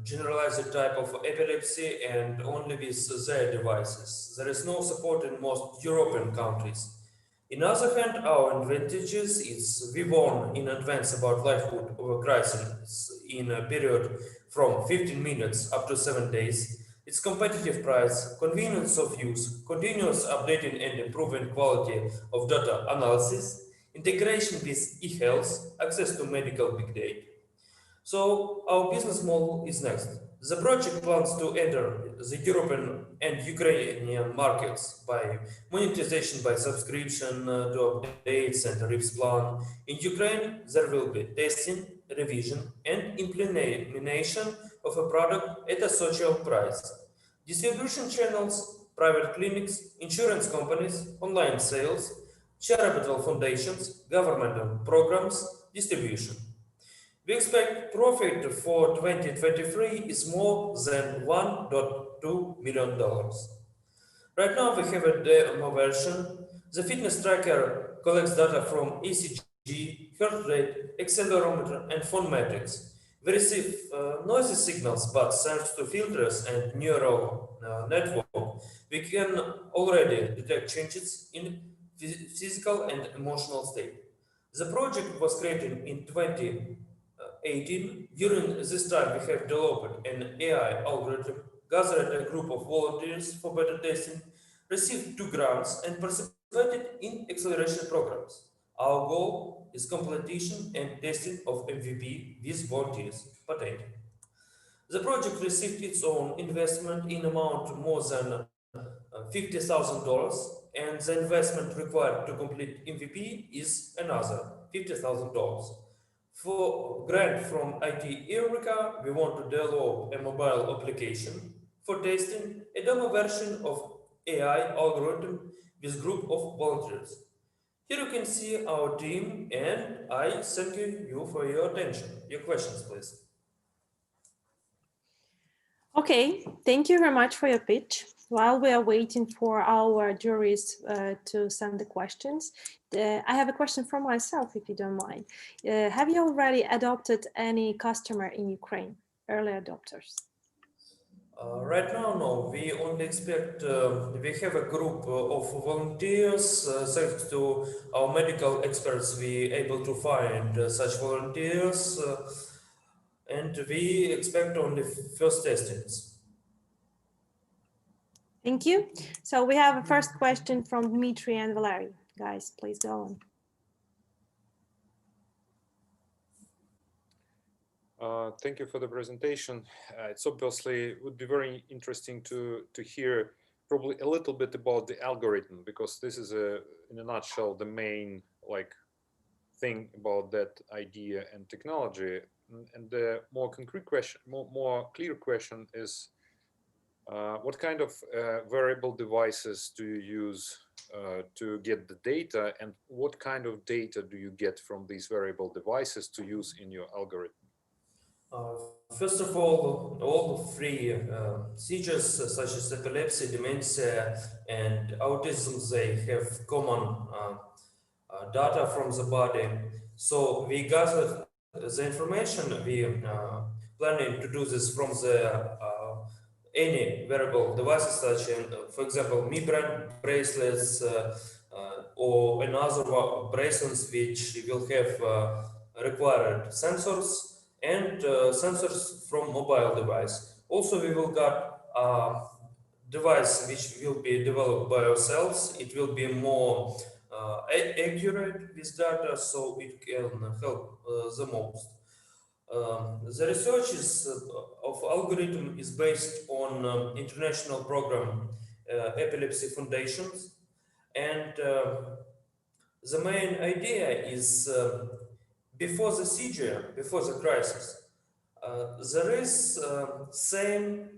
generalized type of epilepsy and only with their devices. There is no support in most European countries. In other hand, our advantages is we warn in advance about likelihood of a crisis in a period from 15 minutes up to 7 days. Its competitive price, convenience of use, continuous updating and improving quality of data analysis, integration with e-health, access to medical big data. So our business model is next. The project plans to enter the European and Ukrainian markets by monetization by subscription to updates and RIPS plan. In Ukraine, there will be testing, revision, and implementation of a product at a social price. Distribution channels, private clinics, insurance companies, online sales. charitable foundations, governmental programs, distribution. We expect profit for 2023 is more than $1.2 million. Right now we have a demo version. The fitness tracker collects data from ECG, heart rate, accelerometer, and phone metrics. We receive noisy signals, but thanks to filters and neural network, we can already detect changes in physical and emotional state. The project was created in 2018. During this time, we have developed an AI algorithm, gathered a group of volunteers for beta testing, received 2 grants, and participated in acceleration programs. Our goal is completion and testing of MVP with volunteers. P.AID. The project received its own investment in amount more than $50,000, and the investment required to complete MVP is another $50,000. For grant from IT Eureka, we want to develop a mobile application for testing a demo version of AI algorithm with group of volunteers. Here you can see our team, and I thank you for your attention. Your questions, please. Okay, thank you very much for your pitch. While we are waiting for our juries to send the questions, I have a question for myself, if you don't mind. Have you already adopted any customer in Ukraine, early adopters? Right now, no. We only expect, we have a group of volunteers. Thanks to our medical experts, we able to find such volunteers, and we expect only first testings. Thank you. So we have a first question from Dmitry and Valery. Guys, please go on. Thank you for the presentation. It's obviously would be very interesting to hear probably a little bit about the algorithm, because this is in a nutshell the main thing about that idea and technology. And the more concrete question, more clear question is, what kind of variable devices do you use to get the data, and what kind of data do you get from these variable devices to use in your algorithm? First of all 3 seizures such as epilepsy, dementia, and autism, they have common data from the body. So we gathered the information. We planning to do this from the any wearable devices, such as, for example, Mi brand bracelets or another bracelets which will have required sensors and sensors from mobile device. Also, we will get a device which will be developed by ourselves. It will be more accurate with data, so it can help the most. The research of algorithm is based on international program Epilepsy Foundations, and the main idea is before the seizure, before the crisis, there is same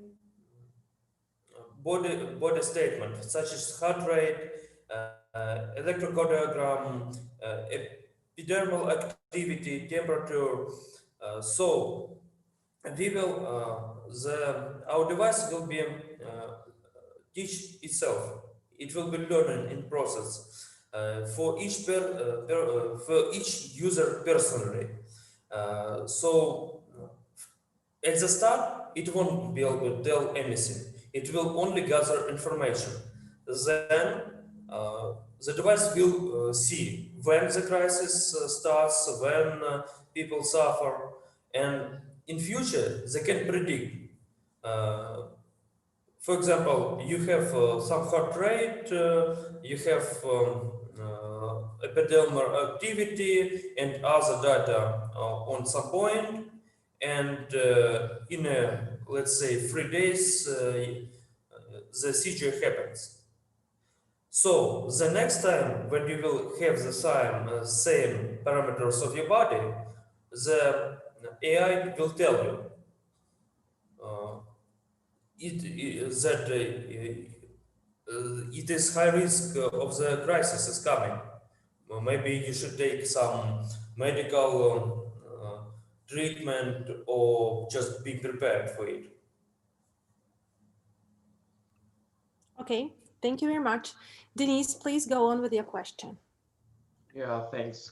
body statement such as heart rate, electrocardiogram, epidermal activity, temperature. So we will our device will be teach itself. It will be learning in process for each for each user personally. So at the start, it won't be able to tell anything. It will only gather information. Then the device will see when the crisis starts, when people suffer, and in future they can predict. For example, you have some heart rate, you have epidermal activity and other data on some point, and in let's say 3 days, the seizure happens. So the next time when you will have the same parameters of your body, the AI will tell you that it is high risk of the crisis is coming. maybe you should take some medical treatment or just be prepared for it. Okay, thank you very much. Denise, please go on with your question. Yeah, thanks.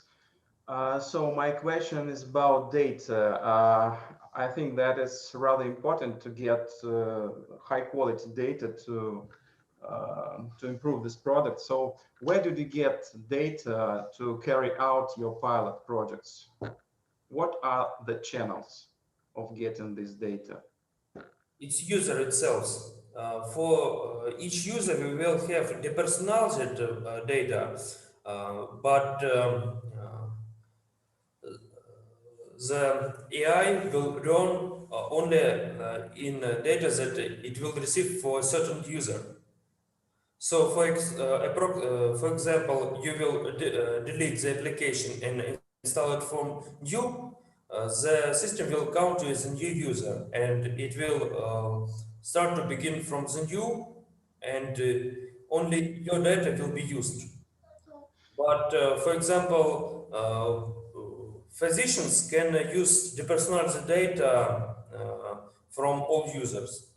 So my question is about data. I think that it's rather important to get high quality data to improve this product. So where did you get data to carry out your pilot projects? What are the channels of getting this data? It's user itself. For each user, we will have depersonalized data, but the AI will run only in data that it will receive for a certain user. So, for example, you will delete the application and install it from new. The system will count you as a new user, and it will start to begin from the new, and only your data will be used. But for example, physicians can use depersonalized data from all users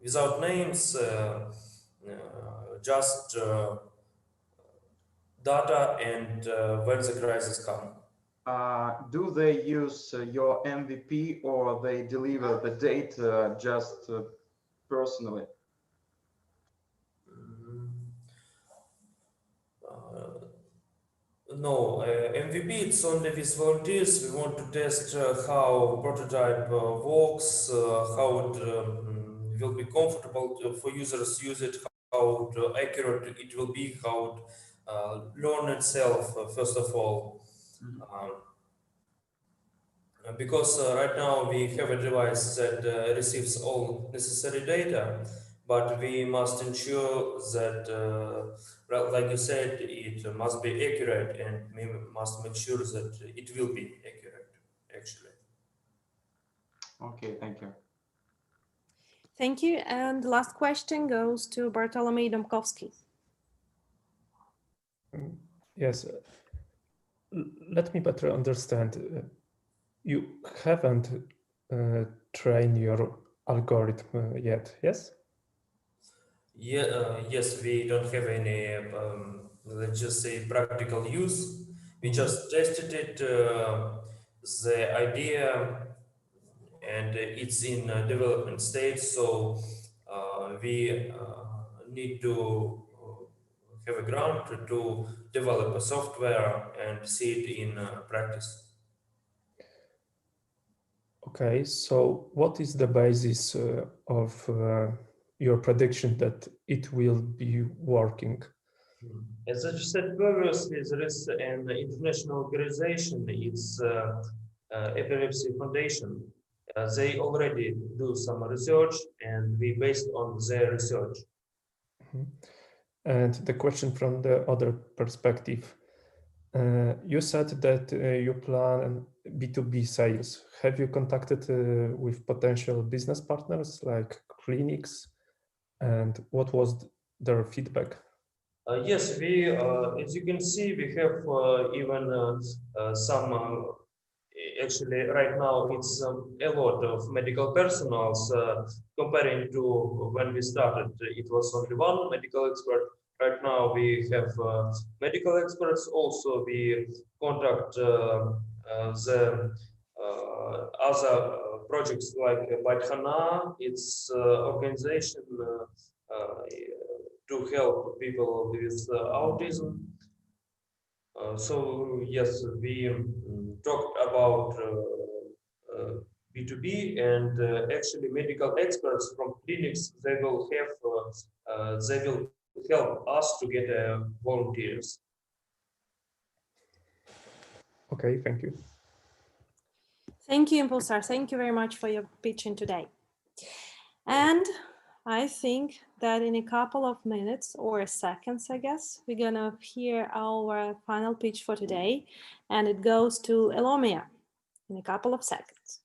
without names, just data, and when the crisis comes. Do they use your MVP or they deliver the data just personally? No, MVP it's only with volunteers. We want to test how prototype works, how it will be comfortable for users to use it, how accurate it will be, how it learn itself, first of all. Because right now we have a device that receives all necessary data, but we must ensure that, like you said, it must be accurate, and we must make sure that it will be accurate, actually. Okay, thank you. Thank you. And the last question goes to Bartolomew Domkovsky. Yes. Let me better understand. You haven't trained your algorithm yet, yes? Yeah, yes, we don't have any, let's just say, practical use. We just tested it, the idea, and it's in development stage. So we need to have a ground to develop a software and see it in practice. Okay, so what is the basis of your prediction that it will be working? As I said previously, there is an international organization, it's Epilepsy Foundation. They already do some research, and we based on their research. Mm-hmm. And the question from the other perspective, you said that you plan B2B sales. Have you contacted with potential business partners like clinics, and what was their feedback? Yes, we, as you can see, we have even some, actually right now it's a lot of medical personnel comparing to when we started. It was only one medical expert. Right now we have medical experts. Also we contact the other projects like Baithana. It's organization to help people with autism. So yes, we talked about B2B, and actually medical experts from clinics, they will help us to get volunteers. Okay, thank you. Thank you, Impulsar. Thank you very much for your pitching today. And I think that in a couple of minutes or seconds, I guess, we're gonna hear our final pitch for today, and it goes to Elomia in a couple of seconds.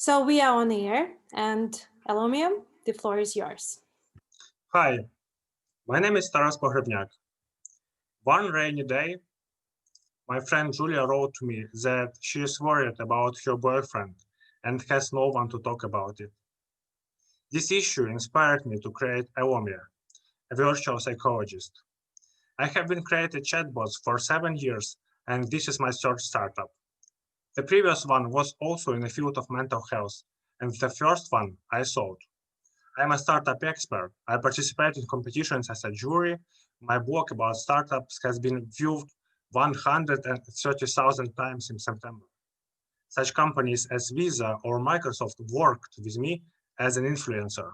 So we are on air, and Elomia, the floor is yours. Hi, my name is Taras Pogrebnyak. One rainy day, my friend Julia wrote to me that she is worried about her boyfriend and has no one to talk about it. This issue inspired me to create Elomia, a virtual psychologist. I have been creating chatbots for 7 years, and this is my third startup. The previous one was also in the field of mental health, and the first one I sold. I'm a startup expert. I participate in competitions as a jury. My blog about startups has been viewed 130,000 times in September. Such companies as Visa or Microsoft worked with me as an influencer.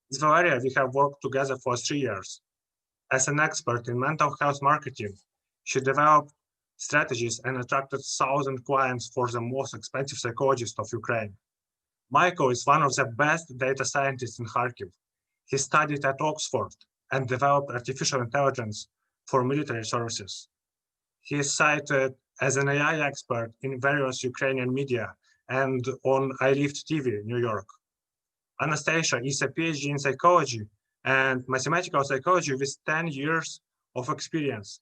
With Valeria, we have worked together for 3 years. As an expert in mental health marketing, she developed strategies and attracted 1,000 clients for the most expensive psychologist of Ukraine. Michael is one of the best data scientists in Kharkiv. He studied at Oxford and developed artificial intelligence for military services. He is cited as an AI expert in various Ukrainian media and on iLift TV, New York. Anastasia is a PhD in psychology and mathematical psychology with 10 years of experience.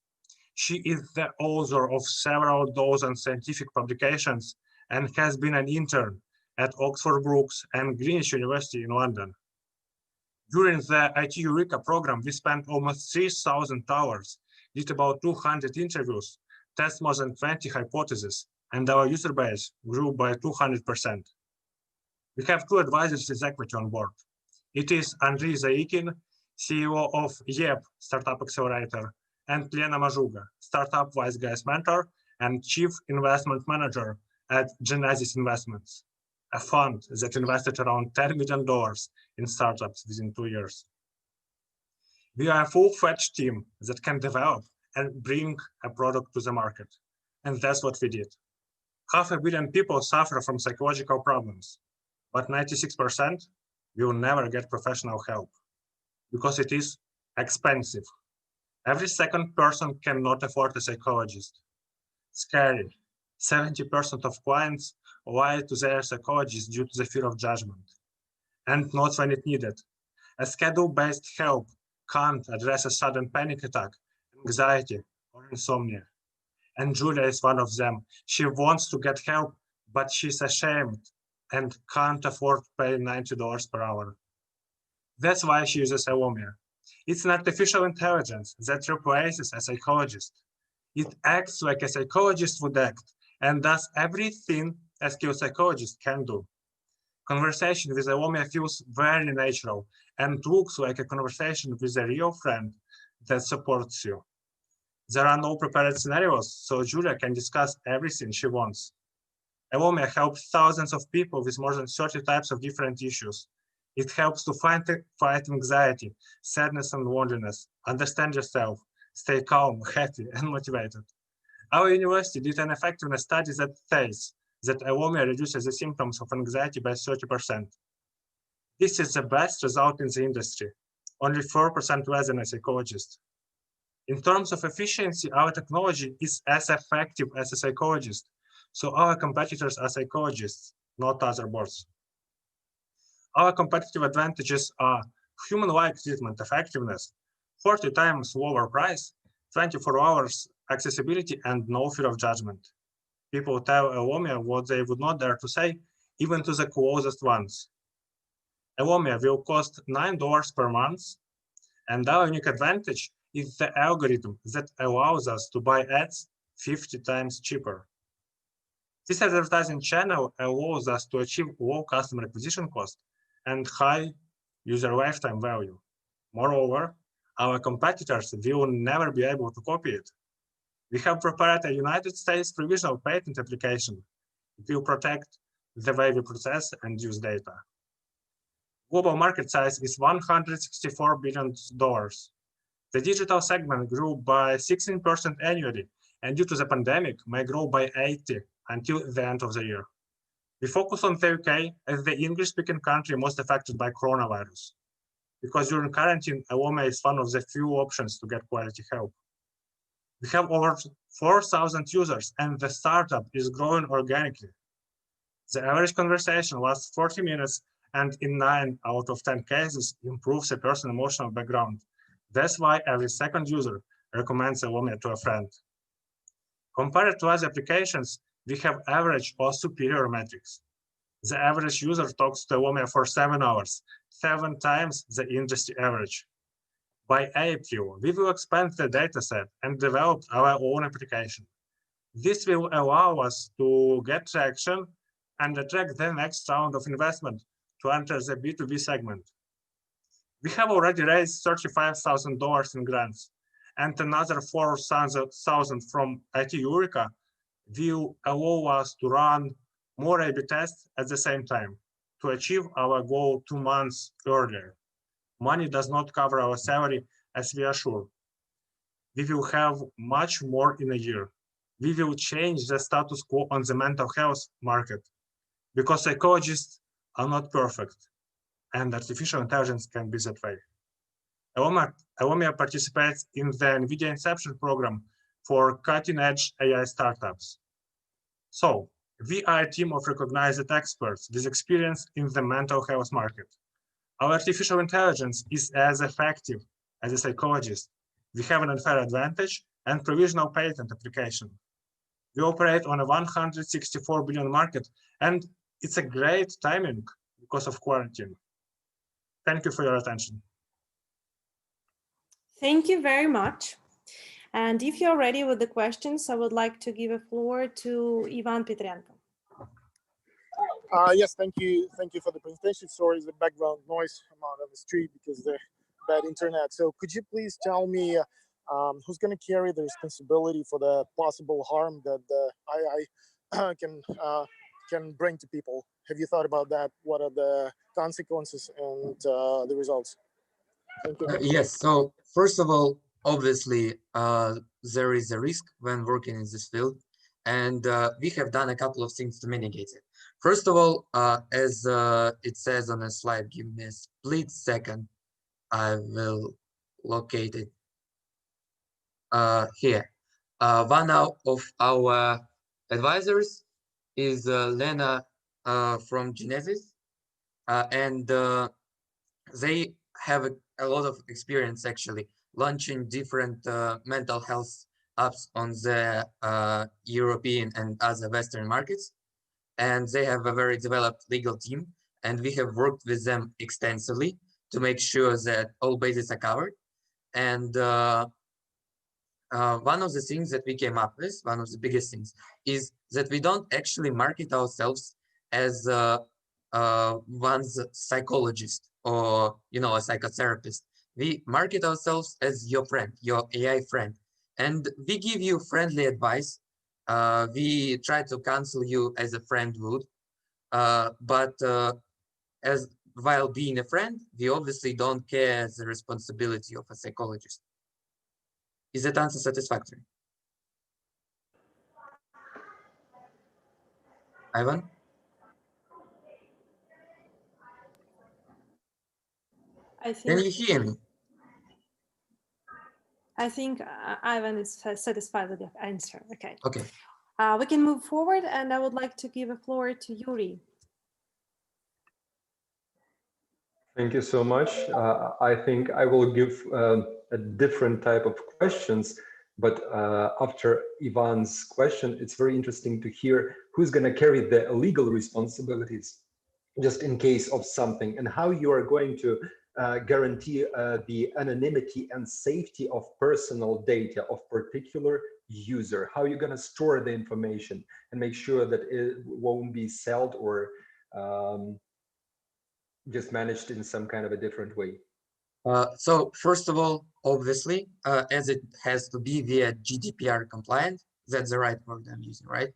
She is the author of several dozen scientific publications and has been an intern at Oxford Brookes and Greenwich University in London. During the IT Eureka program, we spent almost 3,000 hours, did about 200 interviews, tested more than 20 hypotheses, and our user base grew by 200%. We have 2 advisors with equity on board. It is Andriy Zaikin, CEO of YEP Startup Accelerator, and Lena Mazhuga, Startup Wise Guys Mentor and Chief Investment Manager at Genesis Investments, a fund that invested around $10 million in startups within 2 years. We are a full-fledged team that can develop and bring a product to the market. And that's what we did. 500 million people suffer from psychological problems, but 96% will never get professional help because it is expensive. Every second person cannot afford a psychologist. Scary. 70% of clients lie to their psychologist due to the fear of judgment, and not when it needed. A schedule-based help can't address a sudden panic attack, anxiety, or insomnia. And Julia is one of them. She wants to get help, but she's ashamed and can't afford to pay $90 per hour. That's why she uses Elomia. It's an artificial intelligence that replaces a psychologist. It acts like a psychologist would act and does everything a skilled psychologist can do. Conversation with Elomia feels very natural and looks like a conversation with a real friend that supports you. There are no prepared scenarios, so Julia can discuss everything she wants. Elomia helps thousands of people with more than 30 types of different issues. It helps to fight anxiety, sadness, and loneliness, understand yourself, stay calm, happy, and motivated. Our university did an effectiveness study that says that Elomia reduces the symptoms of anxiety by 30%. This is the best result in the industry, only 4% less than a psychologist. In terms of efficiency, our technology is as effective as a psychologist, so our competitors are psychologists, not other bots. Our competitive advantages are human-like treatment effectiveness, 40 times lower price, 24 hours accessibility, and no fear of judgment. People tell Elomia what they would not dare to say, even to the closest ones. Elomia will cost $9 per month, and our unique advantage is the algorithm that allows us to buy ads 50 times cheaper. This advertising channel allows us to achieve low customer acquisition cost and high user lifetime value. Moreover, our competitors will never be able to copy it. We have prepared a United States provisional patent application. It will protect the way we process and use data. Global market size is $164 billion. The digital segment grew by 16% annually, and due to the pandemic, may grow by 80% until the end of the year. We focus on the UK as the English-speaking country most affected by coronavirus, because during quarantine, Elomia is one of the few options to get quality help. We have over 4,000 users, and the startup is growing organically. The average conversation lasts 40 minutes and in 9 out of 10 cases improves a person's emotional background. That's why every second user recommends Elomia to a friend. Compared to other applications, we have average or superior metrics. The average user talks to Elomia for 7 hours, 7 times the industry average. By April, we will expand the dataset and develop our own application. This will allow us to get traction and attract the next round of investment to enter the B2B segment. We have already raised $35,000 in grants, and another $4,000 from IT Eureka will allow us to run more A/B tests at the same time to achieve our goal 2 months earlier. Money does not cover our salary, as we are sure. We will have much more in a year. We will change the status quo on the mental health market because psychologists are not perfect, and artificial intelligence can be that way. Elomia participates in the NVIDIA Inception program for cutting-edge AI startups. So, we are a team of recognized experts with experience in the mental health market. Our artificial intelligence is as effective as a psychologist. We have an unfair advantage and provisional patent application. We operate on a 164 billion market, and it's a great timing because of quarantine. Thank you for your attention. Thank you very much. And if you're ready with the questions, I would like to give a floor to Ivan Petrenko. Yes, thank you. Thank you for the presentation. Sorry, the background noise. I'm out on the street because of the bad internet. So could you please tell me who's going to carry the responsibility for the possible harm that the AI can bring to people? Have you thought about that? What are the consequences and the results? Thank you. Yes. So first of all, obviously, there is a risk when working in this field, and we have done a couple of things to mitigate it. First of all, as it says on the slide, give me a split second. I will locate it here. One of our advisors is Lena from Genesis, and they have a lot of experience actually launching different mental health apps on the European and other Western markets. And they have a very developed legal team, and we have worked with them extensively to make sure that all bases are covered. And one of the things that we came up with, one of the biggest things, is that we don't actually market ourselves as one's psychologist or a psychotherapist. We market ourselves as your friend, your AI friend, and we give you friendly advice. We try to counsel you as a friend would, but as while being a friend, we obviously don't care the responsibility of a psychologist. Is that answer satisfactory? Ivan? Can you hear me? I think Ivan is satisfied with the answer. Okay. Okay. We can move forward, and I would like to give a floor to Yuri. Thank you so much. I think I will give a different type of questions, but after Ivan's question, it's very interesting to hear who's going to carry the legal responsibilities just in case of something, and how you are going to guarantee the anonymity and safety of personal data of particular user, how you're going to store the information and make sure that it won't be sold or just managed in some kind of a different way. So first of all, obviously, as it has to be via GDPR compliant, that's the right word I'm using, right?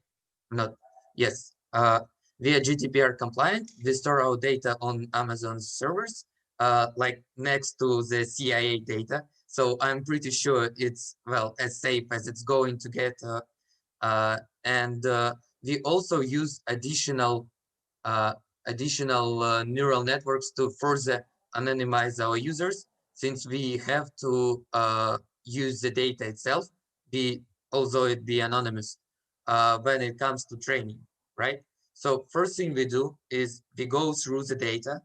Not, yes. Via GDPR compliant, we store our data on Amazon's servers, like next to the CIA data. So I'm pretty sure it's, well, as safe as it's going to get. And we also use additional neural networks to further anonymize our users, since we have to use the data itself, although it be anonymous, when it comes to training, right? So first thing we do is we go through the data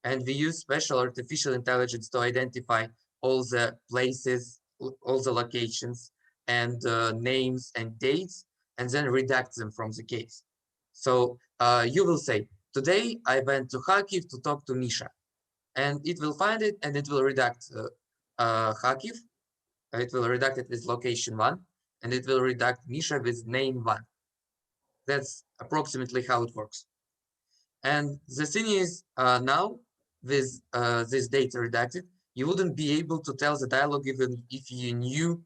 and we use special artificial intelligence to identify all the places, all the locations and names and dates, and then redact them from the case. So you will say, today I went to Kharkiv to talk to Misha, and it will find it and it will redact Kharkiv. It will redact it with location 1, and it will redact Misha with name 1. That's approximately how it works. And the thing is, now with this data redacted, you wouldn't be able to tell the dialogue even if you knew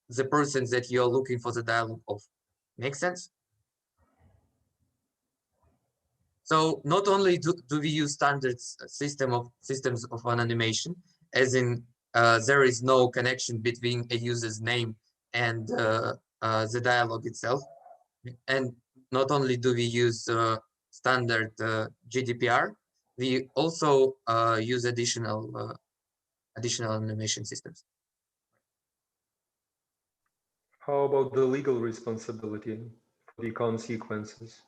the person that you're looking for the dialogue of. Make sense? So not only do we use standard systems of anonymation, as in there is no connection between a user's name and the dialogue itself, and not only do we use standard GDPR, we also use additional anonymation systems. How about the legal responsibility for the consequences?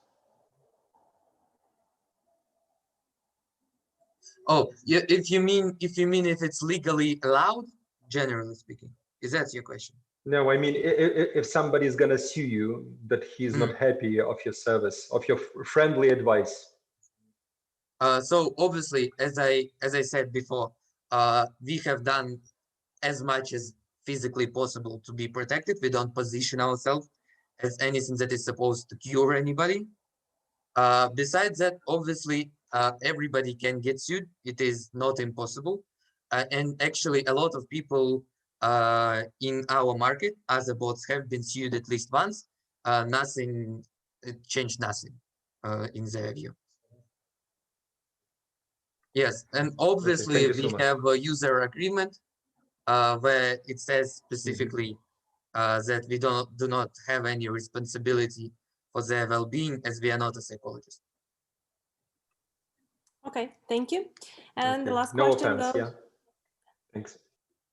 Oh, yeah, if you mean if it's legally allowed, generally speaking, is that your question? No, I mean, if somebody is going to sue you that he's not happy of your service, of your friendly advice. So obviously, as I said before, we have done as much as physically possible to be protected. We don't position ourselves as anything that is supposed to cure anybody. Besides that, obviously, everybody can get sued. It is not impossible. And actually, a lot of people in our market, other bots, have been sued at least once. It changed nothing in their view. Yes, and obviously we have a user agreement where it says specifically that we do not have any responsibility for their well-being, as we are not a psychologist. Okay, thank you. And the last No question offense, goes. yeah. Thanks.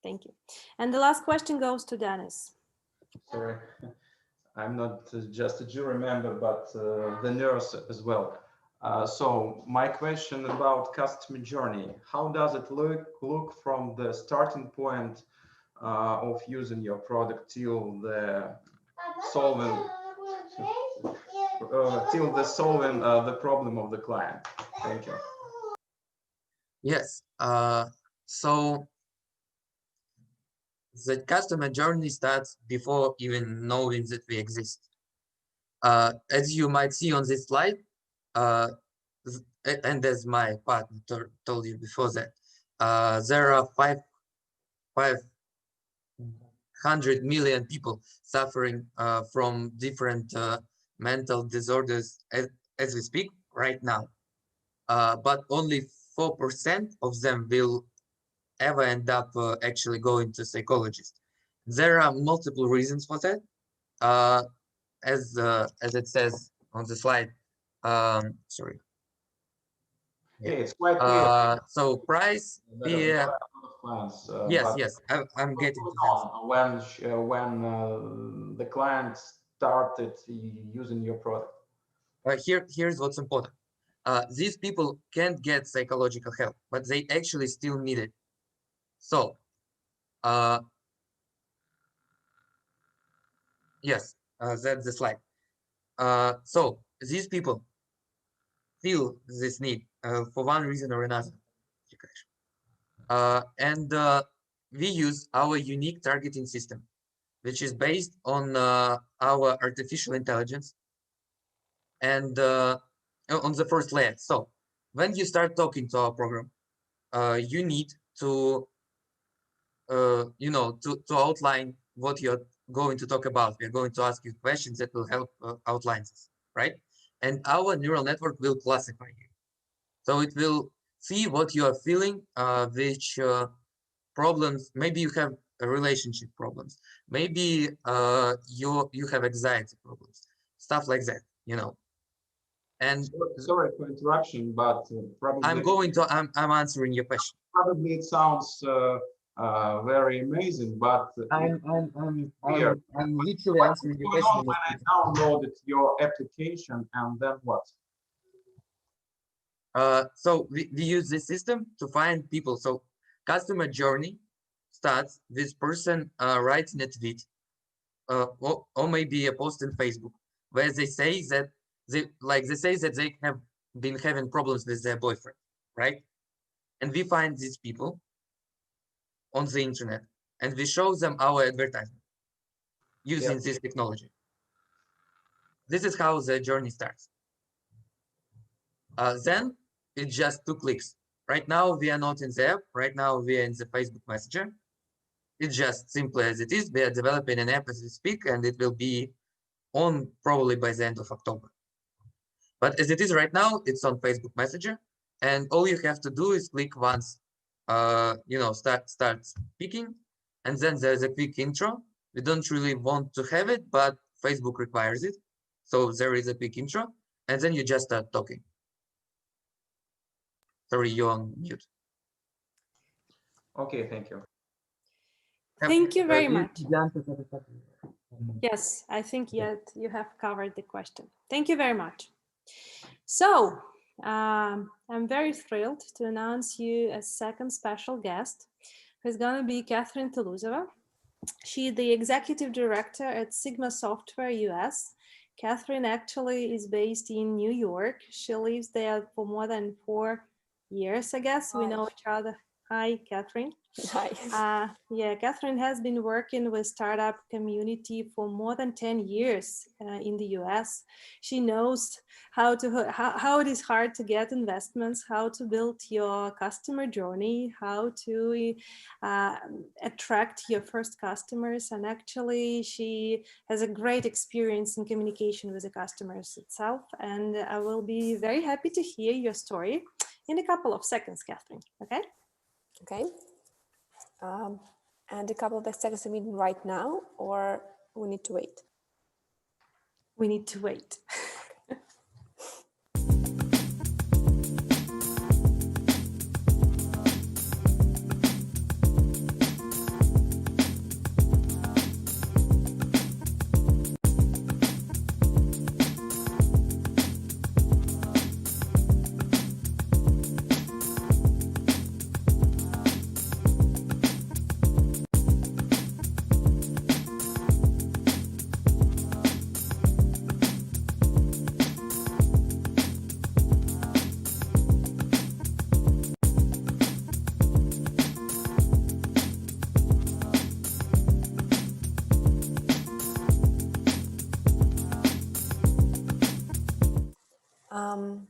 Thank you. And the last question goes to Dennis. Sorry, I'm not just a jury member, but the nurse as well. So my question about customer journey: how does it look from the starting point of using your product till the solving the problem of the client? Thank you. Yes. So the customer journey starts before even knowing that we exist. As you might see on this slide, and as my partner told you before that, there are 500 million people suffering from different mental disorders as we speak right now. But only 4% of them will ever end up actually going to psychologist. There are multiple reasons for that. As it says on the slide, sorry. Yeah, it's quite clear. So price, yeah. Yes, Yes. I'm getting to that. When the client started using your product. Here's what's important. These people can't get psychological help, but they actually still need it. So, yes, that's the slide. So these people feel this need for one reason or another. And we use our unique targeting system, which is based on our artificial intelligence and on the first layer. So when you start talking to our program, you need to to outline what you're going to talk about. We're going to ask you questions that will help outline this, right? And our neural network will classify you. So it will see what you are feeling, which problems, maybe you have relationship problems, maybe you have anxiety problems, stuff like that, And sorry for interruption, but probably I'm answering your question. Probably it sounds very amazing, but I'm literally answering your question. When I downloaded your application, and then what? So we use this system to find people. So customer journey starts with person writing a tweet or maybe a post on Facebook where they say that they have been having problems with their boyfriend, right? And we find these people on the internet and we show them our advertisement using this technology. This is how the journey starts. Then it's just 2 clicks. Right now we are not in the app. Right now we are in the Facebook Messenger. It's just simple as it is. We are developing an app as we speak, and it will be on probably by the end of October. But as it is right now, it's on Facebook Messenger, and all you have to do is click once, start speaking, and then there's a quick intro. We don't really want to have it, but Facebook requires it. So there is a quick intro, and then you just start talking. Sorry, you're on mute. Okay, thank you. Thank you very much. Yes, I think you have covered the question. Thank you very much. So I'm very thrilled to announce you a second special guest, who's going to be Katherine Tuluzova. She's the executive director at Sigma Software US. Katherine actually is based in New York. She lives there for more than 4 years, I guess. Hi. We know each other. Hi, Katherine. Hi. Katherine has been working with startup community for more than 10 years in the US. She knows how it is hard to get investments, how to build your customer journey, how to attract your first customers. And actually, she has a great experience in communication with the customers itself. And I will be very happy to hear your story in a couple of seconds, Katherine. Okay? Okay. And a couple of seconds, I mean right now, or we need to wait? We need to wait.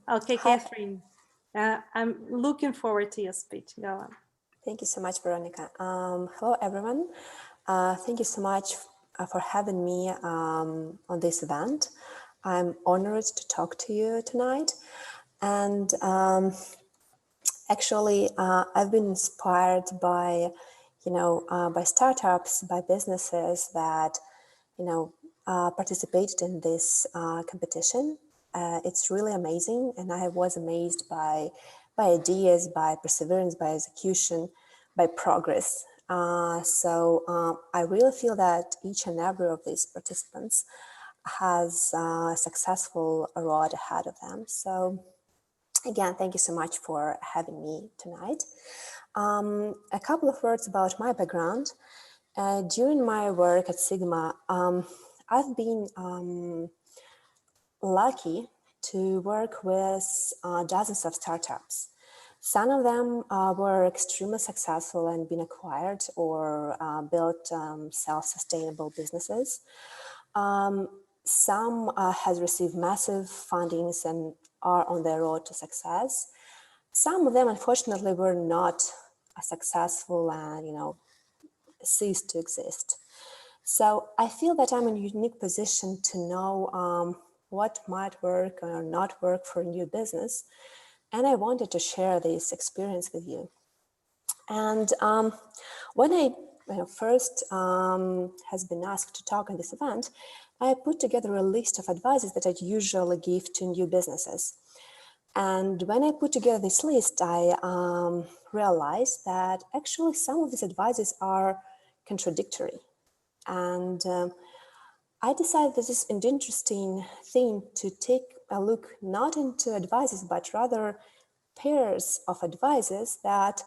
Okay, Katherine, I'm looking forward to your speech. Go on. Thank you so much, Veronica. Hello, everyone. Thank you so much for having me on this event. I'm honored to talk to you tonight. And actually, I've been inspired by, by startups, by businesses that, participated in this competition. It's really amazing, and I was amazed by ideas, by perseverance, by execution, by progress. So I really feel that each and every of these participants has a successful road ahead of them. So again, thank you so much for having me tonight. A couple of words about my background. During my work at Sigma, I've been lucky to work with dozens of startups. Some of them were extremely successful and been acquired or built self-sustainable businesses. Some has received massive fundings and are on their road to success. Some of them, unfortunately, were not successful and, ceased to exist. So I feel that I'm in a unique position to know what might work or not work for a new business. And I wanted to share this experience with you. And when I first has been asked to talk on this event, I put together a list of advices that I usually give to new businesses. And when I put together this list, I realized that actually some of these advices are contradictory. And I decided this is an interesting thing to take a look not into advices, but rather pairs of advices that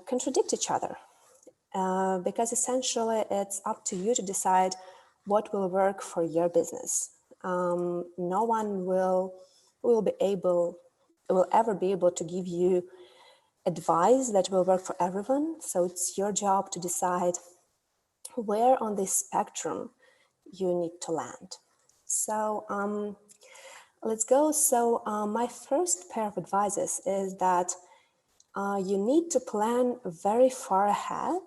contradict each other, because essentially it's up to you to decide what will work for your business. No one will ever be able to give you advice that will work for everyone. So it's your job to decide where on this spectrum you need to land. So let's go. So my first pair of advices is that you need to plan very far ahead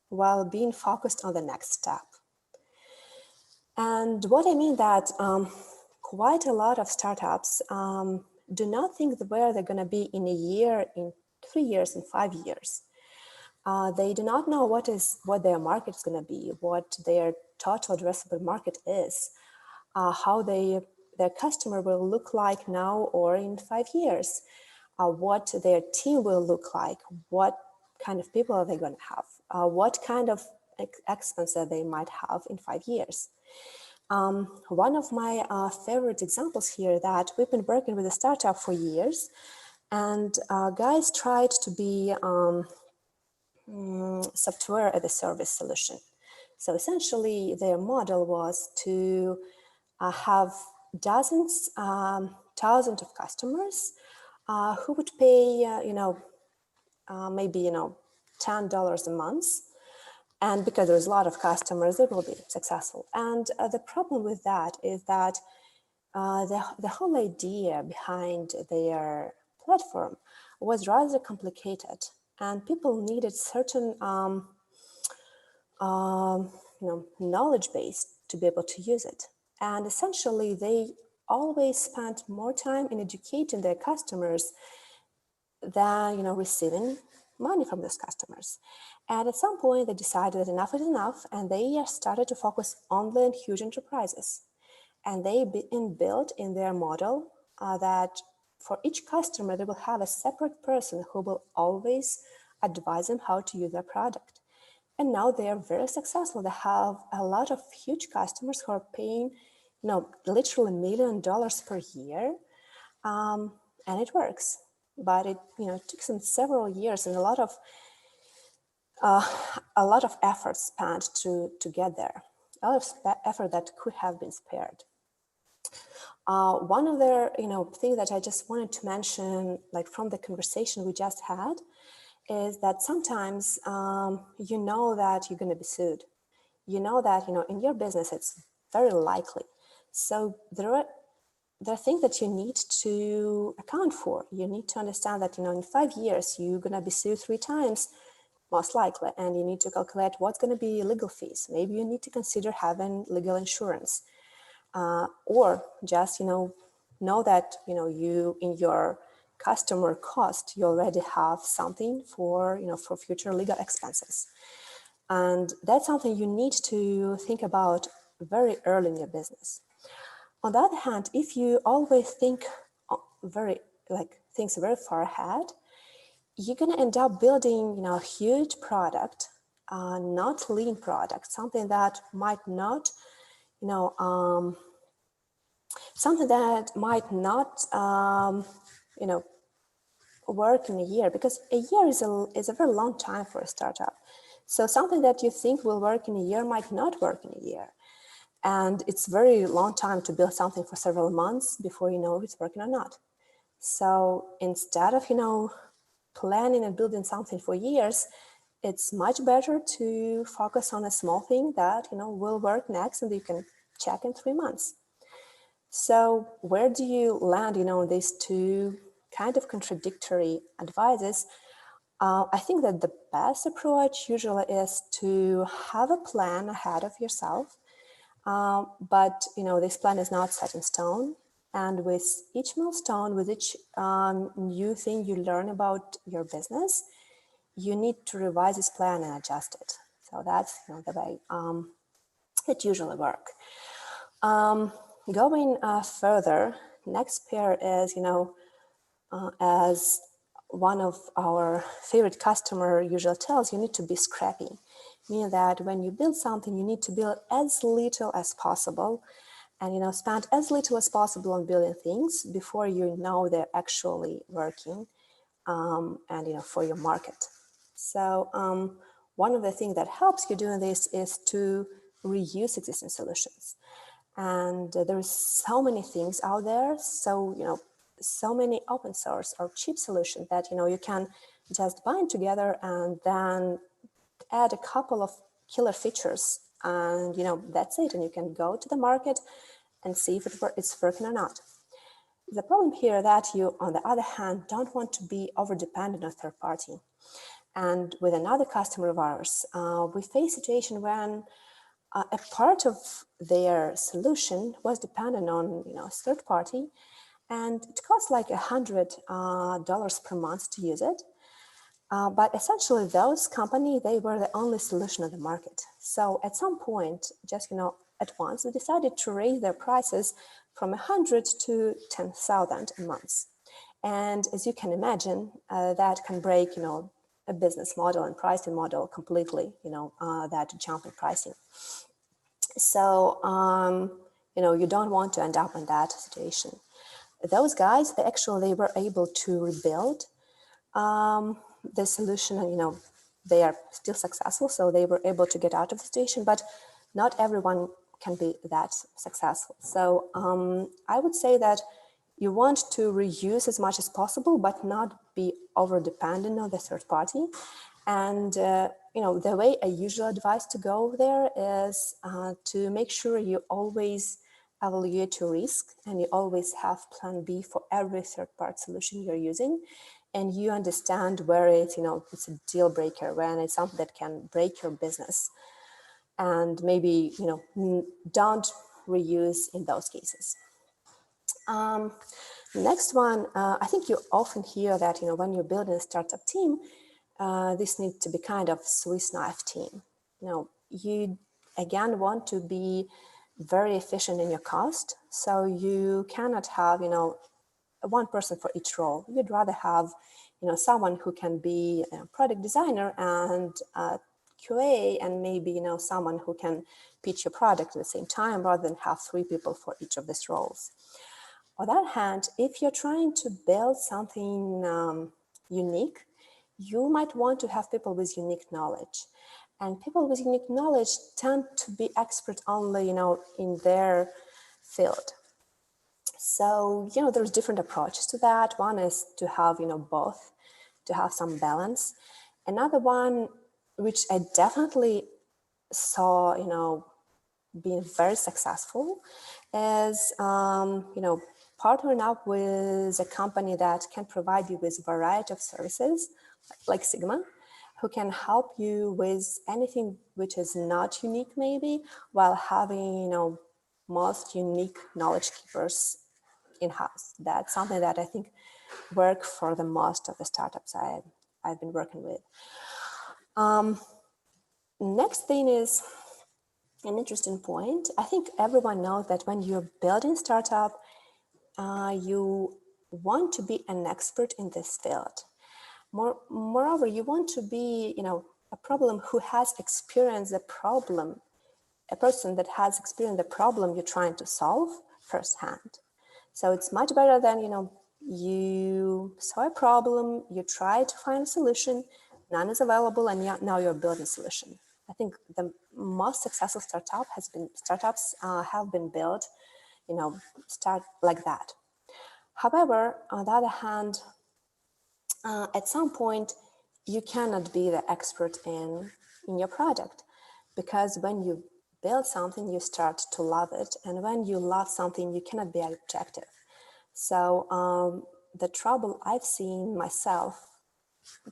while being focused on the next step. And what I mean that quite a lot of startups do not think where they're going to be in a year, in 3 years, in 5 years. They do not know what their market is going to be, what their total addressable market is, how their customer will look like now or in 5 years, what their team will look like, what kind of people are they going to have, what kind of expenses they might have in 5 years. One of my favorite examples here that we've been working with a startup for years, and guys tried to be software as a service solution. So essentially their model was to have dozens, thousands of customers who would pay, maybe, $10 a month. And because there's a lot of customers, they will be successful. And the problem with that is that the whole idea behind their platform was rather complicated, and people needed certain knowledge base to be able to use it. And essentially, they always spent more time in educating their customers than receiving money from those customers. And at some point, they decided that enough is enough, and they started to focus only on huge enterprises. And they built in their model that for each customer, they will have a separate person who will always advise them how to use their product. And now they are very successful. They have a lot of huge customers who are paying, literally $1 million per year, and it works. But it, took them several years and a lot of effort spent to get there. A lot of effort that could have been spared. One other, thing that I just wanted to mention, like from the conversation we just had, is that sometimes you know that you're going to be sued. You know that in your business it's very likely. So there are things that you need to account for. You need to understand that in 5 years you're going to be sued 3 times, most likely, and you need to calculate what's going to be legal fees. Maybe you need to consider having legal insurance, or just know that you in your customer cost, you already have something for for future legal expenses. And that's something you need to think about very early in your business. On the other hand, if you always think things very far ahead, you're going to end up building a huge product, not lean product, something that might not work in a year, because a year is a very long time for a startup. So something that you think will work in a year might not work in a year. And it's very long time to build something for several months before you know if it's working or not. So instead of, planning and building something for years, it's much better to focus on a small thing that, will work next and you can check in 3 months. So where do you land, these two kind of contradictory advices? I think that the best approach usually is to have a plan ahead of yourself. But, this plan is not set in stone. And with each milestone, with each new thing you learn about your business, you need to revise this plan and adjust it. So that's the way it usually works. Going further, next pair is, as one of our favorite customer usually tells, you need to be scrappy. Meaning that when you build something, you need to build as little as possible and spend as little as possible on building things before you know they're actually working, and for your market. So one of the things that helps you doing this is to reuse existing solutions. And there is so many things out there, so many open source or cheap solutions that you can just bind together and then add a couple of killer features, and that's it, and you can go to the market and see if it's working or not. The problem here that you, on the other hand, don't want to be over-dependent on third party. And with another customer of ours, we face a situation when a part of their solution was dependent on third party, and it cost like $100 per month to use it. But essentially, those companies, they were the only solution on the market. So at some point, just at once, they decided to raise their prices from 100 to 10,000 a month. And as you can imagine, that can break, a business model and pricing model completely, that jump in pricing. So, you don't want to end up in that situation. Those guys, they were able to rebuild the solution, and they are still successful, so they were able to get out of the situation, but not everyone can be that successful. So I would say that you want to reuse as much as possible, but not be over dependent on the third party. And the way I usually advise to go there is to make sure you always evaluate your risk, and you always have plan B for every third-party solution you're using, and you understand where it's a deal breaker, when it's something that can break your business, and maybe don't reuse in those cases. Next one, I think you often hear that when you're building a startup team, this needs to be kind of Swiss knife team. You again want to be very efficient in your cost, so you cannot have one person for each role. You'd rather have someone who can be a product designer and QA, and maybe someone who can pitch your product at the same time, rather than have 3 people for each of these roles. On the other hand, if you're trying to build something unique, you might want to have people with unique knowledge. And people with unique knowledge tend to be expert only, in their field. So, there's different approaches to that. One is to have, both, to have some balance. Another one, which I definitely saw, being very successful, is, partnering up with a company that can provide you with a variety of services, like Sigma, who can help you with anything which is not unique, maybe, while having, most unique knowledge keepers in-house. That's something that I think work for the most of the startups I've been working with. Next thing is an interesting point. I think everyone knows that when you're building startup, you want to be an expert in this field. Moreover, you want to be, a problem who has experienced the problem, a person that has experienced the problem you're trying to solve firsthand. So it's much better than, you saw a problem, you try to find a solution, none is available, and now you're building a solution. I think the most successful startups have been built, start like that. However, on the other hand, at some point, you cannot be the expert in your product, because when you build something, you start to love it. And when you love something, you cannot be objective. So the trouble I've seen myself,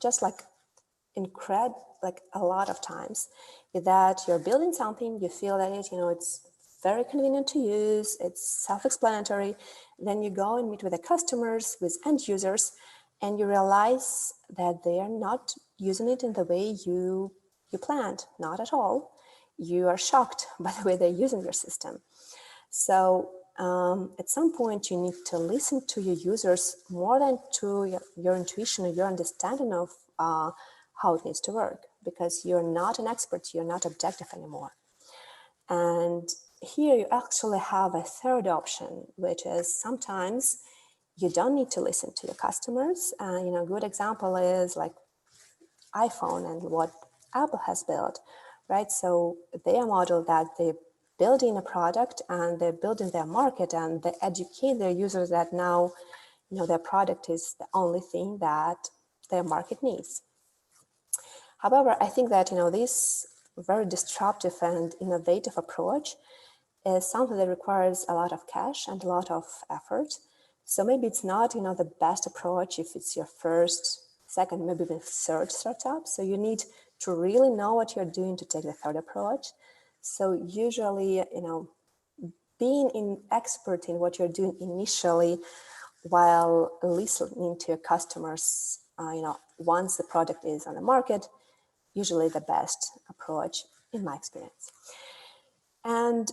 just like a lot of times, is that you're building something, you feel that it's very convenient to use, it's self-explanatory. Then you go and meet with the customers, with end users, and you realize that they are not using it in the way you planned, not at all. You are shocked by the way they're using your system. So at some point, you need to listen to your users more than to your intuition or your understanding of how it needs to work, because you're not an expert, you're not objective anymore. And here you actually have a third option, which is sometimes you don't need to listen to your customers. A good example is like iPhone and what Apple has built, right? So their model that they're building a product and they're building their market and they educate their users that now, their product is the only thing that their market needs. However, I think that, this very disruptive and innovative approach is something that requires a lot of cash and a lot of effort. So maybe it's not, the best approach if it's your first, second, maybe even third startup. So you need to really know what you're doing to take the third approach. So usually, being an expert in what you're doing initially while listening to your customers, once the product is on the market, usually the best approach in my experience. And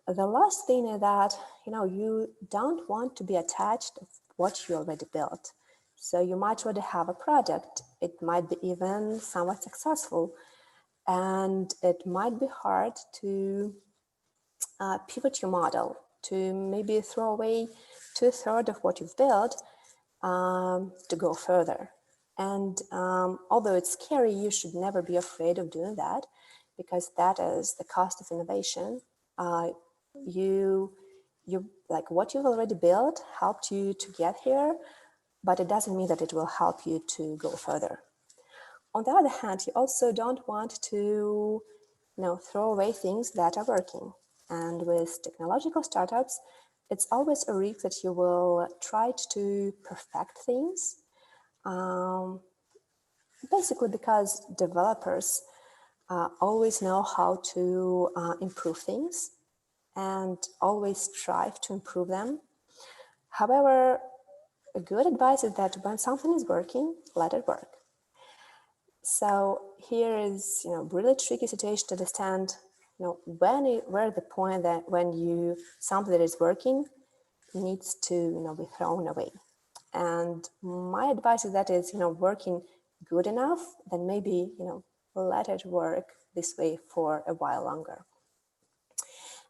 the last thing is that, you don't want to be attached to what you already built. So you might already have a product. It might be even somewhat successful. And it might be hard to pivot your model, to maybe throw away 2/3 of what you've built to go further. And although it's scary, you should never be afraid of doing that, because that is the cost of innovation. You like what you've already built helped you to get here, but it doesn't mean that it will help you to go further. On the other hand, you also don't want to throw away things that are working. And with technological startups, it's always a risk that you will try to perfect things. Basically because developers always know how to improve things and always strive to improve them. However, a good advice is that when something is working, let it work. So here is, really tricky situation to understand, where the point that when something that is working needs to, be thrown away. And my advice is that is, working good enough, then maybe, let it work this way for a while longer.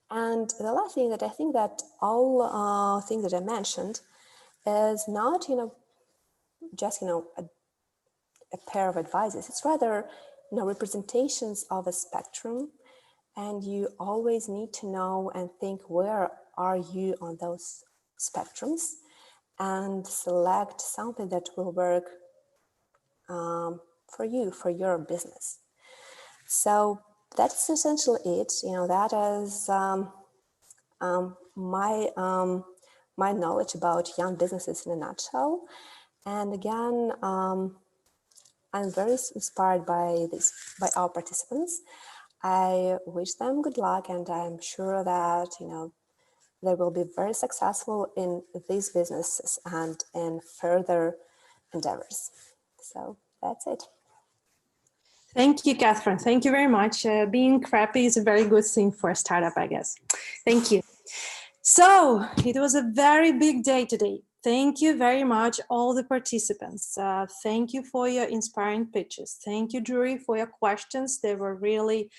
And the last thing that I think that all things that I mentioned is not, just, a pair of advices. It's rather, representations of a spectrum. And you always need to know and think, where are you on those spectrums, and select something that will work for you, for your business. So that's essentially it. That is my knowledge about young businesses in a nutshell. And again, I'm very inspired by our participants. I wish them good luck, and I'm sure that they will be very successful in these businesses and in further endeavors. So that's it. Thank you, Catherine. Thank you very much. Being crappy is a very good thing for a startup, I guess. Thank you. So it was a very big day today. Thank you very much, all the participants. Thank you for your inspiring pitches. Thank you, jury, for your questions. They were really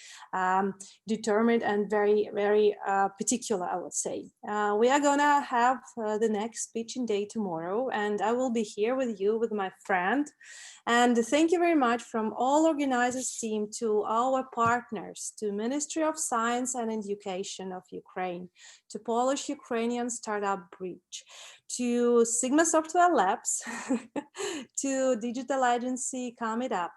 determined and very, very particular, I would say. We are gonna have the next pitching day tomorrow, and I will be here with you, with my friend. And thank you very much from all organizers team to our partners, to Ministry of Science and Education of Ukraine, to Polish Ukrainian Startup Bridge, to Sigma Software Labs, to Digital Agency Come It Up,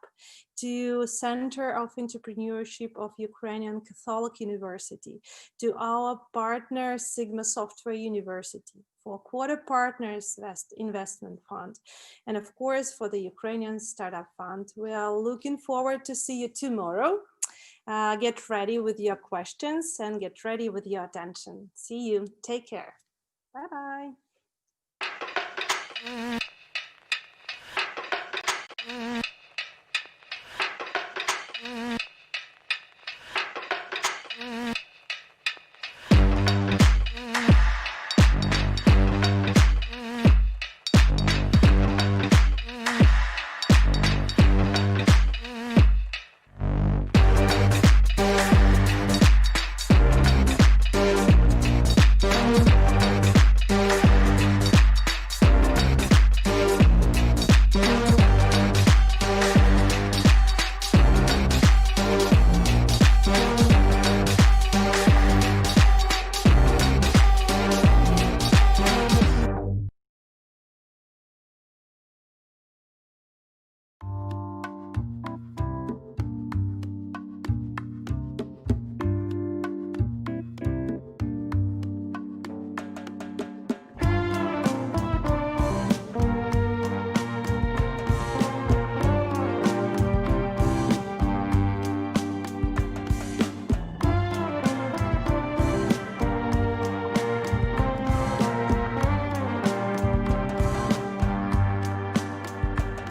to Center of Entrepreneurship of Ukrainian Catholic University, to our partner Sigma Software University, for Quarter Partners Investment Fund, and of course for the Ukrainian Startup Fund. We are looking forward to see you tomorrow. Get ready with your questions and get ready with your attention. See you. Take care. Bye-bye.